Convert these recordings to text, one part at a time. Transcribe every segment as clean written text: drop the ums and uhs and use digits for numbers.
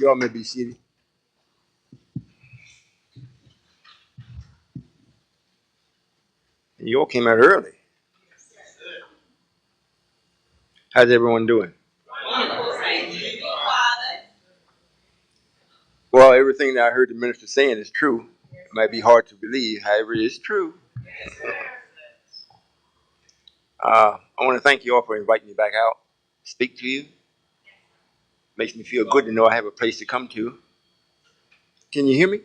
Y'all may be seated. You all came out early. How's everyone doing? Well, everything that I heard the minister saying is true. It might be hard to believe, however, it is true. I want to thank you all for inviting me back out, speak to you. Makes me feel good to know I have a place to come to. Can you hear me?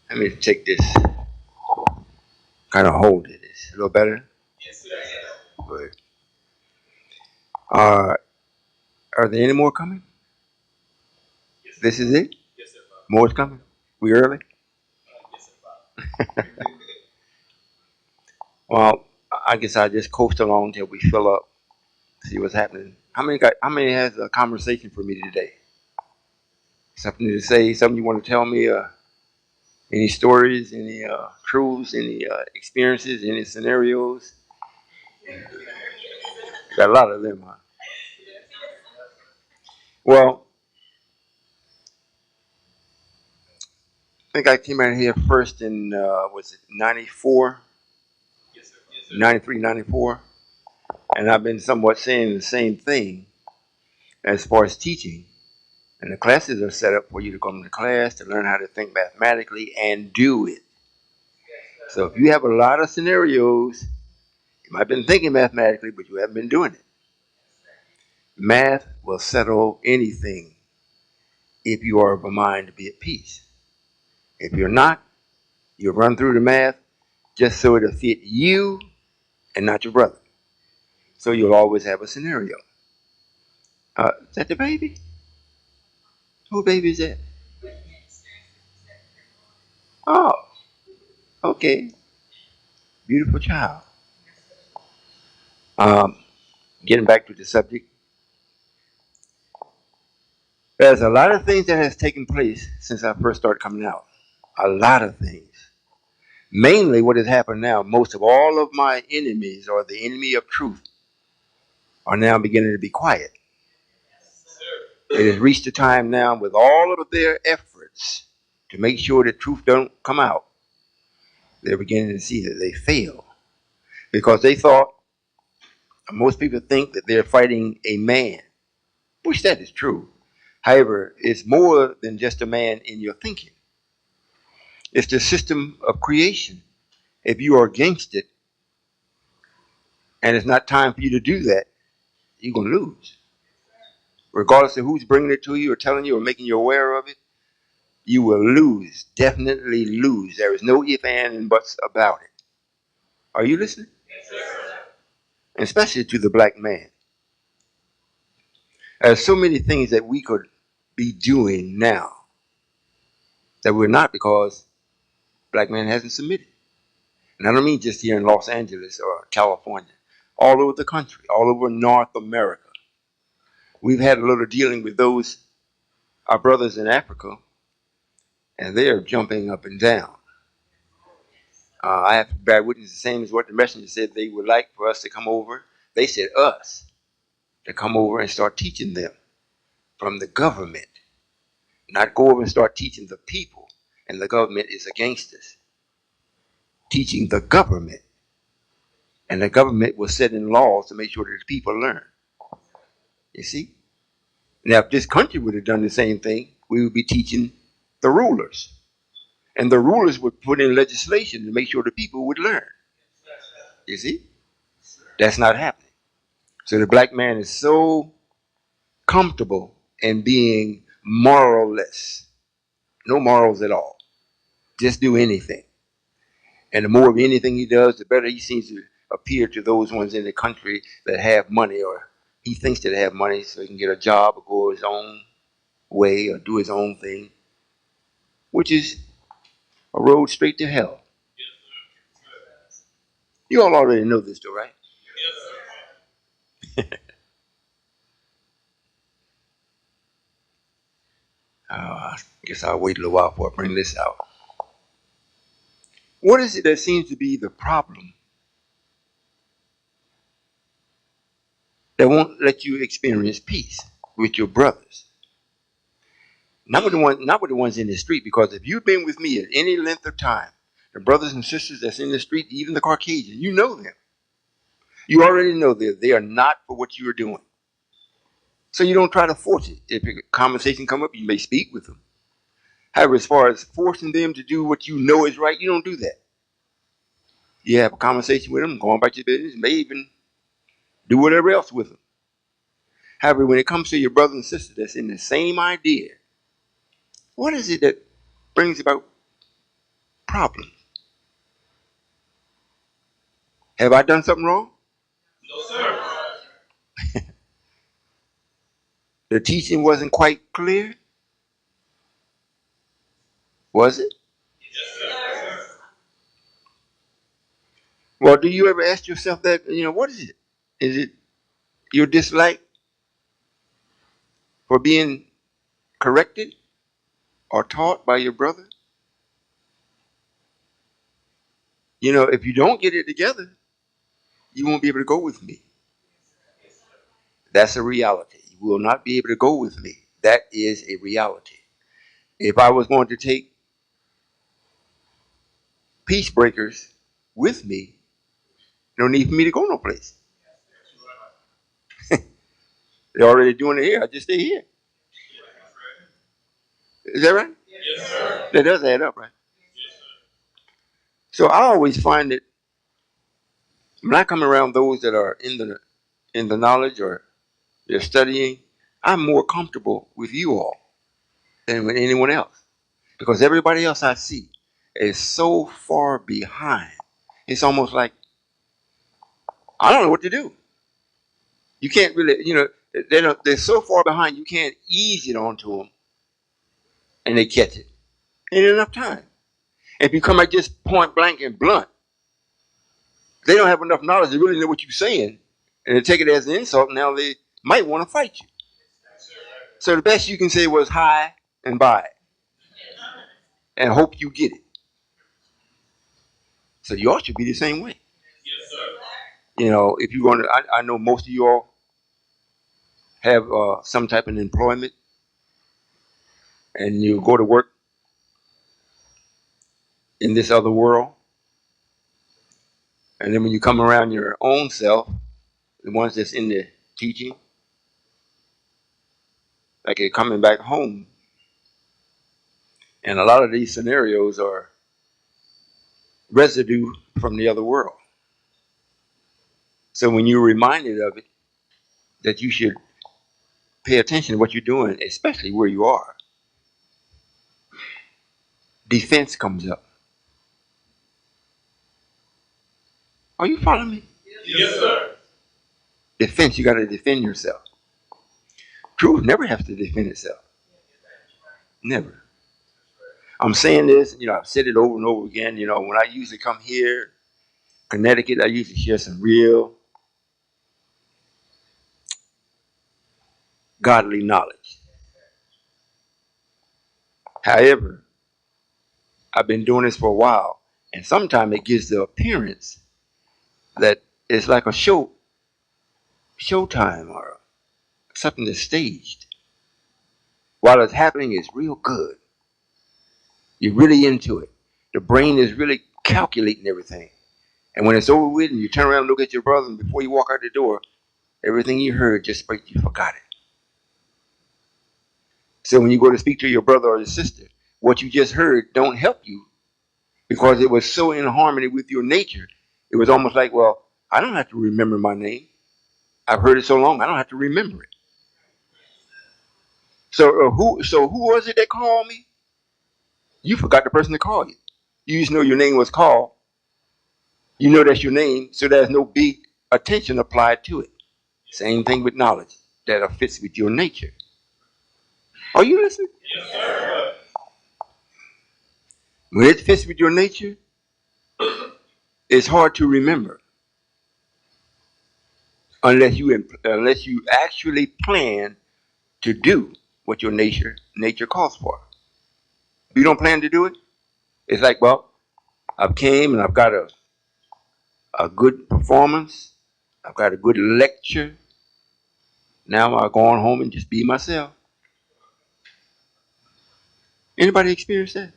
Let me take this, kind of hold it. It's a little better. Good. Uh, are there any more coming? This is it? More is coming? We early? Well, I guess I just coast along till we fill up, see what's happening. How many has a conversation for me today? Something to say, something you want to tell me, any stories, any truths, any experiences, any scenarios? Got a lot of them, huh? Well, I think I came out here first in, was it 94, 93, 94? And I've been somewhat saying the same thing as far as teaching. And the classes are set up for you to come to class to learn how to think mathematically and do it. So if you have a lot of scenarios, you might have been thinking mathematically, but you haven't been doing it. Math will settle anything if you are of a mind to be at peace. If you're not, you'll run through the math just so it'll fit you and not your brother. So you'll always have a scenario. Is that the baby? Who baby is that? Oh, okay. Beautiful child. Um, Getting back to the subject, there's a lot of things that has taken place since I first started coming out. A lot of things. Mainly what has happened now, most of all of my enemies or the enemy of truth are now beginning to be quiet. It has reached a time now with all of their efforts to make sure that truth don't come out. They're beginning to see that they fail because they thought, most people think that they're fighting a man, which that is true. However, it's more than just a man in your thinking. It's the system of creation. If you are against it and it's not time for you to do that, you're going to lose. Regardless of who's bringing it to you or telling you or making you aware of it, you will lose, definitely lose. There is no if, and buts about it. Are you listening? Yes, sir. Especially to the black man. There's so many things that we could be doing now that we're not because black man hasn't submitted. And I don't mean just here in Los Angeles or California. All over the country, all over North America. We've had a little dealing with those, our brothers in Africa, and they are jumping up and down. I have to bear witness the same as what the messenger said they would like for us to come over. They said us to come over and start teaching them from the government, not go over and start teaching the people, and the government is against us. Teaching the government, and the government was setting laws to make sure that the people learn. You see? Now, if this country would have done the same thing, we would be teaching the rulers. And the rulers would put in legislation to make sure the people would learn. You see? That's not happening. So the black man is so comfortable in being moralless. No morals at all. Just do anything. And the more of anything he does, the better he seems to appear to those ones in the country that have money, or he thinks that they have money so he can get a job or go his own way or do his own thing, which is a road straight to hell. You all already know this though, right? I guess I'll wait a little while before I bring this out. What is it that seems to be the problem that won't let you experience peace with your brothers. Not with the ones in the street, because if you've been with me at any length of time, the brothers and sisters that's in the street, even the Caucasian, you know them. You already know that they are not for what you are doing. So you don't try to force it. If a conversation come up, you may speak with them. However, as far as forcing them to do what you know is right, you don't do that. You have a conversation with them, go on about your business, may even do whatever else with them. However, when it comes to your brother and sister that's in the same idea, what is it that brings about problems? Have I done something wrong? No, sir. The teaching wasn't quite clear, was it? Yes, sir. Well, do you ever ask yourself that, what is it? Is it your dislike for being corrected or taught by your brother? If you don't get it together, you won't be able to go with me. That's a reality. You will not be able to go with me. That is a reality. If I was going to take peace breakers with me, no need for me to go no place. They're already doing it here. I just stay here. Is that right? Yes, sir. That does add up, right? Yes, sir. So I always find that when I come around those that are in the knowledge or they're studying, I'm more comfortable with you all than with anyone else. Because everybody else I see is so far behind. It's almost like I don't know what to do. You can't really, they're so far behind. You can't ease it onto them, and they catch it. Ain't enough time. If you come at just point blank and blunt, they don't have enough knowledge to really know what you're saying, and they take it as an insult. Now they might want to fight you. So the best you can say was hi and bye, and hope you get it. So y'all should be the same way. Yes, sir. If you're going to, I know most of you all have some type of employment, and you go to work in this other world, and then when you come around your own self, the ones that's in the teaching, like they're coming back home, and a lot of these scenarios are residue from the other world. So when you're reminded of it, that you should pay attention to what you're doing, especially where you are, defense comes up. Are you following me? Yes, sir. Defense, you got to defend yourself. Truth never has to defend itself. Never. I'm saying this, I've said it over and over again. When I usually come here, Connecticut, I usually share some real godly knowledge. However, I've been doing this for a while, and sometimes it gives the appearance that it's like a showtime or something that's staged. While it's happening, it's real good. You're really into it. The brain is really calculating everything. And when it's over with and you turn around and look at your brother, and before you walk out the door, everything you heard just you forgot it. So when you go to speak to your brother or your sister, what you just heard don't help you because it was so in harmony with your nature. It was almost like, well, I don't have to remember my name. I've heard it so long, I don't have to remember it. So who was it that called me? You forgot the person that called you. You just know your name was called. You know that's your name, so there's no big attention applied to it. Same thing with knowledge that fits with your nature. Are you listening? Yes, sir. When it fits with your nature, it's hard to remember unless you actually plan to do what your nature calls for. If you don't plan to do it, it's like, well, I've came and I've got a good performance. I've got a good lecture. Now I go on home and just be myself. Anybody experience that?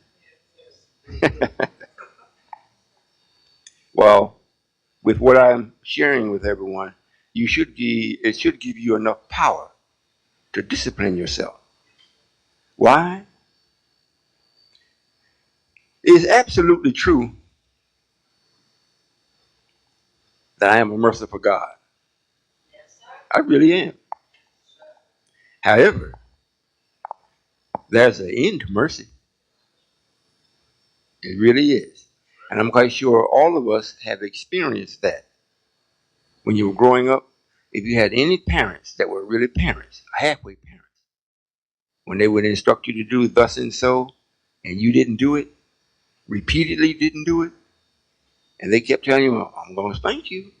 Well, with what I'm sharing with everyone, it should give you enough power to discipline yourself. Why? It's absolutely true that I am a merciful God. I really am. However, there's an end to mercy. It really is. And I'm quite sure all of us have experienced that. When you were growing up, if you had any parents that were really parents, halfway parents, when they would instruct you to do thus and so, and you didn't do it, repeatedly didn't do it, and they kept telling you, well, I'm going to spank you.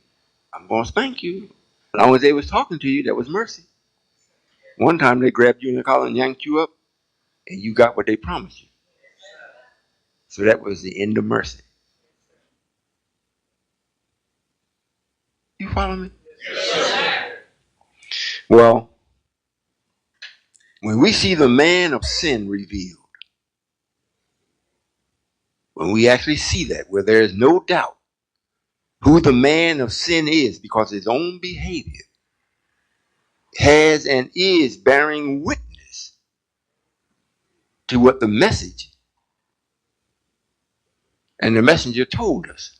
I'm going to spank you. As long as they was talking to you, that was mercy. One time they grabbed you in the collar and yanked you up, and you got what they promised you. So that was the end of mercy. You follow me? Well, when we see the man of sin revealed, when we actually see that, where there is no doubt who the man of sin is because his own behavior has and is bearing witness to what the message and the messenger told us.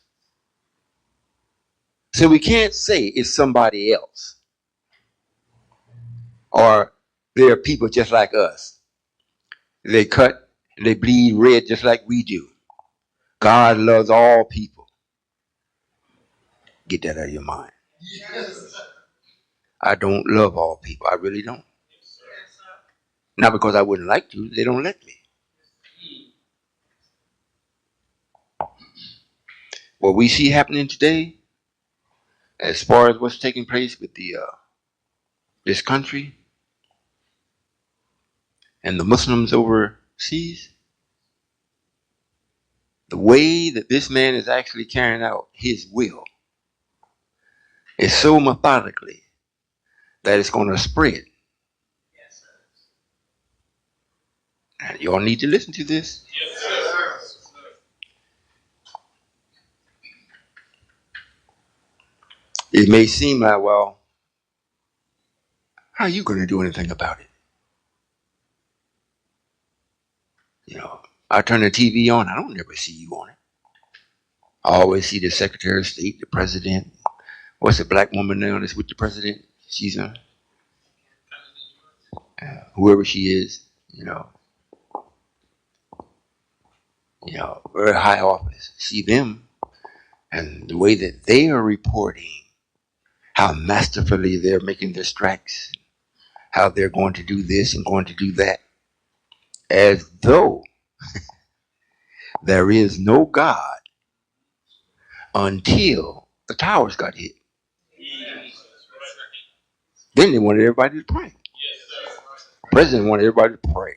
So we can't say it's somebody else or there are people just like us. They cut and they bleed red just like we do. God loves all people. Get that out of your mind. I don't love all people. I really don't. Not because I wouldn't like to. They don't let me. What we see happening today, as far as what's taking place with the this country and the Muslims overseas, the way that this man is actually carrying out his will is so methodically that it's going to spread. And y'all need to listen to this. It may seem like, well, how are you going to do anything about it? You know, I turn the TV on, I don't never see you on it. I always see the Secretary of State, the President. What's the black woman now that's with the President? She's whoever she is, very high office. See them and the way that they are reporting, how masterfully they're making their strikes, how they're going to do this and going to do that, as though there is no God until the towers got hit. Then they wanted everybody to pray. The president wanted everybody to pray.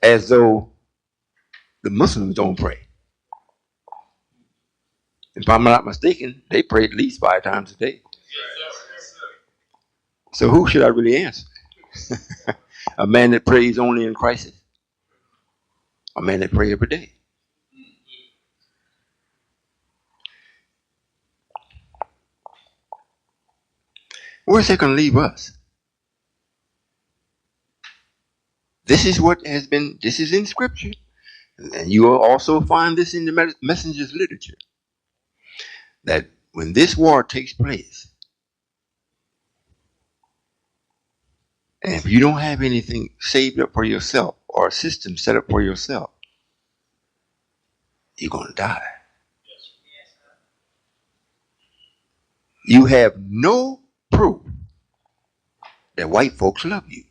As though the Muslims don't pray. If I'm not mistaken, they pray at least 5 times a day. So who should I really answer? A man that prays only in crisis? A man that prays every day? Where's that going to leave us? This is in scripture. And you will also find this in the messenger's literature. That when this war takes place, and if you don't have anything saved up for yourself or a system set up for yourself, you're going to die. You have no proof that white folks love you.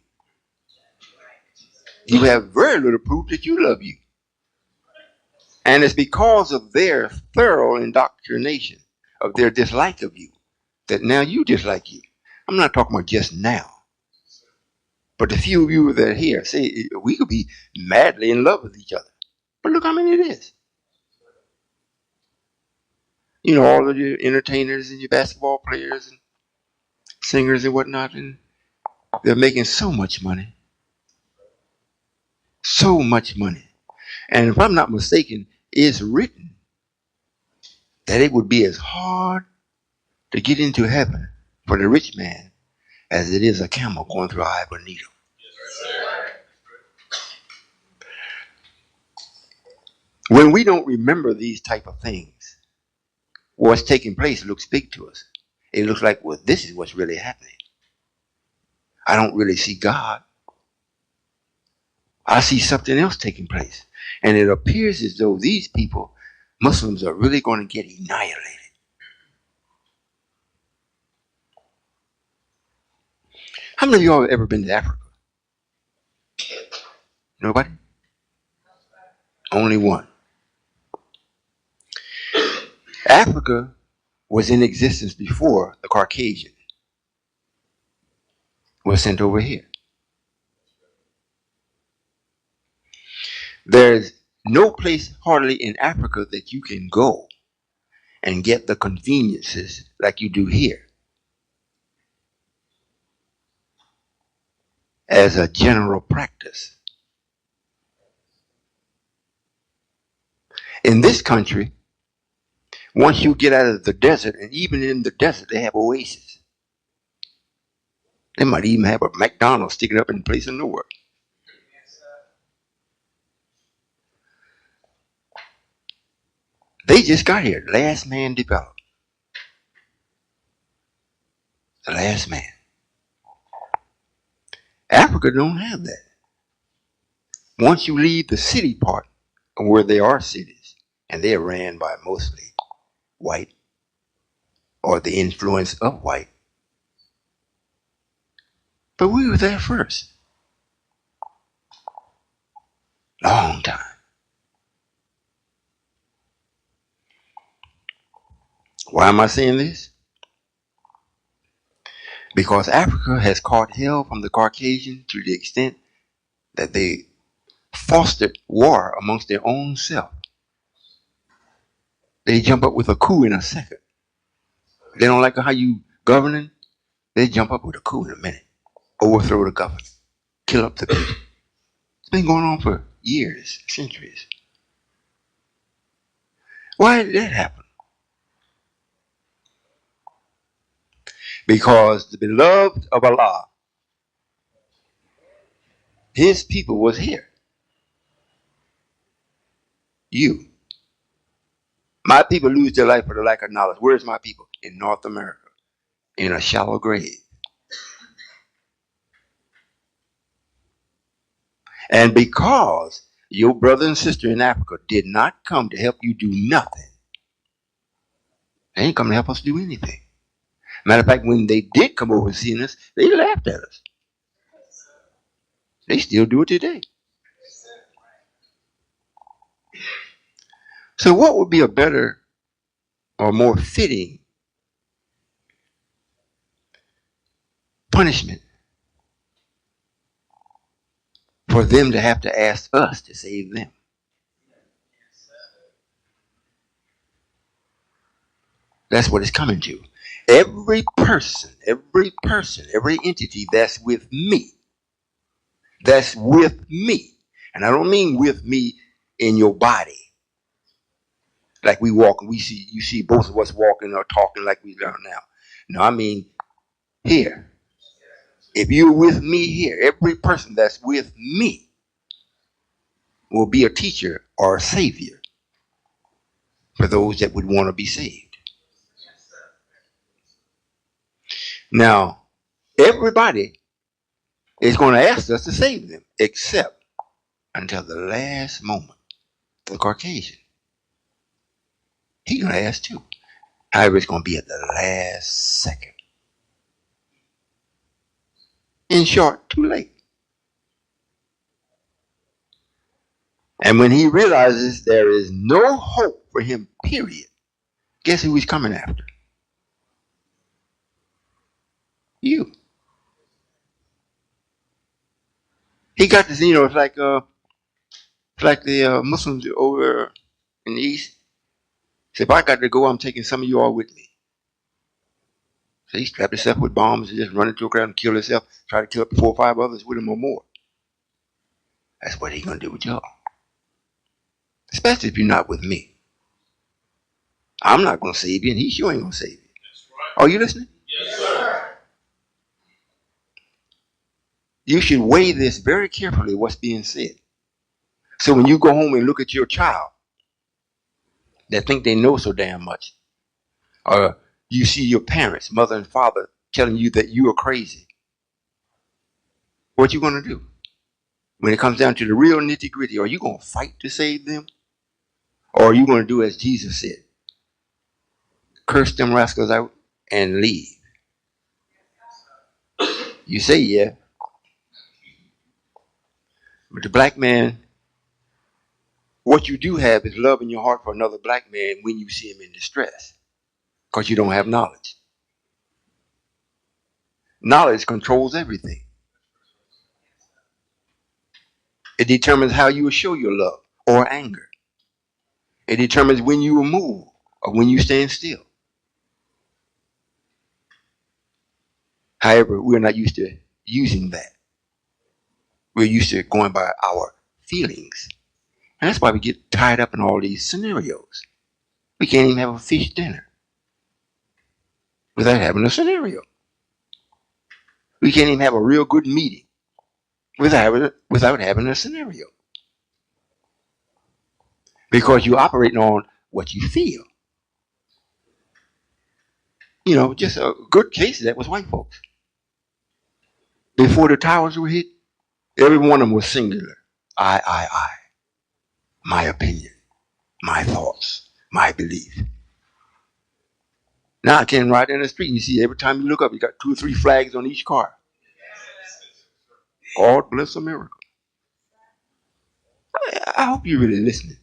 You have very little proof that you love you. And it's because of their thorough indoctrination, of their dislike of you, that now you dislike you. I'm not talking about just now. But the few of you that are here, say we could be madly in love with each other. But look how many it is. You know, all of your entertainers and your basketball players and singers and whatnot, and they're making so much money. So much money. And if I'm not mistaken, it's written that it would be as hard to get into heaven for the rich man as it is a camel going through a eye of a needle. When we don't remember these type of things, what's taking place looks big to us. It looks like, well, this is what's really happening. I don't really see God. I see something else taking place. And it appears as though these people, Muslims, are really going to get annihilated. How many of y'all have ever been to Africa? Nobody? Only one. Africa was in existence before the Caucasian was sent over here. There's no place hardly in Africa that you can go and get the conveniences like you do here as a general practice. In this country, once you get out of the desert, and even in the desert, they have oases. They might even have a McDonald's sticking up in the place of nowhere. They just got here. Last man developed. The last man. Africa don't have that. Once you leave the city part, where there are cities, and they're ran by mostly white or the influence of white. But we were there first. Long time. Why am I saying this? Because Africa has caught hell from the Caucasian to the extent that they fostered war amongst their own self. They jump up with a coup in a second. They don't like how you governing. They jump up with a coup in a minute. Overthrow the government. Kill up the people. It's been going on for years, centuries. Why did that happen? Because the beloved of Allah, his people was here. You. My people lose their life for the lack of knowledge. Where's my people? In North America. In a shallow grave. And because your brother and sister in Africa did not come to help you do nothing, they ain't come to help us do anything. Matter of fact, when they did come over and see us, they laughed at us. They still do it today. So what would be a better or more fitting punishment for them to have to ask us to save them? That's what it's coming to. Every person, every entity that's with me, and I don't mean with me in your body, like we walk and you see both of us walking or talking like we are now. No, I mean here. If you're with me here, every person that's with me will be a teacher or a savior for those that would want to be saved. Now, everybody is going to ask us to save them, except until the last moment. The Caucasian, he's going to ask too. However, it's going to be at the last second. In short, too late. And when he realizes there is no hope for him, period, guess who he's coming after? You. He got this, it's like the Muslims over in the East. Say, if I got to go, I'm taking some of you all with me. So he strapped himself with bombs and just run into a crowd and kill himself, try to kill up 4 or 5 others with him or more. That's what he's going to do with y'all. Especially if you're not with me. I'm not going to save you, and he sure ain't going to save you. Are you listening? Yes, sir. You should weigh this very carefully, what's being said. So when you go home and look at your child that think they know so damn much, or you see your parents, mother and father, telling you that you are crazy, what you going to do? When it comes down to the real nitty gritty, are you going to fight to save them? Or are you going to do as Jesus said? Curse them rascals out and leave. You say yeah. But the black man, what you do have is love in your heart for another black man when you see him in distress. Because you don't have knowledge. Knowledge controls everything. It determines how you will show your love or anger. It determines when you will move or when you stand still. However, we're not used to using that. We're used to going by our feelings. And that's why we get tied up in all these scenarios. We can't even have a fish dinner without having a scenario. We can't even have a real good meeting without having a scenario. Because you're operating on what you feel. You know, just a good case of that was white folks. Before the towers were hit, every one of them was singular. I. My opinion, my thoughts, my belief. Now I can ride in the street and you see every time you look up, you got 2 or 3 flags on each car. God bless America. I hope you're really listening.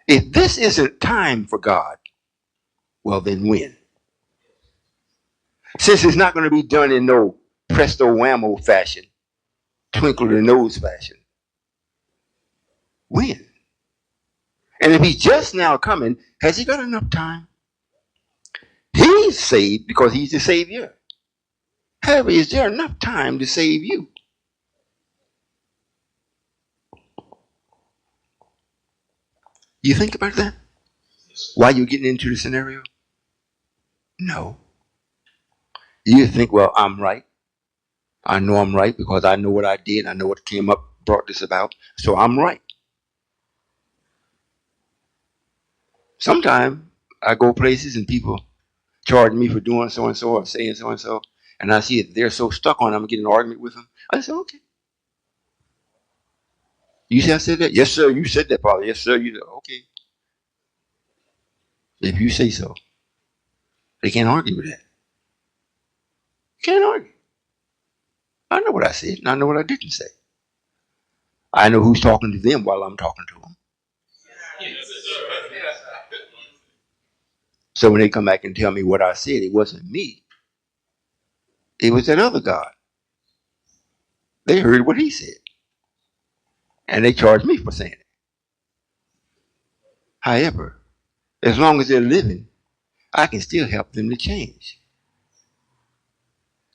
If this isn't time for God, well then when? Since it's not going to be done in no presto whammo fashion, twinkle the nose fashion, when? And if he's just now coming, has he got enough time? He's saved because he's the Savior. However, is there enough time to save you? You think about that? Why you getting into the scenario? No. You think, well, I'm right. I know I'm right because I know what I did. I know what came up, brought this about. So I'm right. Sometimes I go places and people charge me for doing so and so or saying so and so. And I see that they're so stuck on it, I'm getting an argument with them. I say, okay. You say I said that? Yes, sir. You said that, Father. Yes, sir. You said, okay. If you say so. They can't argue with that. Can't argue. I know what I said and I know what I didn't say. I know who's talking to them while I'm talking to them. So when they come back and tell me what I said, it wasn't me. It was that other God. They heard what he said. And they charged me for saying it. However, as long as they're living, I can still help them to change.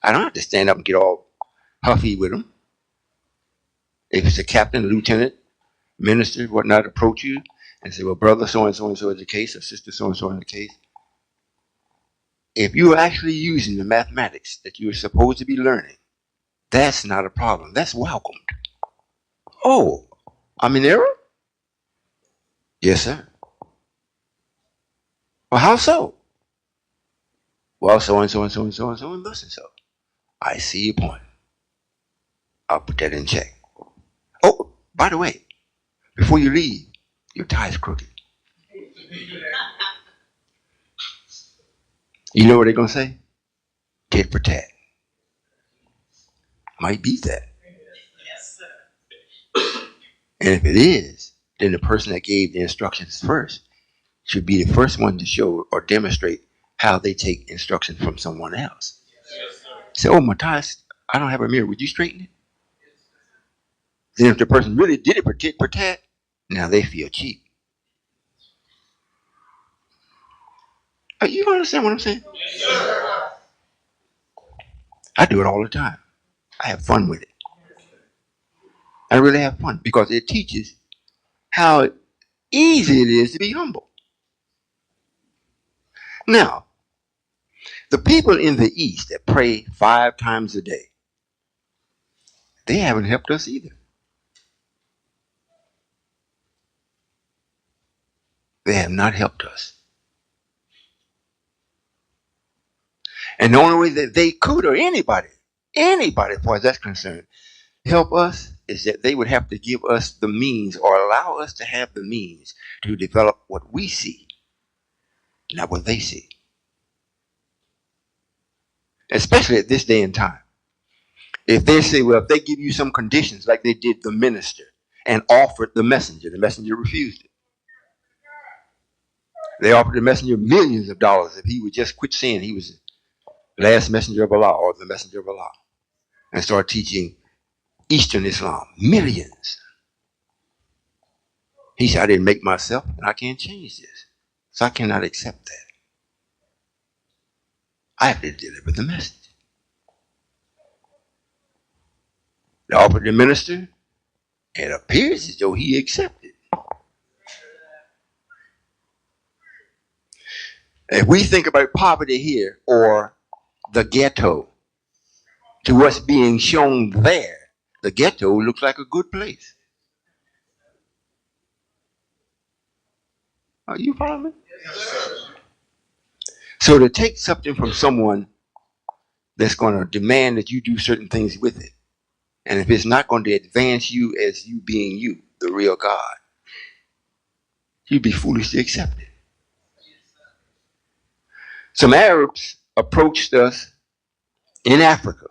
I don't have to stand up and get all huffy with them. If it's a captain, lieutenant, minister, whatnot, approach you and say, well, brother, so and so is the case, or sister, so and so is the case. If you're actually using the mathematics that you're supposed to be learning, that's not a problem. That's welcomed. Oh, I'm in error? Yes, sir. Well, how so? Well, so and so and so and so and so and thus and so. I see your point. I'll put that in check. Oh, by the way, before you leave, your tie's crooked. You know what they're going to say? Tit for tat. Might beat that. Yes, sir. And if it is, then the person that gave the instructions first should be the first one to show or demonstrate how they take instruction from someone else. Yes, sir. Say, oh, my tie's, I don't have a mirror. Would you straighten it? Then if the person really did it for tit for tat, now they feel cheap. You understand what I'm saying? Yes, sir. I do it all the time. I have fun with it. I really have fun because it teaches how easy it is to be humble. Now, the people in the East that pray 5 times a day, they haven't helped us either. They have not helped us. And the only way that they could, or anybody, as far as that's concerned, help us is that they would have to give us the means or allow us to have the means to develop what we see, not what they see. Especially at this day and time. If they say, well, if they give you some conditions like they did the minister and offered the messenger refused it. They offered the messenger millions of dollars if he would just quit saying he was the last messenger of Allah or the messenger of Allah and start teaching Eastern Islam. Millions. He said, I didn't make myself and I can't change this. So I cannot accept that. I have to deliver the message. They offered the minister, and it appears as though he accepted. If we think about poverty here or the ghetto, to what's being shown there, the ghetto looks like a good place. Are you following me? Yes, sir. So to take something from someone that's going to demand that you do certain things with it, and if it's not going to advance you as you being you, the real God, you'd be foolish to accept it. Some Arabs approached us in Africa.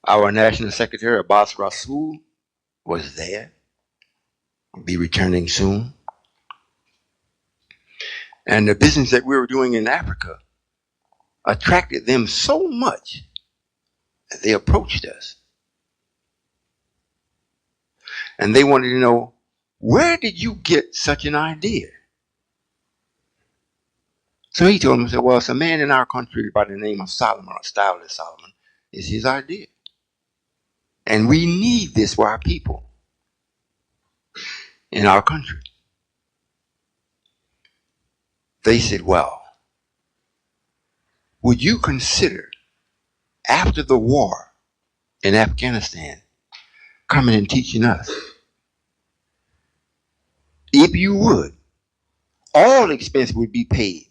Our National Secretary, Abbas Rasul, was there. He'll be returning soon. And the business that we were doing in Africa attracted them so much that they approached us. And they wanted to know, where did you get such an idea? So he told them, he said, well, it's a man in our country by the name of Solomon, or Stylist Solomon, is his idea. And we need this for our people in our country. They said, well, would you consider after the war in Afghanistan coming and teaching us? If you would, all expense would be paid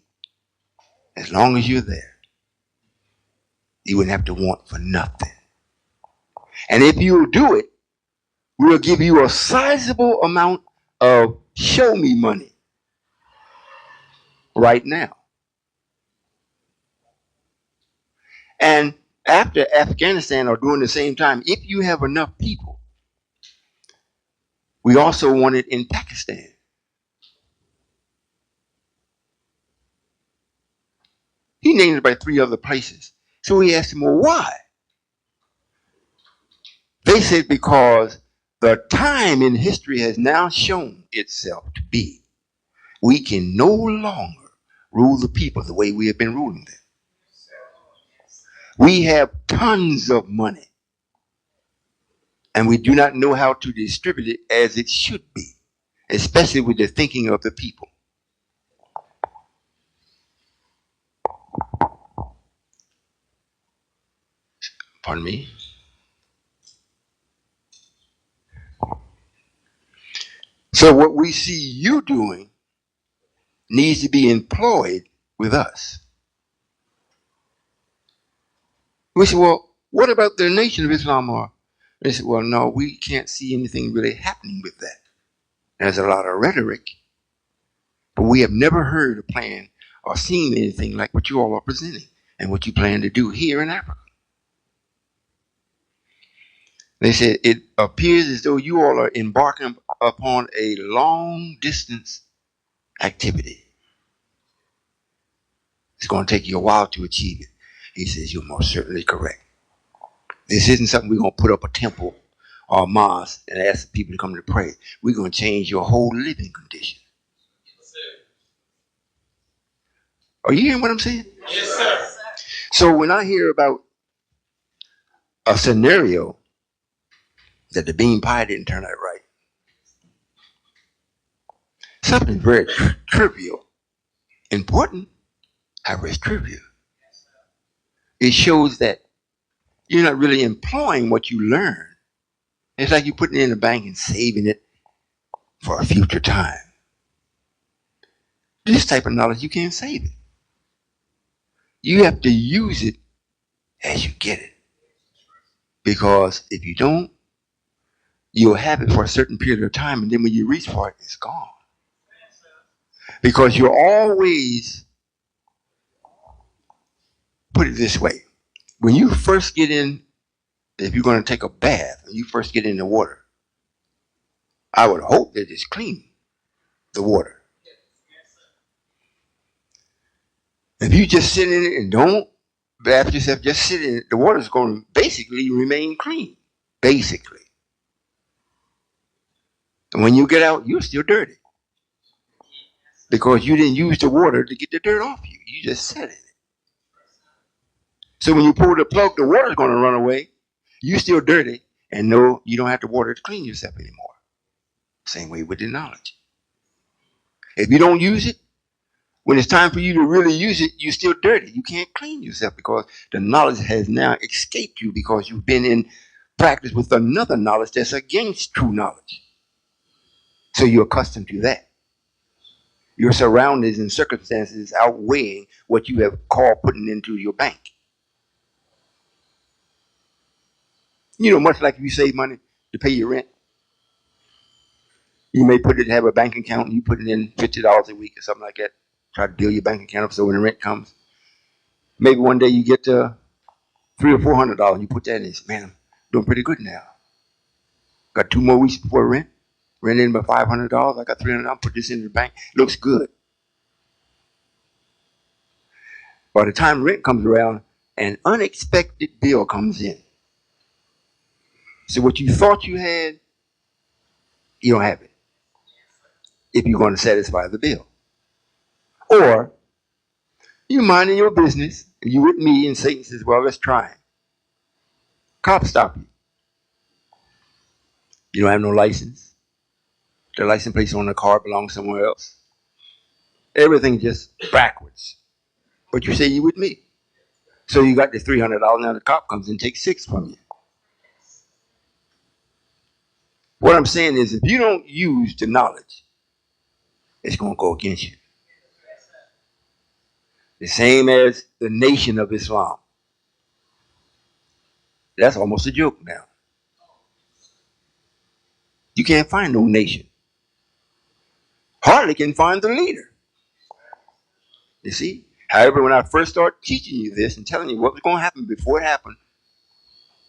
as long as you're there. You wouldn't have to want for nothing. And if you'll do it, we'll give you a sizable amount of show me money right now. And after Afghanistan or during the same time, if you have enough people, we also want it in Pakistan. He named about 3 other places. So we asked him, well, why? They said because the time in history has now shown itself to be we can no longer rule the people the way we have been ruling them. We have tons of money, and we do not know how to distribute it as it should be, especially with the thinking of the people. Pardon me? So what we see you doing needs to be employed with us. We said, well, what about the Nation of Islam? Or they said, well, no, we can't see anything really happening with that. There's a lot of rhetoric, but we have never heard a plan or seen anything like what you all are presenting and what you plan to do here in Africa. They said, it appears as though you all are embarking upon a long distance activity. It's going to take you a while to achieve it. He says, you're most certainly correct. This isn't something we're going to put up a temple or a mosque and ask people to come to pray. We're going to change your whole living condition. Are you hearing what I'm saying? Yes, sir. So when I hear about a scenario that the bean pie didn't turn out right, something very trivial, important, however it's trivial, it shows that you're not really employing what you learn. It's like you're putting it in the bank and saving it for a future time. This type of knowledge, you can't save it. You have to use it as you get it. Because if you don't, you'll have it for a certain period of time, and then when you reach for it, it's gone. Because you're always, put it this way, when you first get in, if you're going to take a bath, when you first get in the water, I would hope that it's clean, the water. If you just sit in it and don't bath yourself, just sit in it, the water's going to basically remain clean. Basically. And when you get out, you're still dirty. Because you didn't use the water to get the dirt off you. You just sat in it. So when you pull the plug, the water's going to run away. You're still dirty. And no, you don't have the water to clean yourself anymore. Same way with the knowledge. If you don't use it, when it's time for you to really use it, you're still dirty. You can't clean yourself because the knowledge has now escaped you because you've been in practice with another knowledge that's against true knowledge. So you're accustomed to that. Your surroundings and circumstances outweighing what you have called putting into your bank. You know, much like if you save money to pay your rent, you may have a bank account and you put it in $50 a week or something like that. Try to build your bank account up so when the rent comes, maybe one day you get $300 or $400 and you put that in. Man, I'm doing pretty good now. Got 2 more weeks before rent. Rent in by $500. I got $300. Put this in the bank. Looks good. By the time rent comes around, an unexpected bill comes in. So what you thought you had, you don't have it. If you're going to satisfy the bill, or you minding your business, and you with me, and Satan says, "Well, let's try it." Cops stop you. You don't have no license. The license plate on the car belongs somewhere else. Everything just backwards. But you say you with me. So you got the $300. Now the cop comes and takes $6 from you. What I'm saying is, if you don't use the knowledge, it's going to go against you. The same as the nation of Islam. That's almost a joke now. You can't find no nation. Hardly can find the leader. You see? However, when I first started teaching you this and telling you what was going to happen before it happened,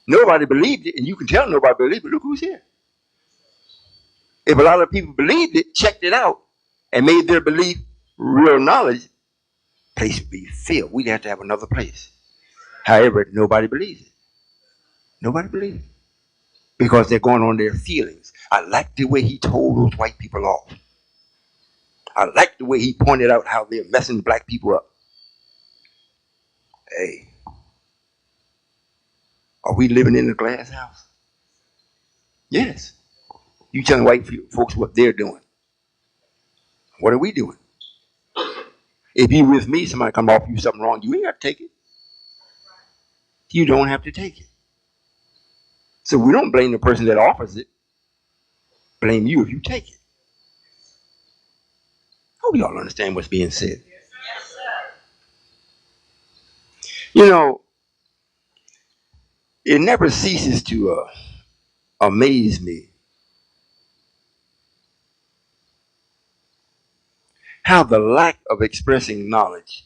nobody believed it, and you can tell nobody believed it. Look who's here. If a lot of people believed it, checked it out, and made their belief real knowledge, place would be filled. We'd have to have another place. However, nobody believes it. Nobody believes it. Because they're going on their feelings. I like the way he told those white people off. I like the way he pointed out how they're messing black people up. Hey, are we living in a glass house? Yes. You telling white folks what they're doing. What are we doing? If you with me, somebody come off you something wrong, you ain't got to take it. You don't have to take it. So we don't blame the person that offers it. Blame you if you take it. Hope y'all understand what's being said. You know, it never ceases to amaze me how the lack of expressing knowledge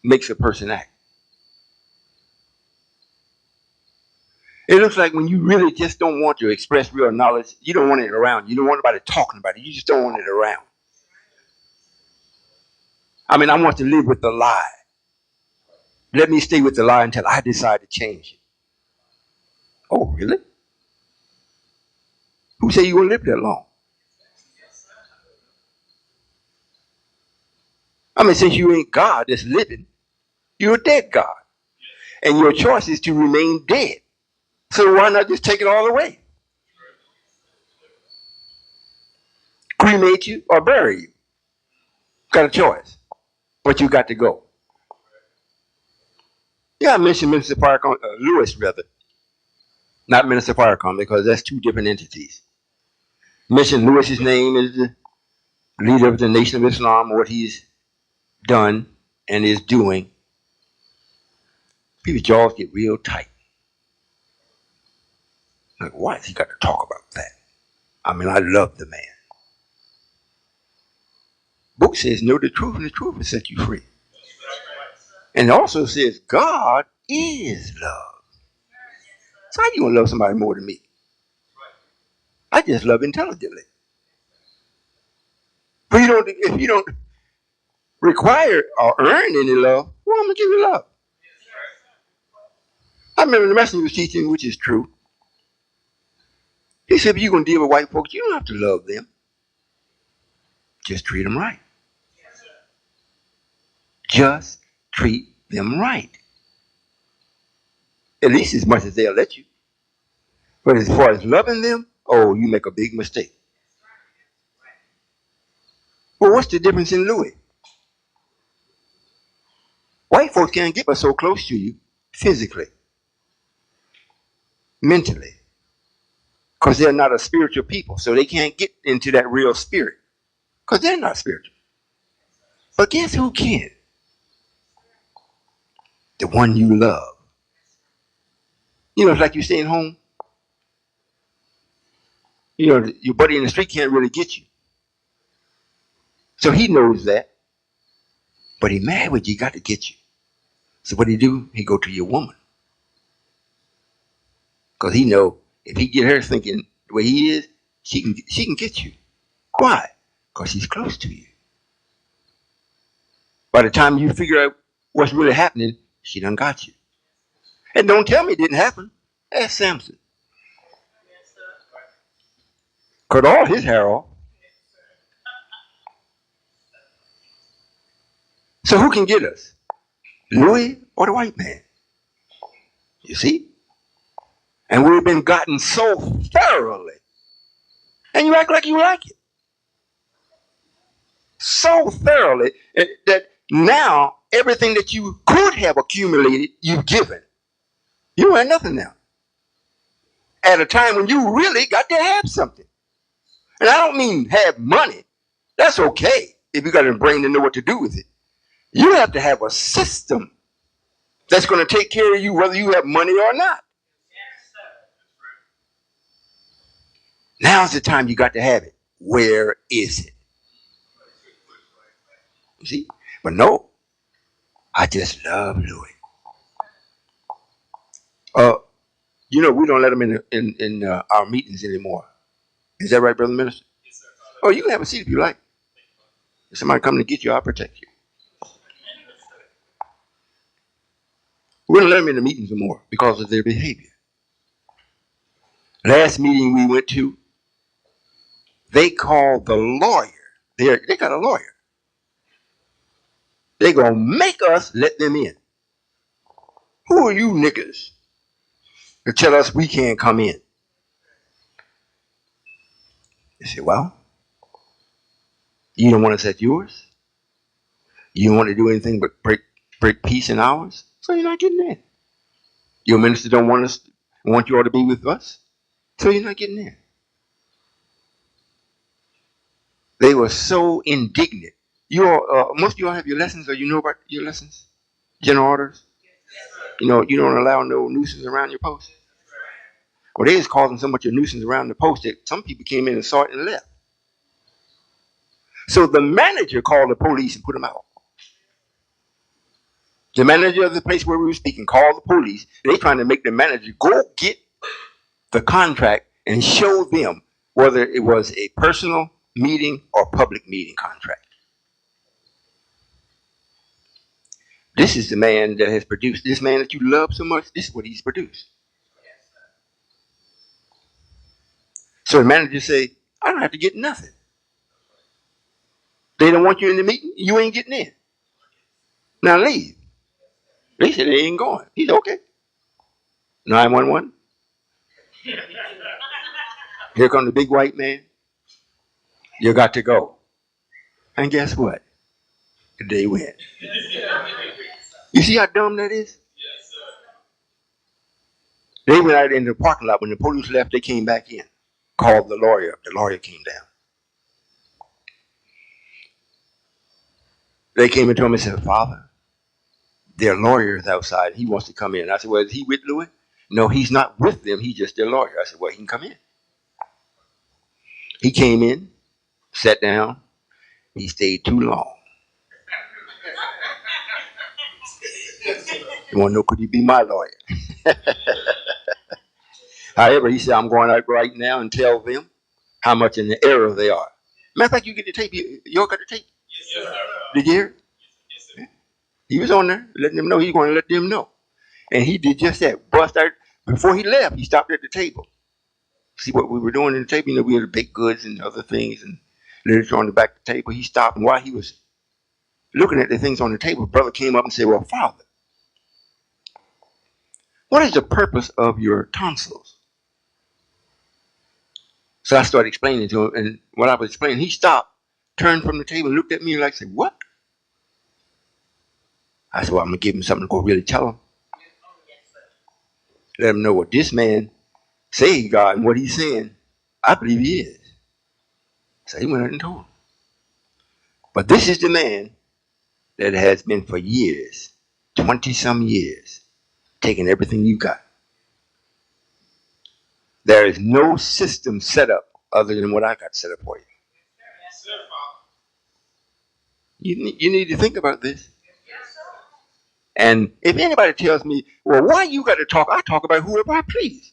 makes a person act. It looks like when you really just don't want to express real knowledge, you don't want it around. You don't want anybody talking about it. You just don't want it around. I mean, I want to live with the lie. Let me stay with the lie until I decide to change it. Oh, really? Who say you gonna live that long? I mean, since you ain't God that's living, you're a dead God. And your choice is to remain dead. So why not just take it all away? Cremate you or bury you. Got a choice. But you got to go. Yeah, I mentioned Minister Farrakhan, Lewis rather, not Minister Farrakhan, because that's two different entities. Mention Lewis's name as the leader of the Nation of Islam, what he's done and is doing. People's jaws get real tight. Like, why has he got to talk about that? I mean, I love the man. Book says, know the truth, and the truth will set you free. And it also says, God is love. So how you gonna love somebody more than me? I just love intelligently. But if you don't require or earn any love, well, I'm gonna give you love. I remember the messenger was teaching, which is true. He said, if you're gonna deal with white folks, you don't have to love them. Just treat them right. Just treat them right. At least as much as they'll let you. But as far as loving them, oh, you make a big mistake. Well, what's the difference in Louis? White folks can't get but so close to you physically, mentally, because they're not a spiritual people. So they can't get into that real spirit because they're not spiritual. But guess who can? The one you love. You know, it's like you're staying home. You know, your buddy in the street can't really get you. So he knows that. But he mad with you, got to get you. So what he do? He go to your woman. Because he know if he get her thinking the way he is, she can get you. Why? Because she's close to you. By the time you figure out what's really happening, she done got you. And don't tell me it didn't happen. Ask Samson. Cut all his hair off. So who can get us? Louis or the white man? You see? And we've been gotten so thoroughly. And you act like you like it. So thoroughly that now everything that you could have accumulated, you've given. You don't have nothing now. At a time when you really got to have something. And I don't mean have money. That's okay if you got a brain to know what to do with it. You have to have a system that's going to take care of you whether you have money or not. Now's the time you got to have it. Where is it? You see? But no, I just love Louis. You know, we don't let him in our meetings anymore. Is that right, Brother Minister? Oh, you can have a seat if you like. If somebody come to get you, I'll protect you. We don't let them in the meetings anymore because of their behavior. Last meeting we went to, they called the lawyer. They got a lawyer. They gonna make us let them in. Who are you niggas to tell us we can't come in? They said, well, you don't want us at yours. You don't want to do anything but break peace in ours. So you're not getting in. Your minister don't want you all to be with us. So you're not getting in. They were so indignant. Most of you all have your lessons, or you know about your lessons? General orders? You know, you don't allow no nuisance around your post. Well, they was causing so much of a nuisance around the post that some people came in and saw it and left. So the manager called the police and put them out. The manager of the place where we were speaking called the police. They trying to make the manager go get the contract and show them whether it was a personal meeting or public meeting contract. This is the man that has produced, this man that you love so much, this is what he's produced. So the manager say, I don't have to get nothing. They don't want you in the meeting, you ain't getting in. Now leave. They said they ain't going. He's okay. 911. Here come the big white man. You got to go. And guess what? They went. You see how dumb that is? They went out in the parking lot. When the police left, they came back in. Called the lawyer. The lawyer came down. They came and told me, said, Father, their lawyer is outside. He wants to come in. I said, well, is he with Louis? No, he's not with them. He's just their lawyer. I said, well, he can come in. He came in, sat down. He stayed too long. You want to know, could he be my lawyer? However, he said, I'm going out right now and tell them how much in the error they are. Matter of fact, you get the tape. You all got the tape? Yes, sir. Did you hear it? Yes, sir. He was on there letting them know. He's going to let them know. And he did just that. Bust out. Before he left, he stopped at the table. See what we were doing in the table? You know, we had baked goods and other things and literature on the back of the table. He stopped, and while he was looking at the things on the table, brother came up and said, well, Father, what is the purpose of your tonsils? So I started explaining to him, and when I was explaining, he stopped, turned from the table, and looked at me like, said, what? I said, well, I'm going to give him something to go really tell him. Let him know what this man saying God and what he's saying, I believe he is. So he went out and told him. But this is the man that has been for years, 20-some years, taking everything you got. There is no system set up other than what I got set up for you. You need to think about this. And if anybody tells me, well, why you got to talk? I talk about whoever I please.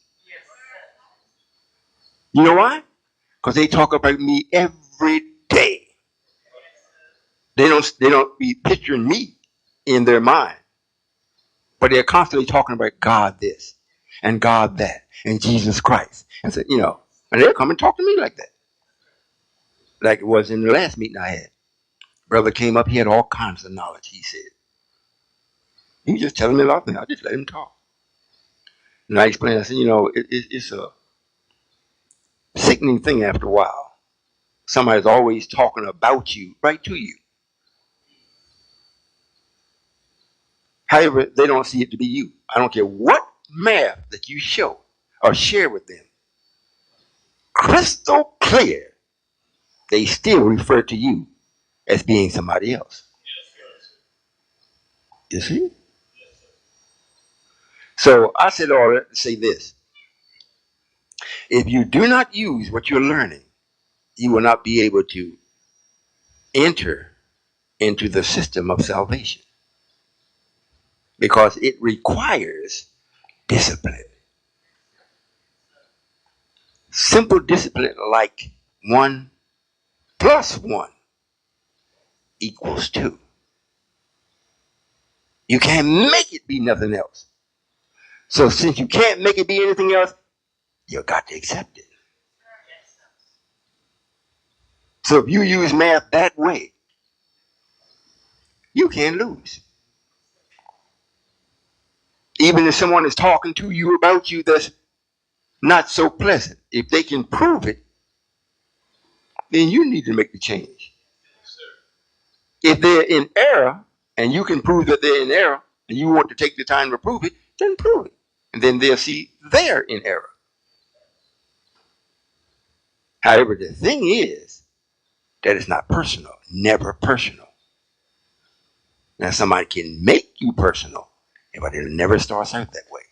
You know why? Because they talk about me every day. They don't be picturing me in their mind, but they're constantly talking about God this and God that and Jesus Christ. And so, and they'll come and talk to me like that. Like it was in the last meeting I had. Brother came up, he had all kinds of knowledge, he said. He was just telling me a lot of things. I just let him talk. And I explained, I said, it's a sickening thing after a while. Somebody's always talking about you, right to you. However, they don't see it to be you. I don't care what math that you show or share with them. Crystal clear, they still refer to you as being somebody else. You see? So I said all that to say this. If you do not use what you're learning, you will not be able to enter into the system of salvation because it requires discipline. Simple discipline like 1 plus 1 equals 2. You can't make it be nothing else. So since you can't make it be anything else, you got to accept it. So if you use math that way, you can't lose. Even if someone is talking to you about you that's not so pleasant, if they can prove it, then you need to make the change. If they're in error and you can prove that they're in error and you want to take the time to prove it, then prove it. And then they'll see they're in error. However, the thing is that it's not personal, never personal. Now, somebody can make you personal, but it never starts out that way.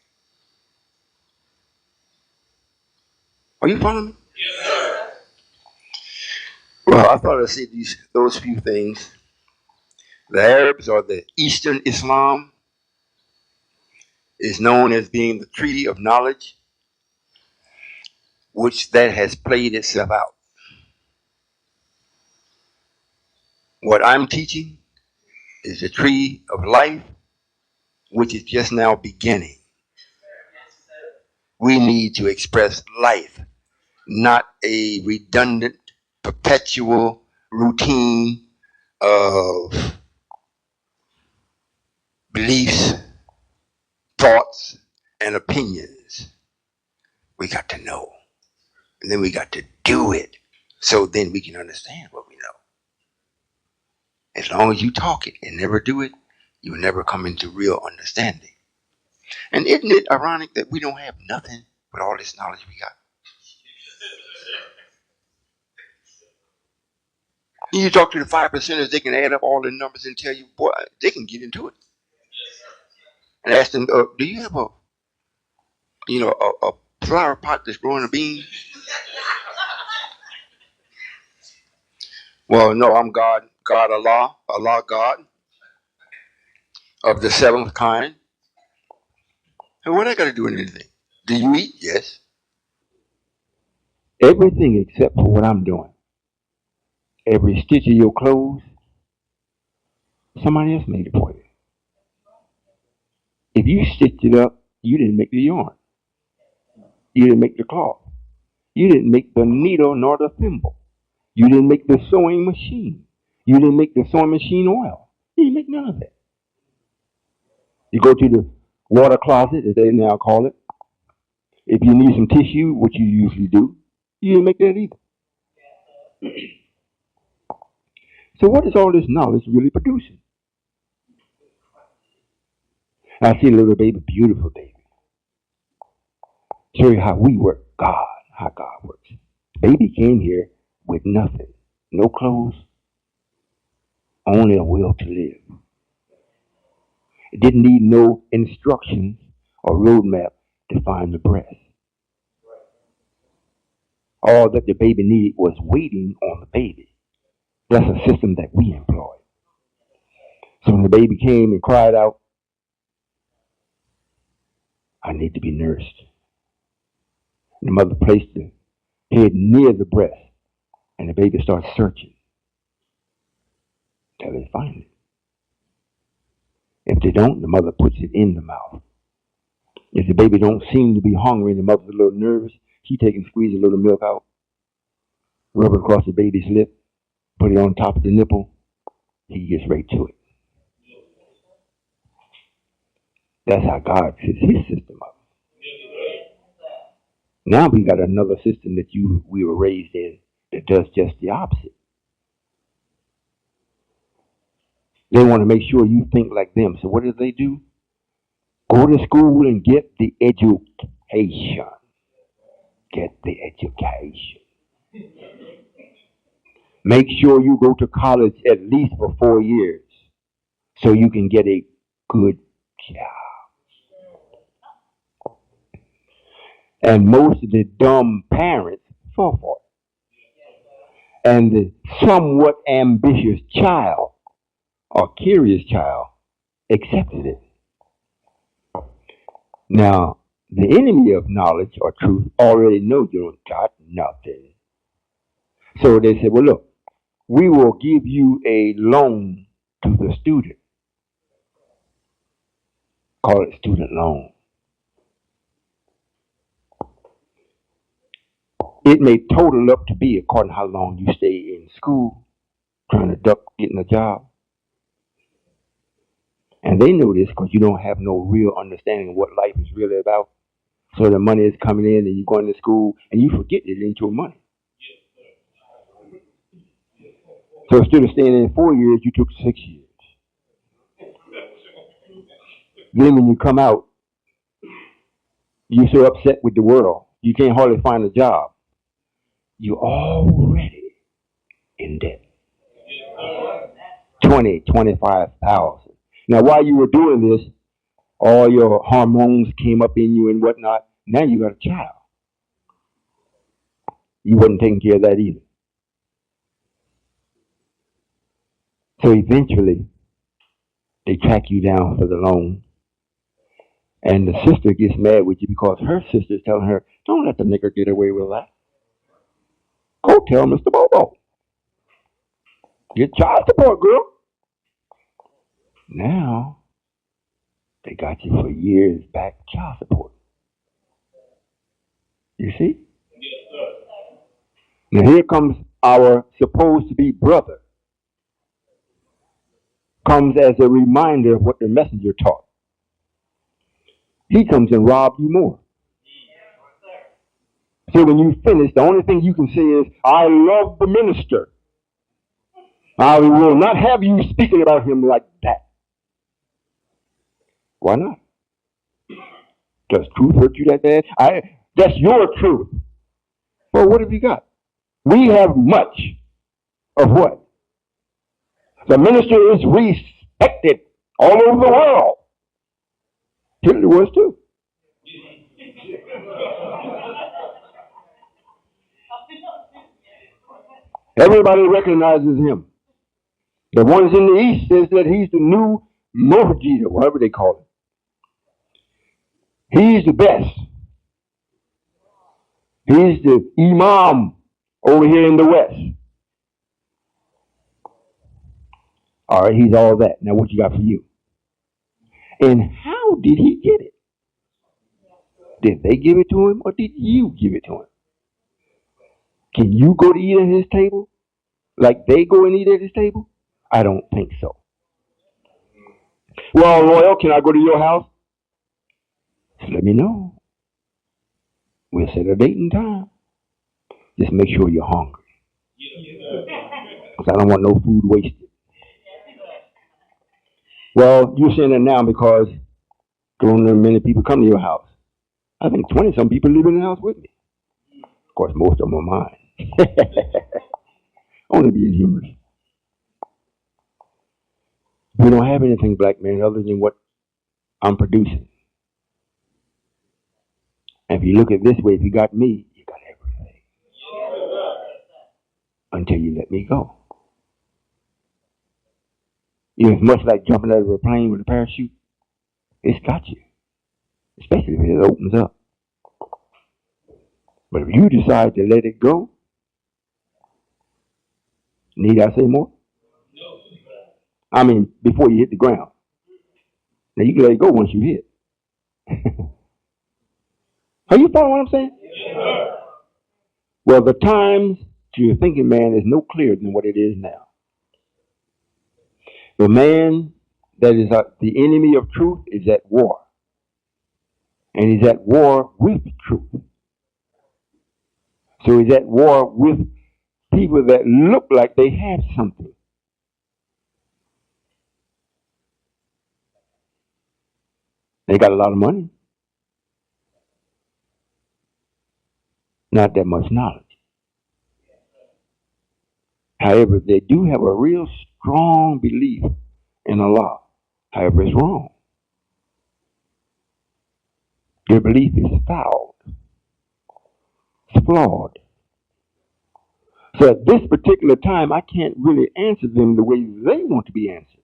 Are you following me? Yes, sir. Well, I thought I'd say those few things. The Arabs or the Eastern Islam is known as being the treaty of knowledge, which that has played itself out. What I'm teaching is the tree of life, which is just now beginning. We need to express life, not a redundant, perpetual routine of beliefs, thoughts, and opinions. We got to know. And then we got to do it. So then we can understand what we know. As long as you talk it and never do it, you will never come into real understanding. And isn't it ironic that we don't have nothing with all this knowledge we got? You talk to the 5%ers, they can add up all the numbers and tell you, boy, they can get into it. And ask them, do you have a flower pot that's growing a bean? Well, no, I'm God Allah God of the seventh kind. And what I got to do with anything? Do you eat? Yes. Everything except for what I'm doing. Every stitch of your clothes, somebody else made it for you. If you stitched it up, you didn't make the yarn. You didn't make the cloth. You didn't make the needle nor the thimble. You didn't make the sewing machine. You didn't make the sewing machine oil. You didn't make none of that. You go to the water closet, as they now call it. If you need some tissue, which you usually do, you didn't make that either. So what is all this knowledge really producing? I see a little baby, beautiful baby. Show you how we work God, how God works. Baby came here with nothing. No clothes, only a will to live. It didn't need no instructions or roadmap to find the breast. All that the baby needed was waiting on the baby. That's a system that we employ. So when the baby came and cried out, I need to be nursed. And the mother placed the head near the breast, and the baby starts searching until they find it. If they don't, the mother puts it in the mouth. If the baby don't seem to be hungry and the mother's a little nervous, she take and squeeze a little milk out, rub it across the baby's lip, put it on top of the nipple. He gets right to it. That's how God sets his system up. Now we got another system that we were raised in that does just the opposite. They want to make sure you think like them. So what do? Go to school and get the education. Get the education. Make sure you go to college at least for 4 years so you can get a good job. And most of the dumb parents fall for it. And the somewhat ambitious child or curious child accepted it. Now, the enemy of knowledge or truth already knows you don't got nothing. So they said, well, look, we will give you a loan to the student. Call it student loan. It may total up to be according to how long you stay in school, trying to duck getting a job. And they know this because you don't have no real understanding of what life is really about. So the money is coming in and you're going to school and you forget it ain't your money. So instead of staying in 4 years, you took 6 years. Then when you come out, you're so upset with the world, you can't hardly find a job. You're already in debt. 20, 25,000. Now, while you were doing this, all your hormones came up in you and whatnot. Now you got a child. You wasn't taking care of that either. So eventually, they track you down for the loan. And the sister gets mad with you because her sister's telling her, don't let the nigger get away with that. Go tell Mr. Bobo. Get child support, girl. Now, they got you for years back child support. You see? Now here comes our supposed to be brother comes as a reminder of what the messenger taught. He comes and robs you more. So when you finish, the only thing you can say is, I love the minister. I will not have you speaking about him like that. Why not? Does truth hurt you that bad? That's your truth. Well, what have you got? We have much of what? The minister is respected all over the world. Hitler was too. Everybody recognizes him. The ones in the East says that he's the new Mojito, whatever they call it. He's the best. He's the Imam over here in the West. All right, he's all that. Now what you got for you? And how did he get it? Did they give it to him or did you give it to him? Can you go to eat at his table like they go and eat at his table? I don't think so. Well, Royall, can I go to your house? Let me know. We'll set a date and time. Just make sure you're hungry. Because I don't want no food wasted. Well, you're saying that now because don't many people come to your house. I think 20-some people live in the house with me. Of course, most of them are mine. Only being humorous. We don't have anything, black man, other than what I'm producing. And if you look at it this way, if you got me, you got everything. Until you let me go. It's much like jumping out of a plane with a parachute. It's got you. Especially if it opens up. But if you decide to let it go, need I say more? I mean, before you hit the ground. Now you can let it go once you hit. Are you following what I'm saying? Well, the times to your thinking man is no clearer than what it is now. The man that is the enemy of truth is at war. And he's at war with truth. So he's at war with people that look like they have something. They got a lot of money. Not that much knowledge. However, they do have a real strong belief in Allah. However, it's wrong. Their belief is foul. It's flawed. So at this particular time, I can't really answer them the way they want to be answered.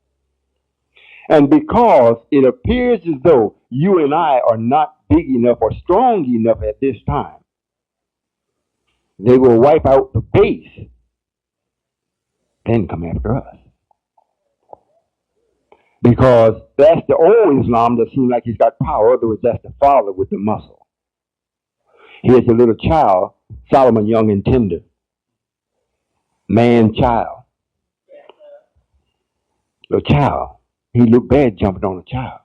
And because it appears as though you and I are not big enough or strong enough at this time, they will wipe out the base, then come after us. Because that's the old Islam that seems like he's got power. In other words, that's the father with the muscle. Here's a little child, Solomon young and tender. Man child. Little child. He looked bad jumping on a child.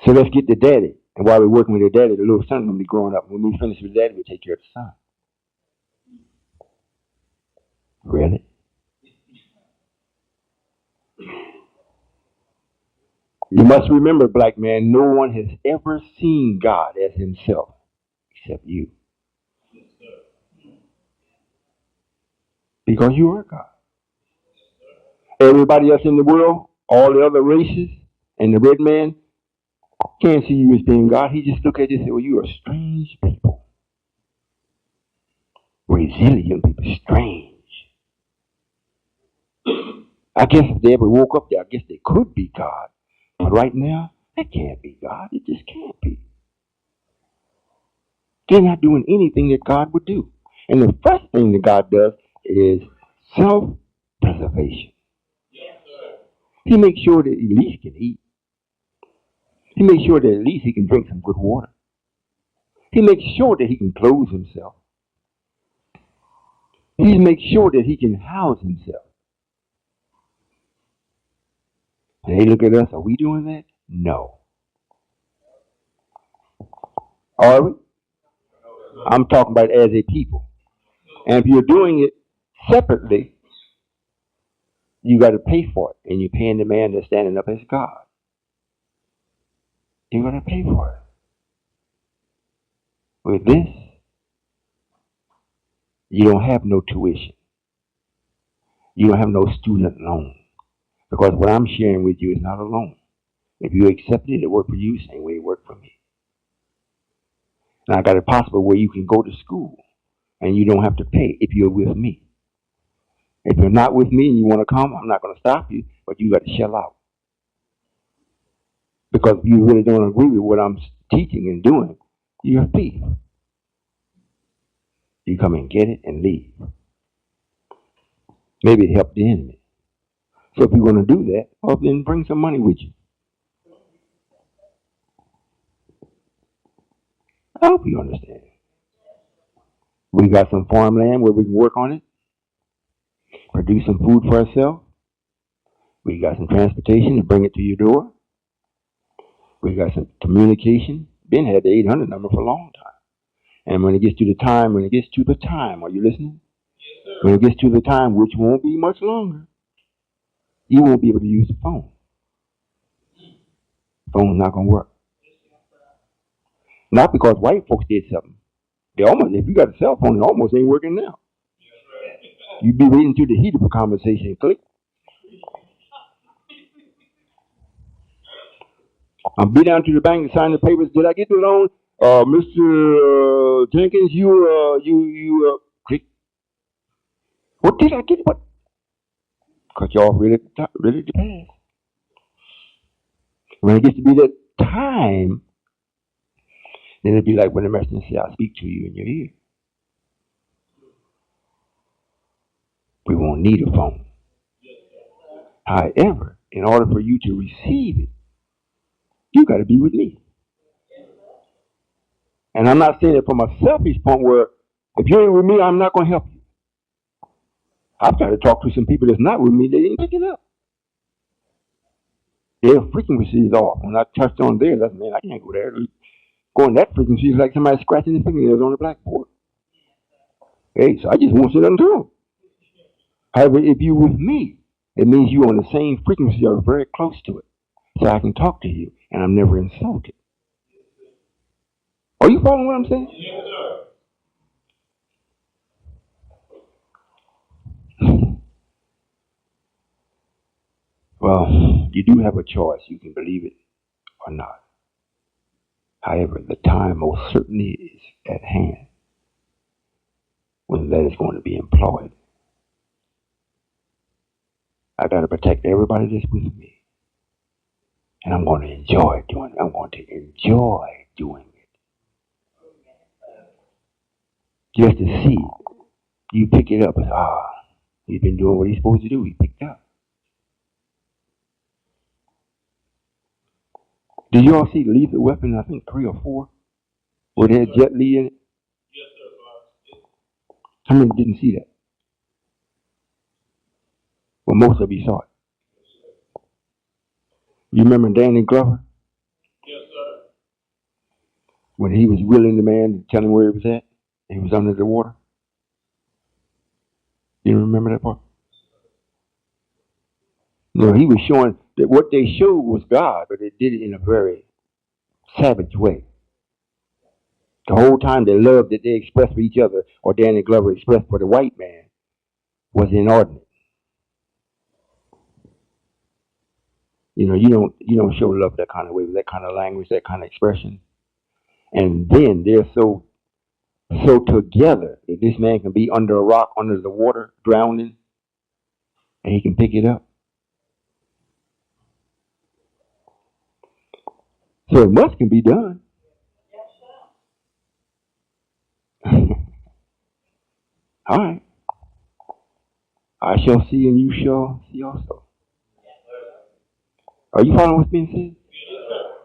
So let's get the daddy. And while we're working with the daddy, the little son will be growing up. When we finish with daddy, we'll take care of the son. Really? You must remember, black man, no one has ever seen God as himself except you. Because you are God. Everybody else in the world, all the other races, and the red man can't see you as being God. He just look at you and say, well, you are strange people. Resilient people, strange. I guess if they ever woke up there, I guess they could be God. But right now, that can't be God. It just can't be. They're not doing anything that God would do. And the first thing that God does is self-preservation. He makes sure that at least he can eat. He makes sure that at least he can drink some good water. He makes sure that he can clothe himself. He makes sure that he can house himself. And they look at us, are we doing that? No. Are we? I'm talking about as a people. And if you're doing it separately, you got to pay for it. And you're paying the man that's standing up as God. You're going to pay for it. With this, you don't have no tuition. You don't have no student loan. Because what I'm sharing with you is not a loan. If you accept it, it worked for you, same way it worked for me. And I got it possible where you can go to school and you don't have to pay if you're with me. If you're not with me and you want to come, I'm not going to stop you, but you got to shell out. Because if you really don't agree with what I'm teaching and doing, you're a thief. You come and get it and leave. Maybe it helped the enemy. So if you're going to do that, well, then bring some money with you. I hope you understand. We got some farmland where we can work on it, produce some food for ourselves. We got some transportation to bring it to your door. We got some communication. Ben had the 800 number for a long time. And when it gets to the time, are you listening? When it gets to the time, which won't be much longer, you won't be able to use the phone. The phone's not going to work. Not because white folks did something. If you got a cell phone, it almost ain't working now. You'd be waiting to the heat of a conversation. Click. I'll be down to the bank to sign the papers. Did I get the loan? Mr. Jenkins, click. What did I get? What? Cut you off really fast. When it gets to be that time, then it'll be like when the messenger says, I'll speak to you in your ear. We won't need a phone. However, in order for you to receive it, you got to be with me. And I'm not saying it from a selfish point where if you ain't with me, I'm not going to help you. I've tried to talk to some people that's not with me, they didn't pick it up. Their frequency is off. When I touched on theirs, I said, man, I can't go there. Going that frequency is like somebody scratching their fingernails on the blackboard. Hey, so I just won't sit down to them. However, if you're with me, it means you're on the same frequency or very close to it. So I can talk to you and I'm never insulted. Are you following what I'm saying? Yes, sir. Well, you do have a choice. You can believe it or not. However, the time most certainly is at hand when that is going to be employed. I got to protect everybody that's with me. And I'm going to enjoy doing it. I'm going to enjoy doing it. Just to see you pick it up and he's been doing what he's supposed to do. He picked up. Did you all see Lethal Weapon? I think 3 or 4. Where they had Jet Li in it? Yes, sir. How many didn't see that? Well, most of you saw it. You remember Danny Glover? Yes, sir. When he was willing the man to tell him where he was at? He was under the water. You remember that part? No, he was showing that what they showed was God, but they did it in a very savage way. The whole time the love that they expressed for each other, or Danny Glover expressed for the white man, was inordinate. You don't show love that kind of way, with that kind of language, that kind of expression. And then they're so together that this man can be under a rock, under the water, drowning, and he can pick it up. So much can be done. All right. I shall see and you shall see also. Are you following what's being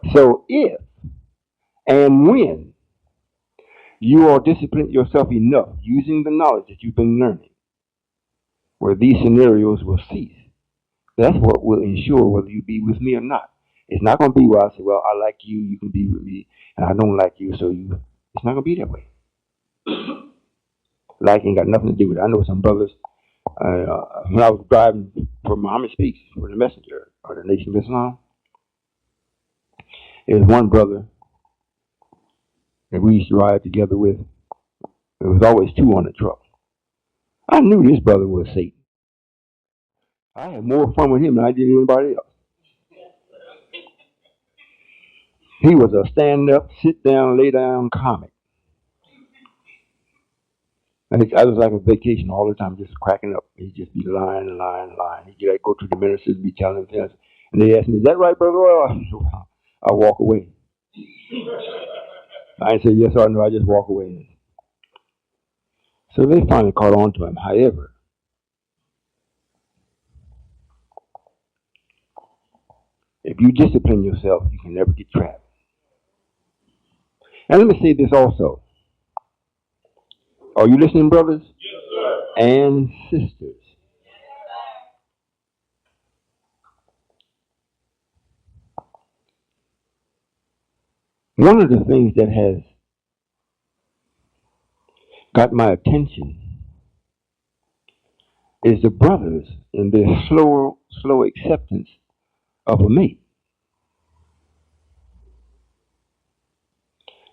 said? So if and when you are disciplined yourself enough using the knowledge that you've been learning, where these scenarios will cease, That's what will ensure whether you be with me or not. It's not going to be where I say, well, I like you, you can be with me, and I don't like you, so you. It's not going to be that way. Like ain't got nothing to do with it. I know some brothers. When I was driving for Muhammad Speaks for the Messenger or the Nation of Islam, there was one brother that we used to ride together with. There was always two on the truck. I knew this brother was Satan. I had more fun with him than I did anybody else. He was a stand up, sit down, lay down comic. And I was like on vacation all the time, just cracking up. He'd just be lying and lying and lying. He'd like, go to the ministers, be telling them things. And they asked me, is that right, Brother Royall? I walk away. I didn't say yes or no, I just walk away. So they finally caught on to him. However, if you discipline yourself, you can never get trapped. And let me say this also. Are you listening, brothers and sisters? One of the things that has got my attention is the brothers in their slow acceptance of a mate.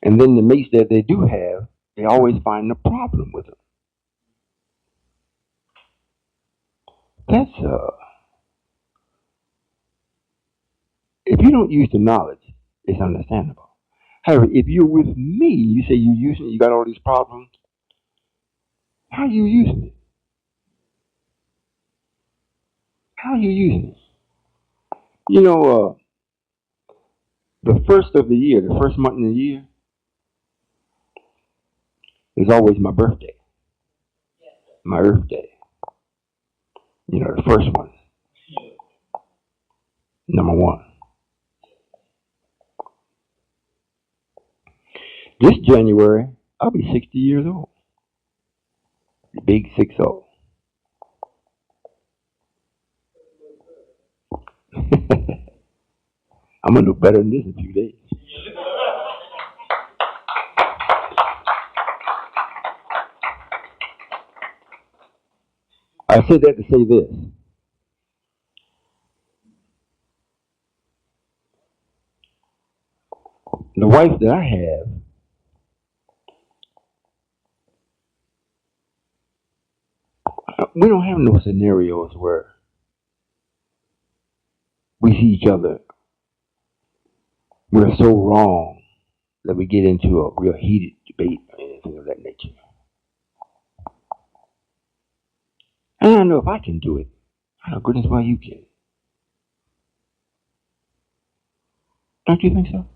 And then the mates that they do have, they always find a problem with them. That's if you don't use the knowledge, it's understandable. However, if you're with me, you say you're using it, you got all these problems. How are you using it? How are you using it? You know, the first of the year, the first month in the year, is always my birthday, my Earth Day. You know, the first one, number one. This January, I'll be 60 years old. The big 60. I'm gonna look better than this in a few days. I said that to say this. The wife that I have, we don't have no scenarios where we see each other. We're so wrong that we get into a real heated debate or anything of that nature. And I know if I can do it, I know goodness why you can. Don't you think so?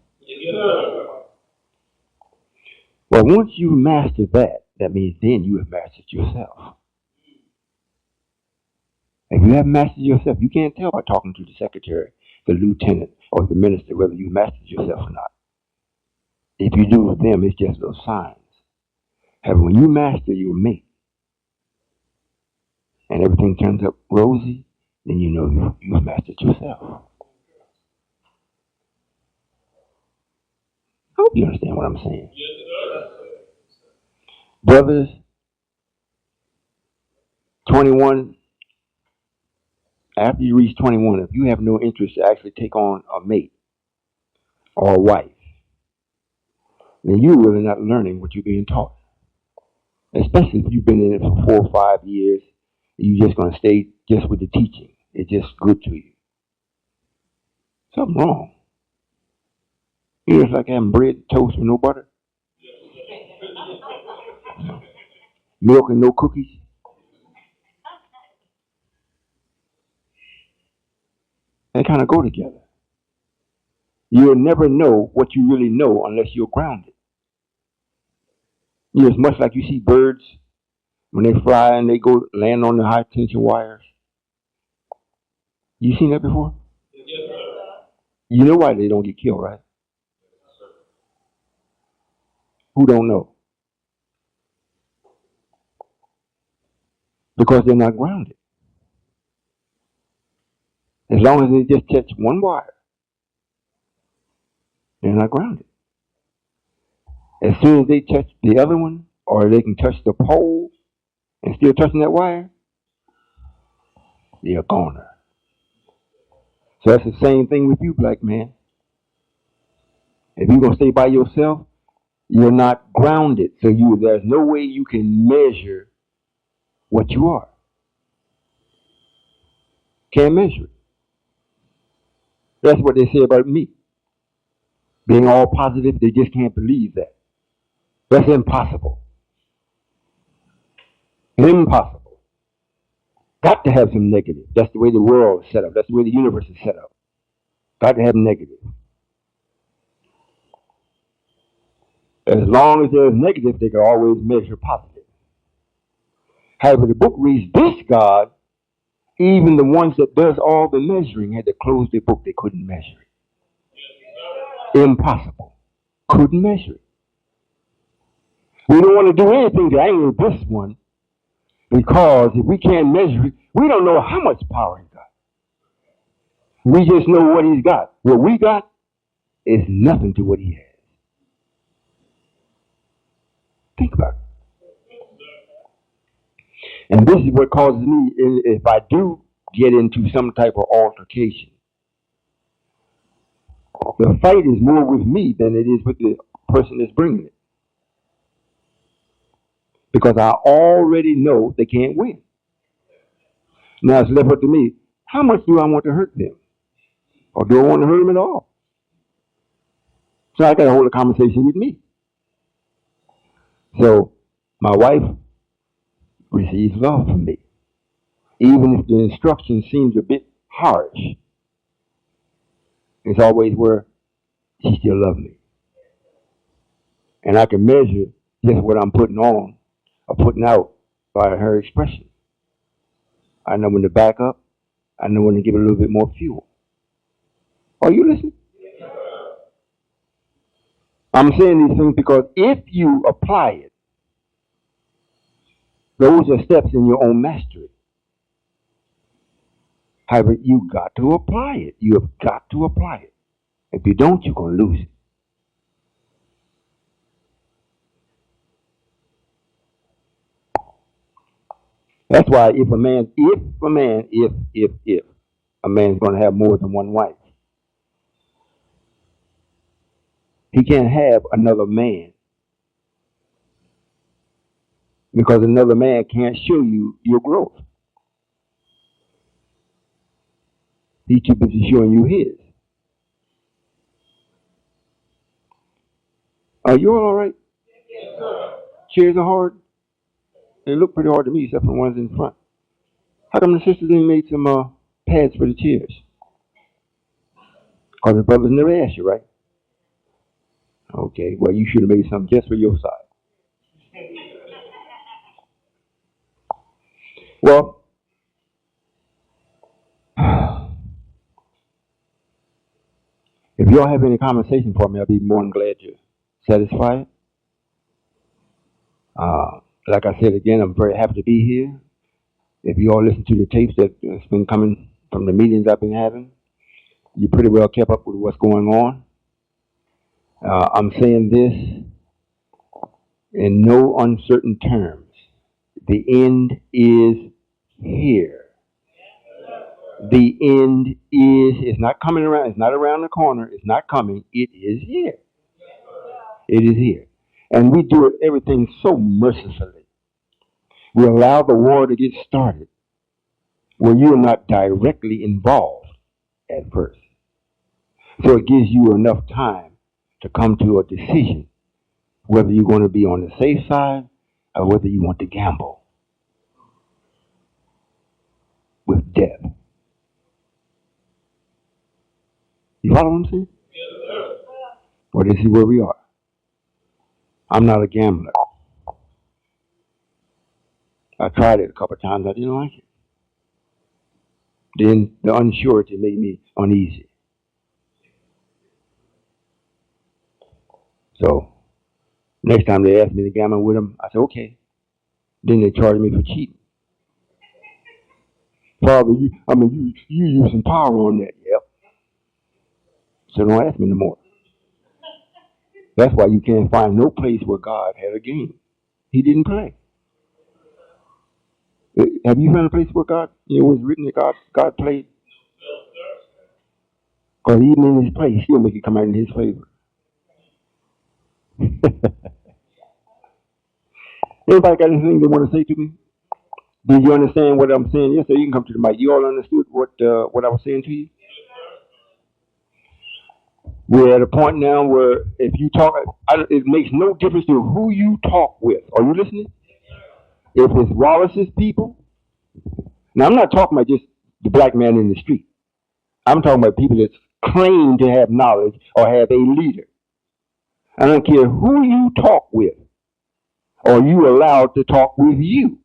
Well, once you master that, that means then you have mastered yourself. If you haven't mastered yourself, you can't tell by talking to the secretary, the lieutenant, or the minister whether you mastered yourself or not. If you do with them, it's just those signs. However, when you master your mate and everything turns up rosy, then you know you've mastered yourself. I hope you understand what I'm saying. Brothers, 21, after you reach 21, if you have no interest to actually take on a mate or a wife, then you're really not learning what you're being taught. Especially if you've been in it for 4 or 5 years, you're just going to stay just with the teaching. It's just good to you. Something wrong. You know, it's like having bread, toast with no butter, milk and no cookies. They kind of go together. You'll never know what you really know unless you're grounded. You know, it's much like you see birds when they fly and they go land on the high tension wires. You seen that before? You know why they don't get killed, right? Who don't know? Because they're not grounded. long as they just touch one wire, they're not grounded. As soon as they touch the other one, or they can touch the pole and still touching that wire, they're a goner. So that's the same thing with you, black man. If you're gonna stay by yourself, you're not grounded. So there's no way you can measure what you are. Can't measure it. That's what they say about me. Being all positive, they just can't believe that. That's impossible. Impossible. Got to have some negative. That's the way the world is set up. That's the way the universe is set up. Got to have negative. As long as there's negative, they can always measure positive. However, the book reads, this God, even the ones that does all the measuring had to close their book. They couldn't measure it. Impossible. Couldn't measure it. We don't want to do anything to anger this one, because if we can't measure it, we don't know how much power he got. We just know what he's got. What we got is nothing to what he has. Think about it. And this is what causes me, if I do get into some type of altercation, the fight is more with me than it is with the person that's bringing it. Because I already know they can't win. Now it's left up to me. How much do I want to hurt them? Or do I want to hurt them at all? So I got to hold a conversation with me. So my wife receives love from me. Even if the instruction seems a bit harsh, it's always where she still loves me. And I can measure just what I'm putting on or putting out by her expression. I know when to back up. I know when to give it a little bit more fuel. Are you listening? I'm saying these things because if you apply it, those are steps in your own mastery. However, you got to apply it. You have got to apply it. If you don't, you're going to lose it. That's why if a man's going to have more than one wife, he can't have another man, because another man can't show you your growth. He's too busy showing you his. Are you all right? Yes, sir. Chairs are hard. They look pretty hard to me, except for the ones in front. How come the sisters ain't made some pads for the chairs? Because the brothers never asked you, right? Okay, well, you should have made something just for your side. Well, if y'all have any conversation for me, I'll be more than glad to satisfy it. Like I said again, I'm very happy to be here. If you all listen to the tapes that's been coming from the meetings I've been having, you pretty well kept up with what's going on. I'm saying this in no uncertain terms. The end is here. The end is, it's not coming around, it's not around the corner, it's not coming, it is here. It is here. And we do everything so mercifully. We allow the war to get started where you are not directly involved at first. So it gives you enough time to come to a decision whether you're going to be on the safe side or whether you want to gamble with death. You follow what I'm saying? Well, this is where we are. I'm not a gambler. I tried it a couple of times. I didn't like it. Then the unsurety made me uneasy. So next time they asked me to gamble with them, I said, okay. Then they charged me for cheating. Father, you using power on that. Yep. So don't ask me no more. That's why you can't find no place where God had a game. He didn't play. Have you found a place where God, it was written that God played? Because even in his play, he still make it come out in his favor. Anybody got anything they want to say to me? Did you understand what I'm saying? Yes, sir. You can come to the mic. You all understood what I was saying to you? We're at a point now where if you talk, it makes no difference to who you talk with. Are you listening? If it's Wallace's people, now I'm not talking about just the black man in the street. I'm talking about people that claim to have knowledge or have a leader. I don't care who you talk with or you allowed to talk with you.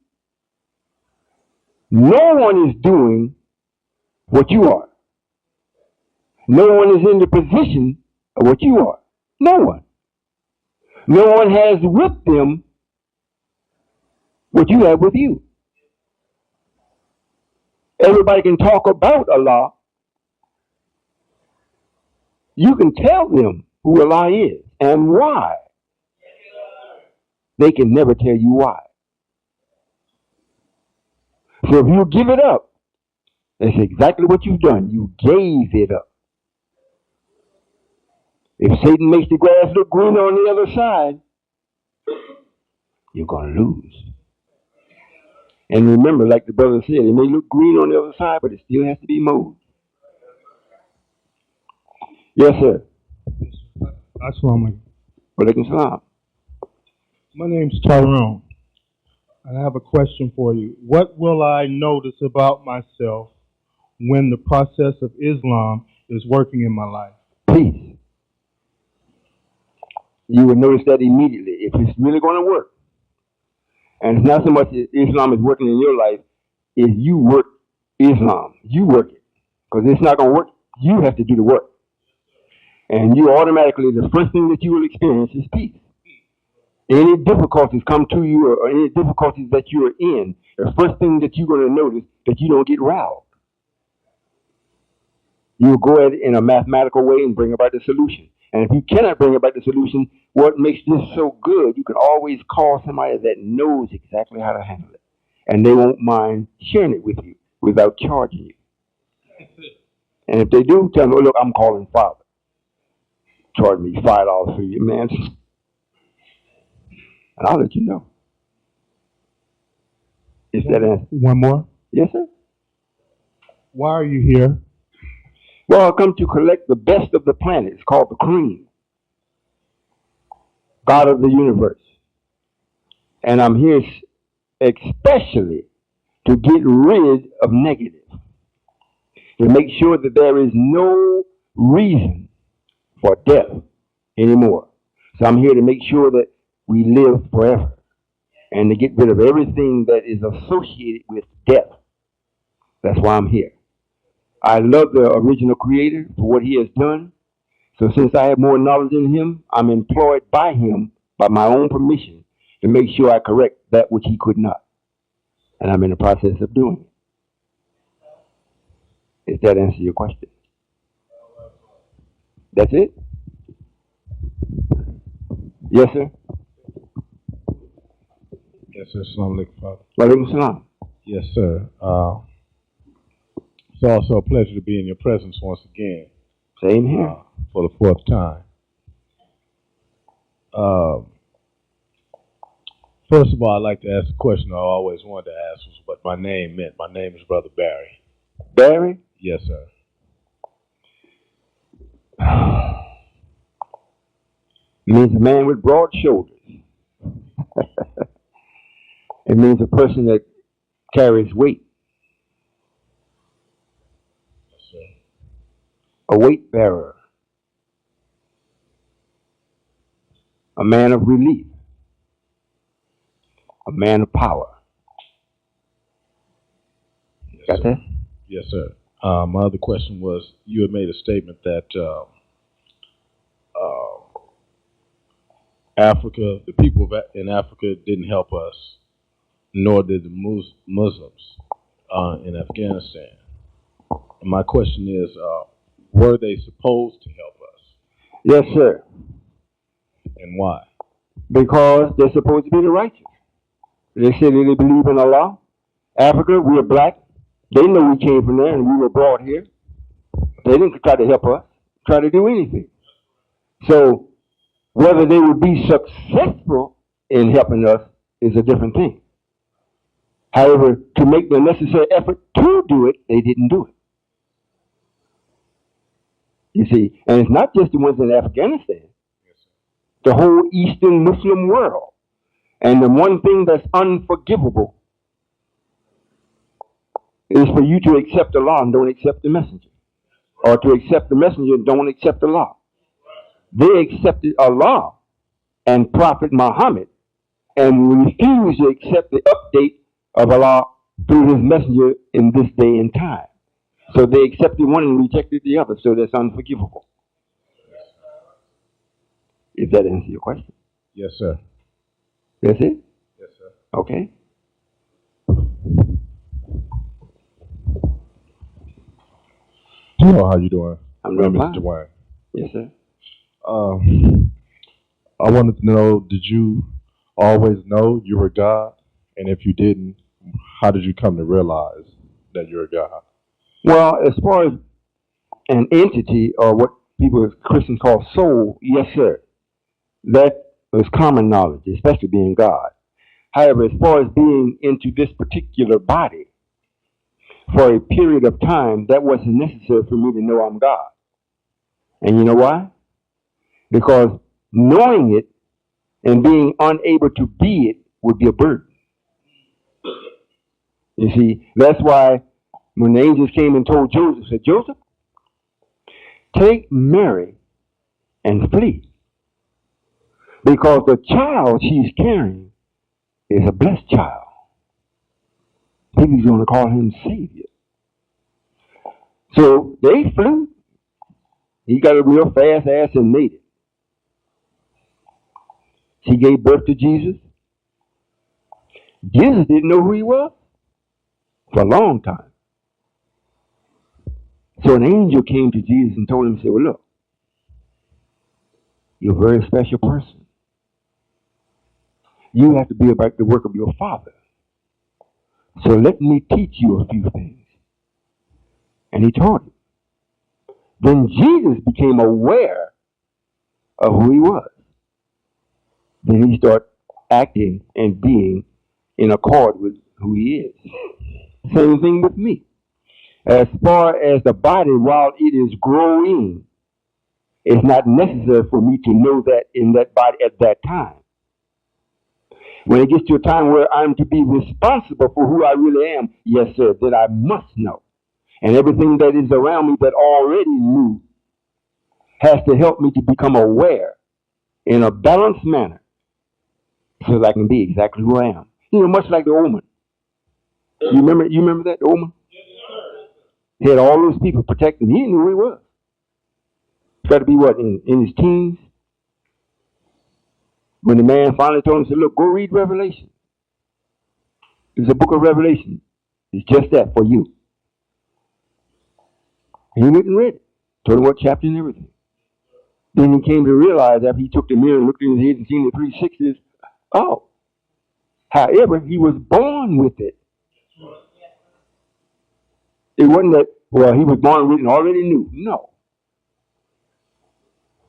No one is doing what you are. No one is in the position of what you are. No one. No one has with them what you have with you. Everybody can talk about Allah. You can tell them who Allah is and why. They can never tell you why. So if you give it up, that's exactly what you've done. You gave it up. If Satan makes the grass look greener on the other side, you're going to lose. And remember, like the brother said, it may look green on the other side, but it still has to be mowed. Yes, sir. Assalamu Walaikum salam. My name's Tyrone, and I have a question for you. What will I notice about myself when the process of Islam is working in my life? Peace. You will notice that immediately if it's really going to work. And it's not so much that Islam is working in your life, is you work Islam. You work it. Because it's not going to work. You have to do the work. And you automatically, the first thing that you will experience is peace. Any difficulties come to you or any difficulties that you are in, the first thing that you're going to notice that you don't get riled. You will go at it in a mathematical way and bring about the solution. And if you cannot bring about the solution, what makes this so good, you can always call somebody that knows exactly how to handle it. And they won't mind sharing it with you without charging you. And if they do, tell them, oh, look, I'm calling Father. Charge me $5 for you, man. And I'll let you know. Is that answer? One more. Yes, sir. Why are you here? Well, I come to collect the best of the planet. It's called the cream. God of the universe. And I'm here especially to get rid of negative. To make sure that there is no reason for death anymore. So I'm here to make sure that we live forever. And to get rid of everything that is associated with death. That's why I'm here. I love the original creator for what he has done. So since I have more knowledge than him, I'm employed by him, by my own permission, to make sure I correct that which he could not. And I'm in the process of doing it. Does that answer your question? That's it? Yes, sir? Yes, sir. Assalamu alaikum, Father. Walaikum salam. Yes, sir. It's also a pleasure to be in your presence once again. Same here. For the fourth time. First of all, I'd like to ask a question I always wanted to ask was what my name meant. My name is Brother Barry. Barry? Yes, sir. Means a man with broad shoulders. It means a person that carries weight. Yes, sir. A weight bearer. A man of relief. A man of power. Yes, Got sir. that? Yes, sir. My other question was, you had made a statement that Africa, the people in Africa didn't help us, nor did the Muslims. in Afghanistan. And my question is, were they supposed to help us, Yes, sir. and why? Because they're supposed to be the righteous. They say that they believe in Allah. Africa, we're black. They know we came from there and we were brought here. They didn't try to help us, try to do anything. So whether they would be successful in helping us is a different thing. However, to make the necessary effort to do it, they didn't do it. You see, and it's not just the ones in Afghanistan, the whole Eastern Muslim world. And the one thing that's unforgivable is for you to accept Allah and don't accept the messenger, or to accept the messenger and don't accept Allah. They accepted Allah and Prophet Muhammad and refused to accept the update of Allah through his messenger in this day and time. So they accepted one and rejected the other. So that's unforgivable. If that answers your question. Yes, sir. That's it? Yes, sir. Okay. Hello, how you doing? I'm doing My name fine. is Dwayne. Yes, sir. I wanted to know, did you always know you were God? And if you didn't, how did you come to realize that you're God? Well, as far as an entity or what people as Christians call soul, yes, sir. That is common knowledge, especially being God. However, as far as being into this particular body for a period of time, that wasn't necessary for me to know I'm God. And you know why? Because knowing it and being unable to be it would be a burden. You see, that's why when the angels came and told Joseph, said, Joseph, take Mary and flee. Because the child she's carrying is a blessed child. People's going to call him Savior. So they flew. He got a real fast ass and made it. She gave birth to Jesus. Jesus didn't know who he was for a long time. So an angel came to Jesus and told him, said, well, look, you're a very special person. You have to be about the work of your Father. So let me teach you a few things. And he taught him. Then Jesus became aware of who he was. Then he started acting and being in accord with who he is. Same thing with me. As far as the body, while it is growing, it's not necessary for me to know that in that body at that time. When it gets to a time where I'm to be responsible for who I really am, yes, sir, then I must know. And everything that is around me that already knew has to help me to become aware in a balanced manner so that I can be exactly who I am. You know, much like the old man. You remember that, the old man? He had all those people protecting him. He knew who he was. He's got to be what, in his teens? When the man finally told him, said, look, go read Revelation. It's a book of Revelation. It's just that for you. And he went and read it. Told him what chapter and everything. Then he came to realize after he took the mirror and looked in his head and seen the 360s, oh. However, he was born with it. It wasn't that, well, he was born with it and already knew. No.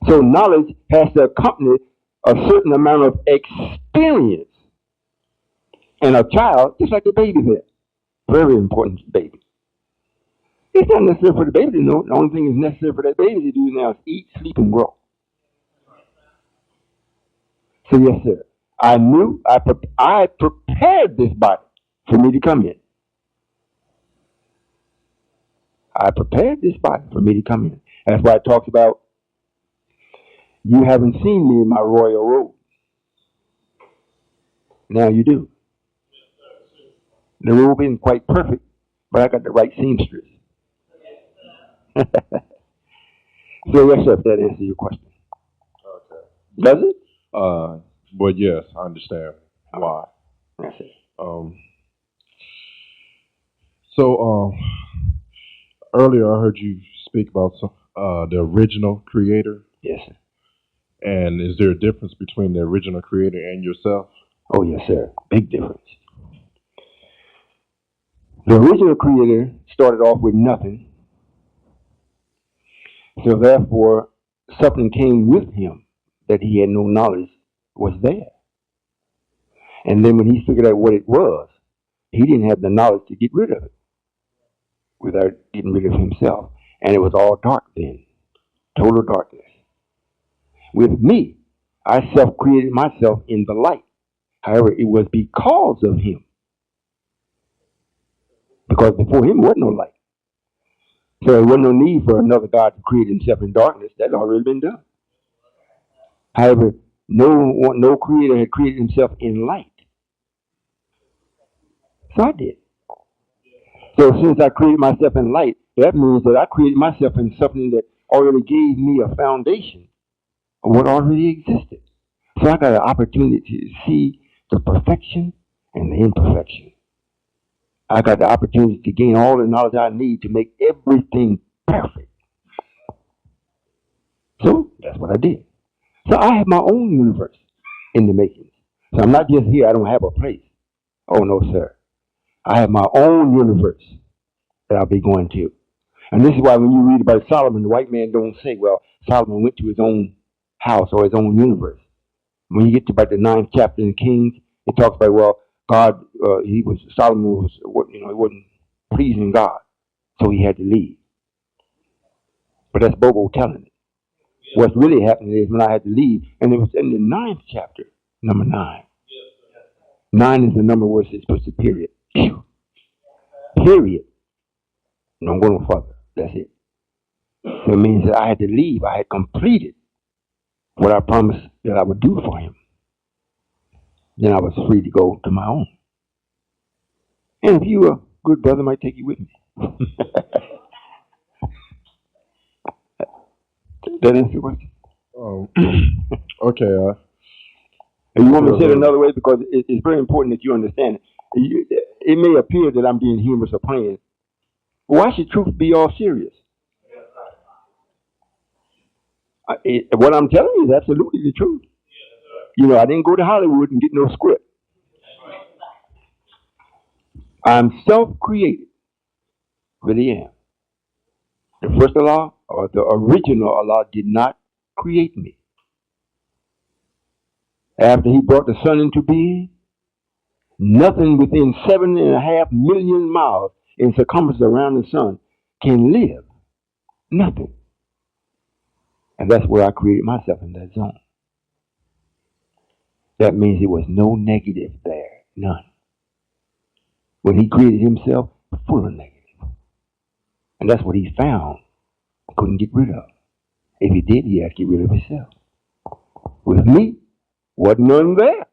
So knowledge has to accompany a certain amount of experience. And a child, just like the baby there, very important baby. It's not necessary for the baby to know. The only thing that's necessary for that baby to do now is eat, sleep, and grow. So yes, sir. I knew, I prepared this body for me to come in. I prepared this body for me to come in. That's why it talks about, you haven't seen me in my royal robe. Now you do. The robe isn't quite perfect, but I got the right seamstress. So yes, sir, if that answers your question. Okay. Does it? Well, yes, I understand why. That's it. So, earlier I heard you speak about the original creator. Yes, sir. And is there a difference between the original creator and yourself? Oh, yes, sir. Big difference. The original creator started off with nothing, so therefore something came with him that he had no knowledge was there. And then when he figured out what it was, he didn't have the knowledge to get rid of it without getting rid of himself. And it was all dark then, total darkness. With me, I self-created myself in the light. However, it was because of him. Because before him, there was no light. So there wasn't no need for another God to create himself in darkness. That had already been done. However, no creator had created himself in light. So I did. So since I created myself in light, that means that I created myself in something that already gave me a foundation of what already existed. So I got an opportunity to see the perfection and the imperfection. I got the opportunity to gain all the knowledge I need to make everything perfect. So that's what I did. So I have my own universe in the making. So I'm not just here, I don't have a place. Oh no, sir. I have my own universe that I'll be going to. And this is why when you read about Solomon, the white man don't say, well, Solomon went to his own house or his own universe. When you get to about the ninth chapter in Kings, it talks about, well, God, Solomon was, he wasn't pleasing God, so he had to leave. But that's Bobo telling it. What's really happening is when I had to leave, and it was in the ninth chapter, number 9. 9 is the number where it's supposed to period. Period. Don't go no further. That's it. So it means that I had to leave. I had completed what I promised that I would do for him. Then I was free to go to my own. And if you a good brother, I might take you with me. That answer your question? Um, okay. And you want me to say it another way because it's very important that you understand it. It may appear that I'm being humorous or playing. Why should truth be all serious? What I'm telling you is absolutely the truth. I didn't go to Hollywood and get no script. I'm self-created. Really am. The first Allah or the original Allah did not create me. After he brought the sun into being, nothing within 7.5 million miles in circumference around the sun can live. Nothing. And that's where I created myself in that zone. That means there was no negative there. None. When he created himself, full of negative. And that's what he found. Couldn't get rid of. If he did, he had to get rid of himself. With me, wasn't none there.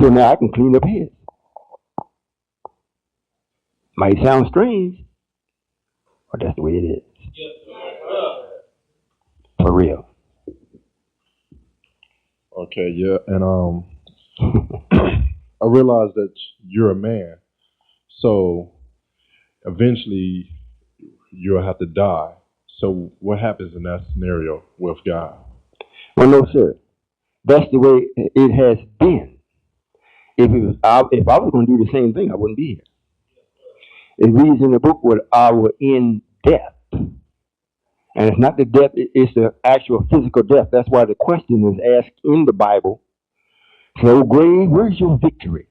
So now I can clean up his. Might sound strange, but that's the way it is. For real. Okay, yeah, and I realize that you're a man, so eventually you'll have to die. So what happens in that scenario with God? Well, no, sir. That's the way it has been. If I was going to do the same thing, I wouldn't be here. It reads in the book what I were in death. And it's not the death, it's the actual physical death. That's why the question is asked in the Bible. So, grave, where's your victory?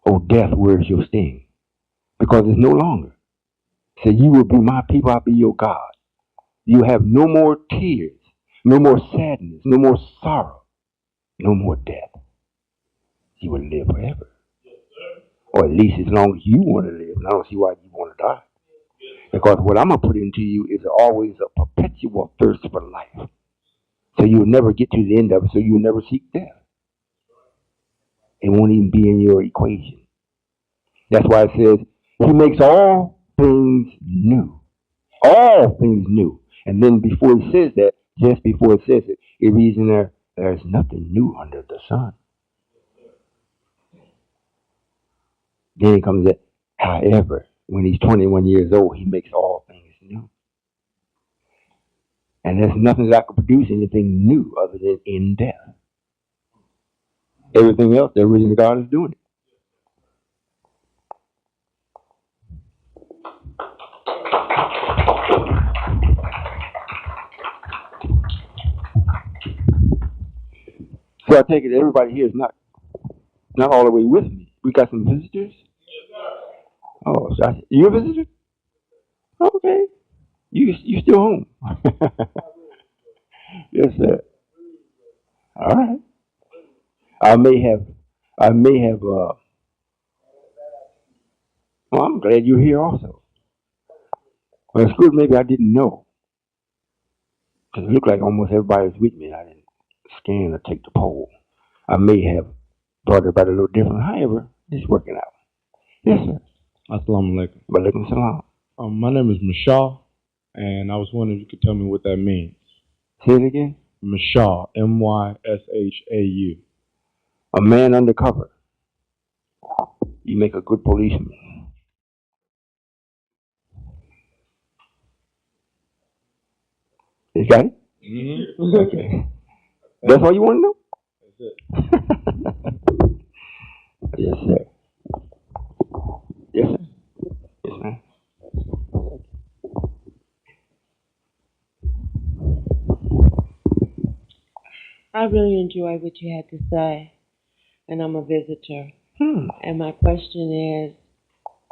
Oh, death, where's your sting? Because it's no longer. So you will be my people, I'll be your God. You have no more tears, no more sadness, no more sorrow, no more death. You will live forever. Or at least as long as you want to live. And I don't see why you want to die. Because what I'm going to put into you is always a perpetual thirst for life. So you'll never get to the end of it, so you'll never seek death. It won't even be in your equation. That's why it says, he makes all things new. All things new. And then before he says that, just before it says it, it reads in there, there's nothing new under the sun. Then it comes that, However, when he's 21 years old, he makes all things new. And there's nothing that could produce anything new other than in death. Everything else, the original God is doing it. So I take it everybody here is not all the way with me. We got some visitors. Oh, so you a visitor? Okay, you still home? Yes, sir. All right. I may have I may have. Well, I'm glad you're here also. Well, it's good. Maybe I didn't know because it looked like almost everybody was with me. I didn't scan or take the poll. I may have brought everybody a little different. However, it's working out. Yes, sir. Assalamu alaikum. Walaikum salam. My name is Mashal, and I was wondering if you could tell me what that means. Say it again. Mashal, Myshau. A man undercover. You make a good policeman. You got it? Mm-hmm. Okay. That's all you want to know? That's it. Yes, sir. Yes, sir. Yes, ma'am. I really enjoy what you had to say, and I'm a visitor. Hmm. And my question is,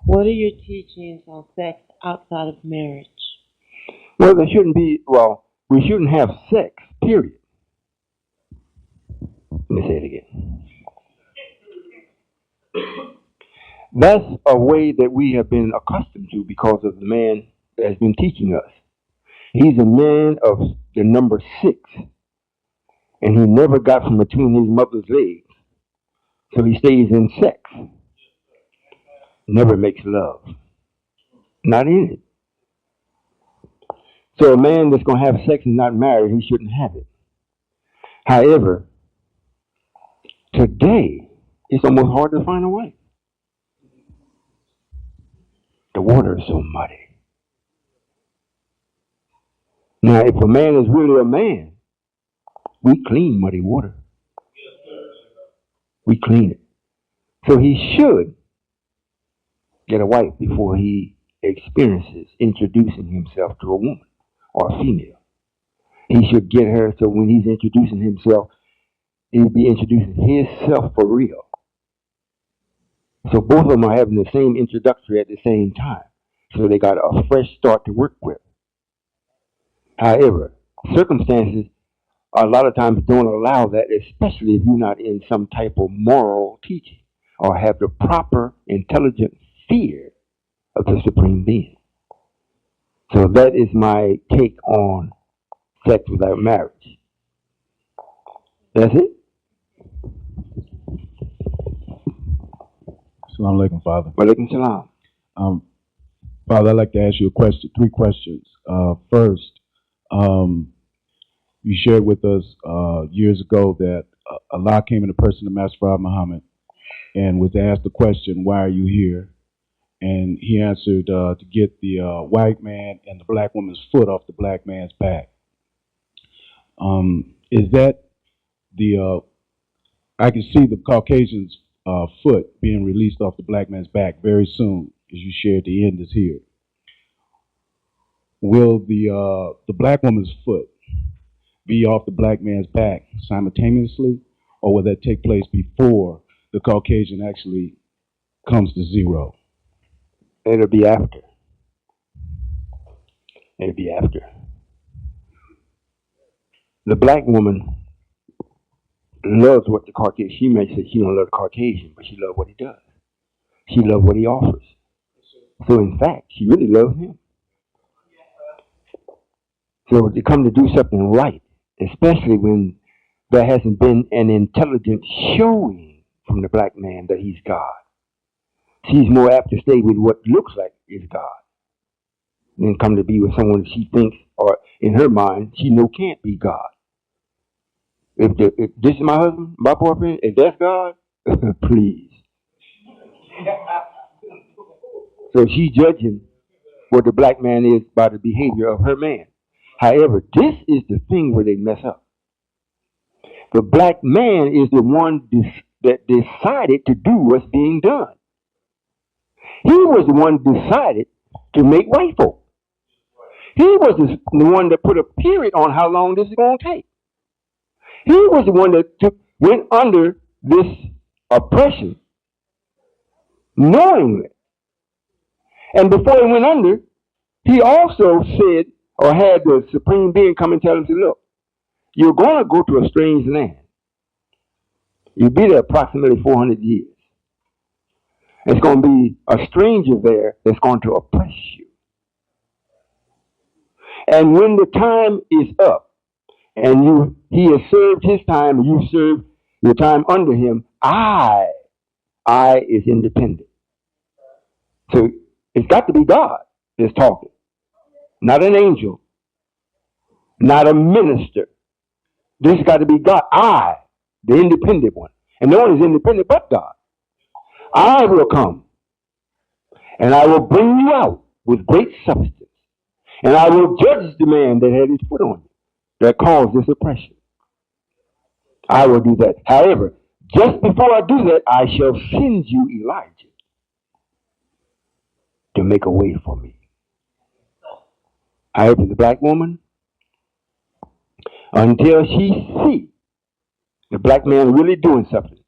what are your teachings on sex outside of marriage? Well, there shouldn't be, we shouldn't have sex, period. Let me say it again. That's a way that we have been accustomed to because of the man that has been teaching us. He's a man of the number 6, and he never got from between his mother's legs, so he stays in sex. Never makes love. Not in it. So a man that's going to have sex and not married, he shouldn't have it. However, today, it's almost hard to find a way. The water is so muddy. Now, if a man is really a man, we clean muddy water. We clean it. So he should get a wife before he experiences introducing himself to a woman or a female. He should get her so when he's introducing himself, he'll be introducing himself for real. So both of them are having the same introductory at the same time. So they got a fresh start to work with. However, circumstances a lot of times don't allow that, especially if you're not in some type of moral teaching or have the proper intelligent fear of the Supreme Being. So that is my take on sex without marriage. That's it? Assalamu alaikum, Father. Walaikum salam. Father, I'd like to ask you a question, 3 questions. First, you shared with us years ago that Allah came in the person of Master Prophet Muhammad and was asked the question, why are you here? And he answered to get the white man and the black woman's foot off the black man's back. Is that the, I can see the Caucasian's foot being released off the black man's back very soon, as you shared, the end is here. Will the black woman's foot be off the black man's back simultaneously, or will that take place before the Caucasian actually comes to 0? It'll be after. It'll be after. The black woman loves what the Caucasian, she may say she don't love the Caucasian, but she loves what he does. She loves what he offers. So in fact, she really loves him. So to come to do something right, especially when there hasn't been an intelligent showing from the black man that he's God, she's more apt to stay with what looks like is God than come to be with someone she thinks, or in her mind, she know can't be God. If this is my husband, my boyfriend, if that's God, please. So she's judging what the black man is by the behavior of her man. However, this is the thing where they mess up. The black man is the one that decided to do what's being done. He was the one decided to make white folk. He was the one that put a period on how long this is going to take. He was the one that went under this oppression knowingly. And before he went under, he also said, or had the supreme being come and tell him, look, you're going to go to a strange land. You'll be there approximately 400 years. It's going to be a stranger there that's going to oppress you. And when the time is up, and he has served his time, and you serve your time under him, I is independent. So it's got to be God that's talking, not an angel, not a minister. This has got to be God. I, the independent one. And no one is independent but God. I will come, and I will bring you out with great substance. And I will judge the man that had his foot on you, that caused this oppression. I will do that. However, just before I do that, I shall send you Elijah to make a way for me. However, the black woman, until she see the black man really doing something,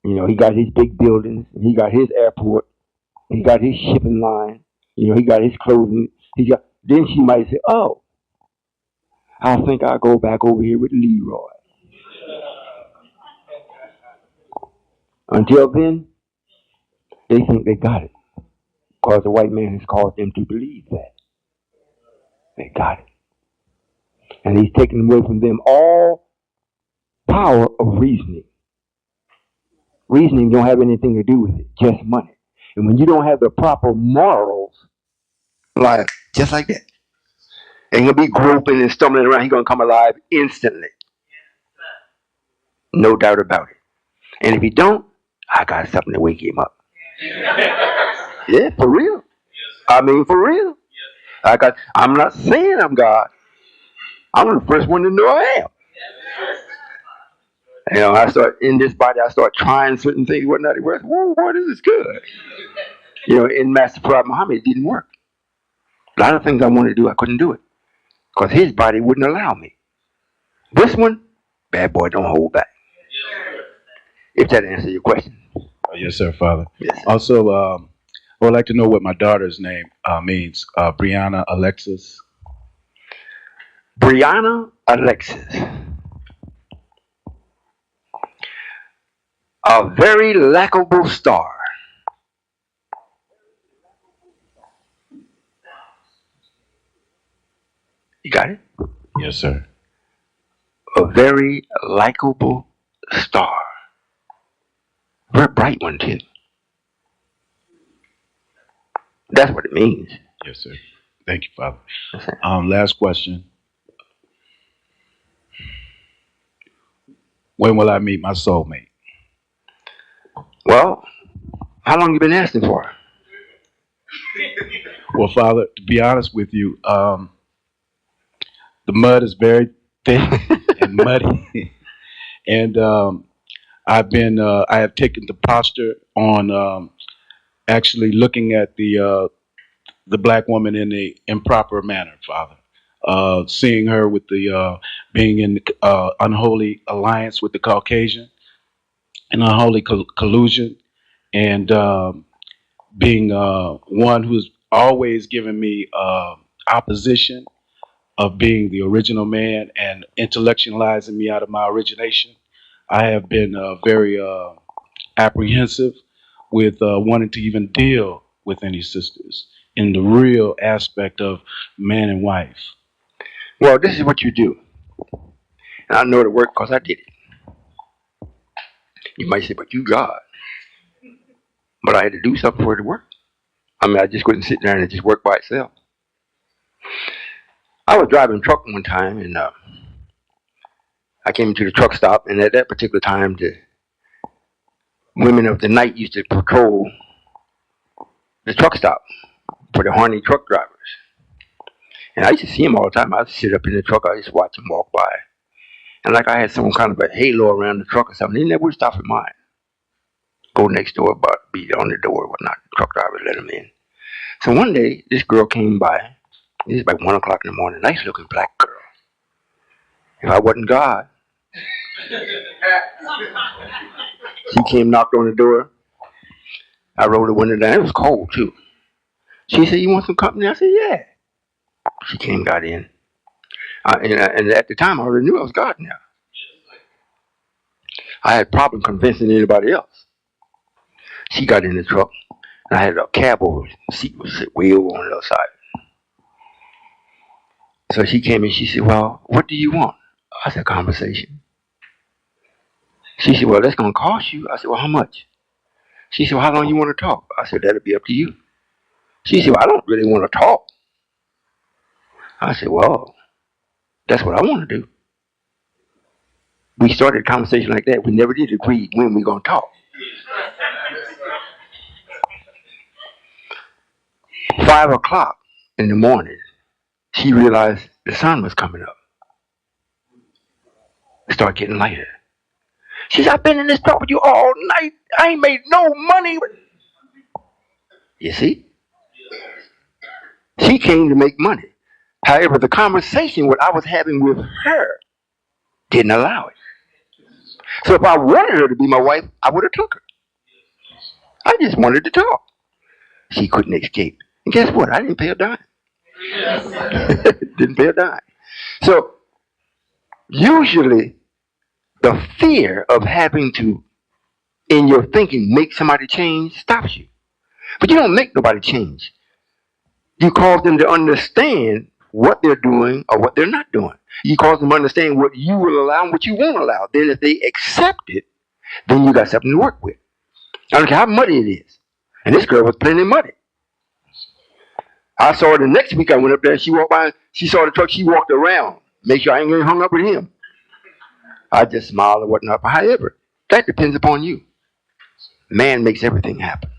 you know, he got his big buildings, he got his airport, he got his shipping line, you know, he got his clothing, then she might say, oh, I think I'll go back over here with Leroy. Until then, they think they got it. Because the white man has caused them to believe that. They got it. And he's taken away from them all power of reasoning. Reasoning don't have anything to do with it, just money. And when you don't have the proper morals, like just like that, ain't gonna be groping and stumbling around. He's gonna come alive instantly, no doubt about it. And if he don't, I got something to wake him up. Yeah, for real. I mean, for real. I'm not saying I'm God. I'm the first one to know I am. You know, I start in this body. I start trying certain things, whatnot. Whoa, boy, this is good. You know, in Master Prophet Muhammad, it didn't work. A lot of things I wanted to do, I couldn't do it because his body wouldn't allow me. This one, bad boy, don't hold back. If that answers your question. Yes, sir, Father. Yes. Also, I would like to know what my daughter's name means. Brianna Alexis. Brianna Alexis. A very likable star. You got it? Yes, sir. A very likable star. Very bright one, too. That's what it means. Yes, sir. Thank you, Father. Last question. When will I meet my soulmate? Well, how long you been asking for? Well, Father, to be honest with you, the mud is very thick and muddy, and I have taken the posture on actually looking at the black woman in the improper manner, Father. Seeing her with the being in unholy alliance with the Caucasian, and unholy collusion, and being one who's always given me opposition of being the original man and intellectualizing me out of my origination. I have been very apprehensive with wanting to even deal with any sisters in the real aspect of man and wife. Well, this is what you do. And I know it worked because I did it. You might say, but you God. But I had to do something for it to work. I mean, I just couldn't sit there and it just work by itself. I was driving a truck one time, and I came to the truck stop, and at that particular time, the women of the night used to patrol the truck stop for the Harney truck drivers. And I used to see him all the time. I'd sit up in the truck, I just watch him walk by. And like I had some kind of a halo around the truck or something, he never would stop at mine. Go next door, but be on the door, whatnot. The truck driver let him in. So one day, this girl came by. It was like 1 o'clock in the morning. Nice looking black girl. If I wasn't God, she came, knocked on the door. I rolled the window down. It was cold too. She said, "You want some company?" I said, "Yeah." She came, got in. And at the time, I already knew I was God now. I had problem convincing anybody else. She got in the truck, and I had a cab over. The seat was way over on the other side. So she came in. She said, "Well, what do you want?" I said, "Conversation." She said, "Well, that's going to cost you." I said, "Well, how much?" She said, "Well, how long you want to talk?" I said, "That'll be up to you." She said, "Well, I don't really want to talk." I said, "Well, that's what I want to do." We started a conversation like that. We never did agree when we going to talk. 5 o'clock in the morning, she realized the sun was coming up. It started getting lighter. She said, "I've been in this truck with you all night. I ain't made no money." You see? She came to make money. However, the conversation what I was having with her didn't allow it. So if I wanted her to be my wife, I would have took her. I just wanted to talk. She couldn't escape. And guess what? I didn't pay a dime. Didn't pay a dime. So usually the fear of having to, in your thinking, make somebody change stops you. But you don't make nobody change. You cause them to understand what they're doing or what they're not doing. You cause them to understand what you will allow and what you won't allow. Then if they accept it, then you got something to work with. I don't care how muddy it is. And this girl was plenty muddy. I saw her the next week. I went up there. She walked by. She saw the truck. She walked around. Make sure I ain't getting hung up with him. I just smiled and whatnot. But however, that depends upon you. Man makes everything happen.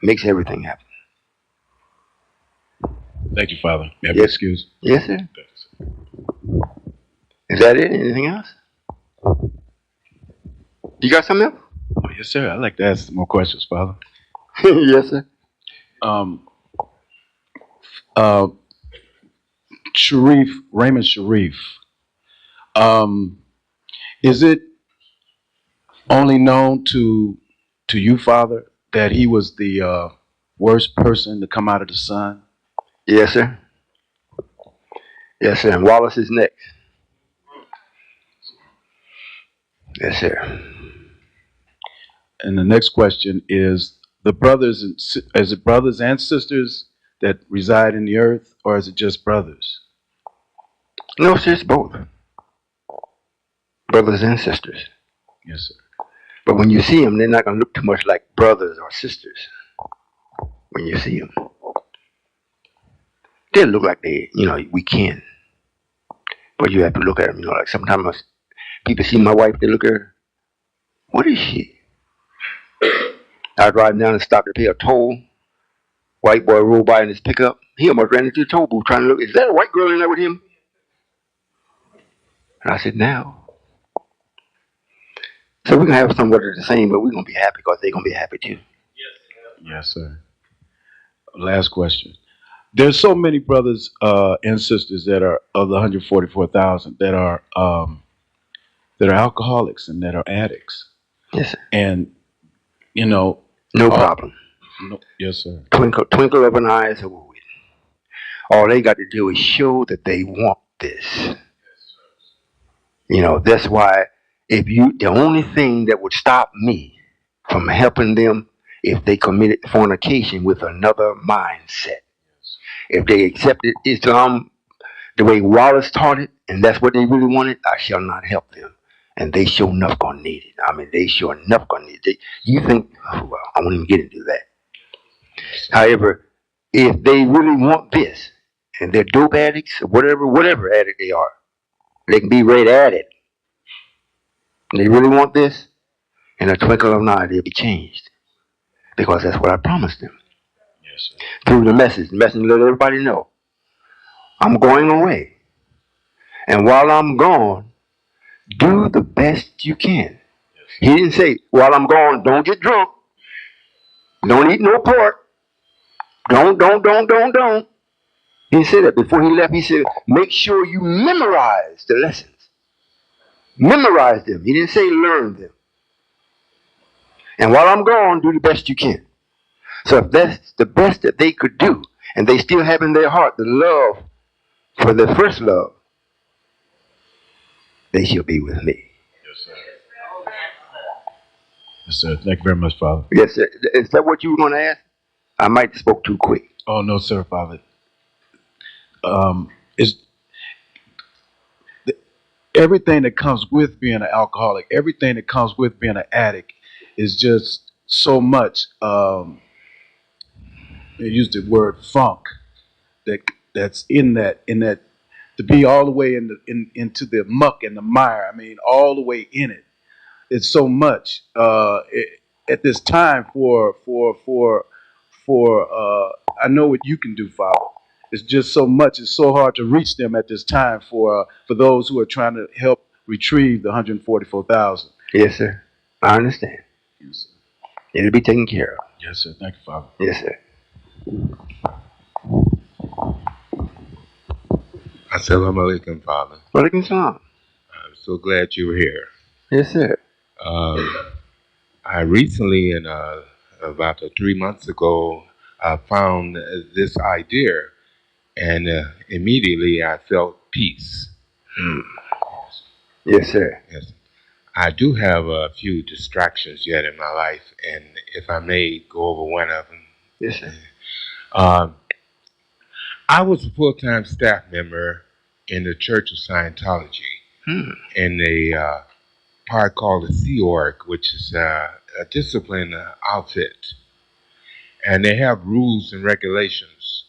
Makes everything happen. Thank you, Father. May I be Yes. excused? Yes, sir. Is that it? Anything else? You got something else? Oh, yes, sir. I'd like to ask some more questions, Father. Yes, sir. Um, uh, Sharif, Raymond Sharif. Um, is it only known to you, Father, that he was the worst person to come out of the sun? Yes, sir. Yes, sir. And Wallace is next. Yes, sir. And the next question is the brothers and is it brothers and sisters that reside in the earth, or is it just brothers? No, sir, it's both. Brothers and sisters. Yes, sir. But when you see them, they're not going to look too much like brothers or sisters. When you see them, they look like we can. But you have to look at them, like sometimes people see my wife, they look at her, what is she? I drive down and stop to pay a toll. White boy rolled by in his pickup. He almost ran into the toll booth trying to look, is that a white girl in there with him? And I said, now. So we're going to have somewhat of the same, but we're going to be happy because they're going to be happy too. Yes, sir. Last question. There's so many brothers and sisters that are of the 144,000 that are alcoholics and that are addicts. Yes, sir. And you know, No problem. no, yes, sir. Twinkle of an eye is over with. All they got to do is show that they want this. That's why the only thing that would stop me from helping them if they committed fornication with another mindset. If they accepted Islam the way Wallace taught it, and that's what they really wanted, I shall not help them. And they sure enough gonna need it. I mean, they sure enough gonna need it. You think, well, I won't even get into that. However, if they really want this, and they're dope addicts, or whatever addict they are, they can be right at it. And they really want this, in a twinkle of an eye, they'll be changed. because that's what I promised them Yes, sir. through the message. The message let everybody know I'm going away. And while I'm gone, do the best you can. He didn't say, while I'm gone, don't get drunk. Don't eat no pork. Don't. He said that before he left. He said, make sure you memorize the lessons. Memorize them. He didn't say learn them. And while I'm gone, do the best you can. So if that's the best that they could do, and they still have in their heart the love for their first love, they shall be with me. Yes, sir. Yes, sir. Thank you very much, Father. Yes, sir. Is that what you were going to ask? I might have spoke too quick. Oh no, sir, Father. It's everything that comes with being an alcoholic. Everything that comes with being an addict is just so much. They use the word funk that's in that to be all the way into the muck and the mire. I mean, all the way in it. It's so much at this time for I know what you can do, Father. It's just so much. It's so hard to reach them at this time for those who are trying to help retrieve the 144,000. Yes, sir. I understand. Yes, sir. It'll be taken care of. Yes, sir. Thank you, Father. Yes, sir. Assalamu alaikum, Father. Walaikum salam. I'm so glad you were here. Yes, sir. I recently, about 3 months ago, found this idea, and immediately I felt peace. Yes, sir. Yes. I do have a few distractions yet in my life, and if I may go over one of them. Yes, sir. I was a full-time staff member in the Church of Scientology in a part called the Sea Org, which is a discipline outfit. And they have rules and regulations.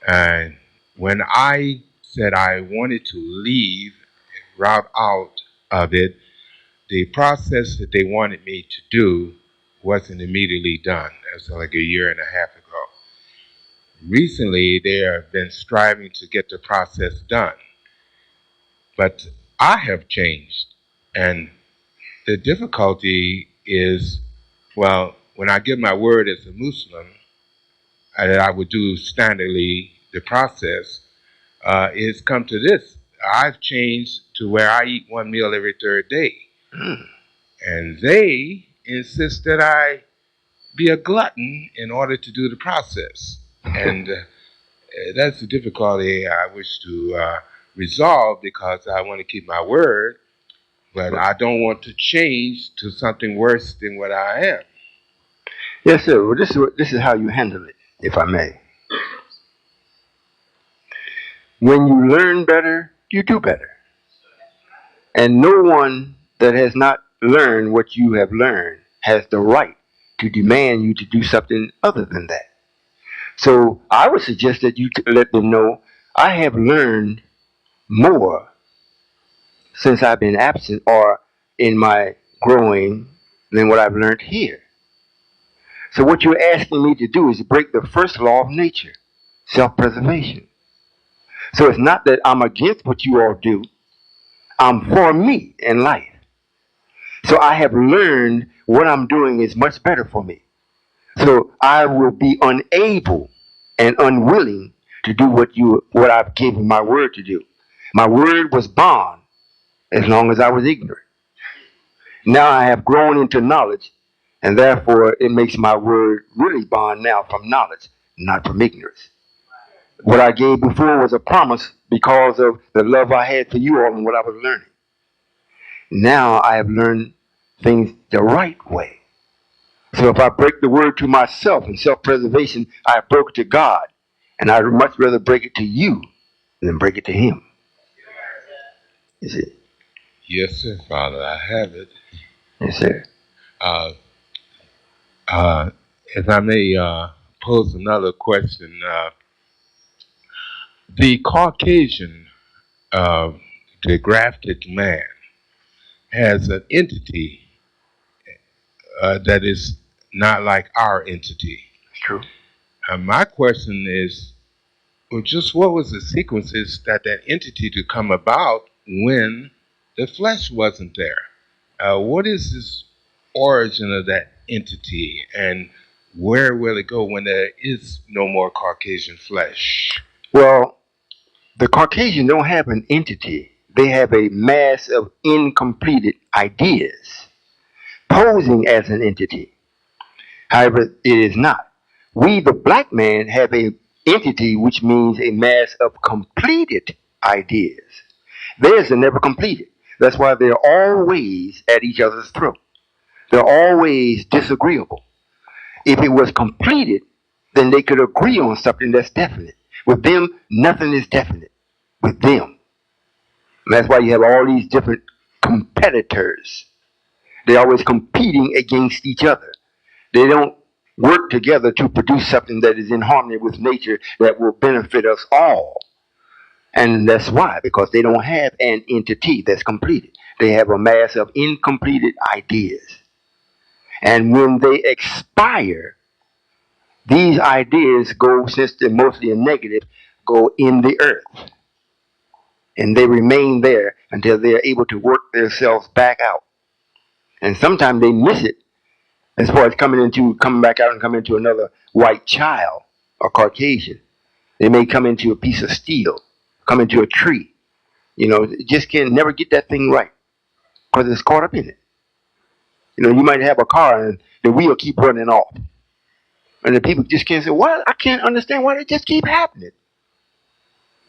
And when I said I wanted to leave and route out of it, the process that they wanted me to do wasn't immediately done. That's like a year and a half ago. Recently, they have been striving to get the process done. But I have changed. And the difficulty is, well, when I give my word as a Muslim, that I would do standardly the process, it's come to this. I've changed to where I eat one meal every third day. And they insist that I be a glutton in order to do the process. And that's the difficulty I wish to resolve, because I want to keep my word, but I don't want to change to something worse than what I am. Yes, sir. Well, this is how you handle it, if I may. When you learn better, you do better. And no one that has not learned what you have learned has the right to demand you to do something other than that. So I would suggest that you let them know I have learned more since I've been absent or in my growing than what I've learned here. So what you're asking me to do is break the first law of nature, self-preservation. So it's not that I'm against what you all do. I'm for me in life. So I have learned what I'm doing is much better for me. So I will be unable and unwilling to do what I've given my word to do. My word was bond as long as I was ignorant. Now I have grown into knowledge, and therefore it makes my word really bond now from knowledge, not from ignorance. What I gave before was a promise because of the love I had for you all and what I was learning. Now I have learned things the right way. So if I break the word to myself in self-preservation, I broke it to God. And I'd much rather break it to you than break it to him. You see? Yes, sir, Father, I have it. Yes, sir. Uh, if I may pose another question, the Caucasian, the grafted man, has an entity that is not like our entity. True. My question is, well, just what was the sequences that entity to come about when the flesh wasn't there? What is this origin of that entity, and where will it go when there is no more Caucasian flesh? Well, the Caucasians don't have an entity. They have a mass of incompleted ideas posing as an entity. However, it is not. We, the black man, have a entity which means a mass of completed ideas. Theirs are never completed. That's why they're always at each other's throat. They're always disagreeable. If it was completed, then they could agree on something that's definite. With them, nothing is definite. With them. And that's why you have all these different competitors. They're always competing against each other. They don't work together to produce something that is in harmony with nature that will benefit us all. And that's why, because they don't have an entity that's completed. They have a mass of incompleted ideas. And when they expire, these ideas go, since they're mostly a negative, go in the earth. And they remain there until they're able to work themselves back out. And sometimes they miss it as far as coming back out and coming into another white child or Caucasian. They may come into a piece of steel, come into a tree. You know, just can never get that thing right because it's caught up in it. You know, you might have a car and the wheel keep running off. And the people just can't say, why? I can't understand why they just keep happening.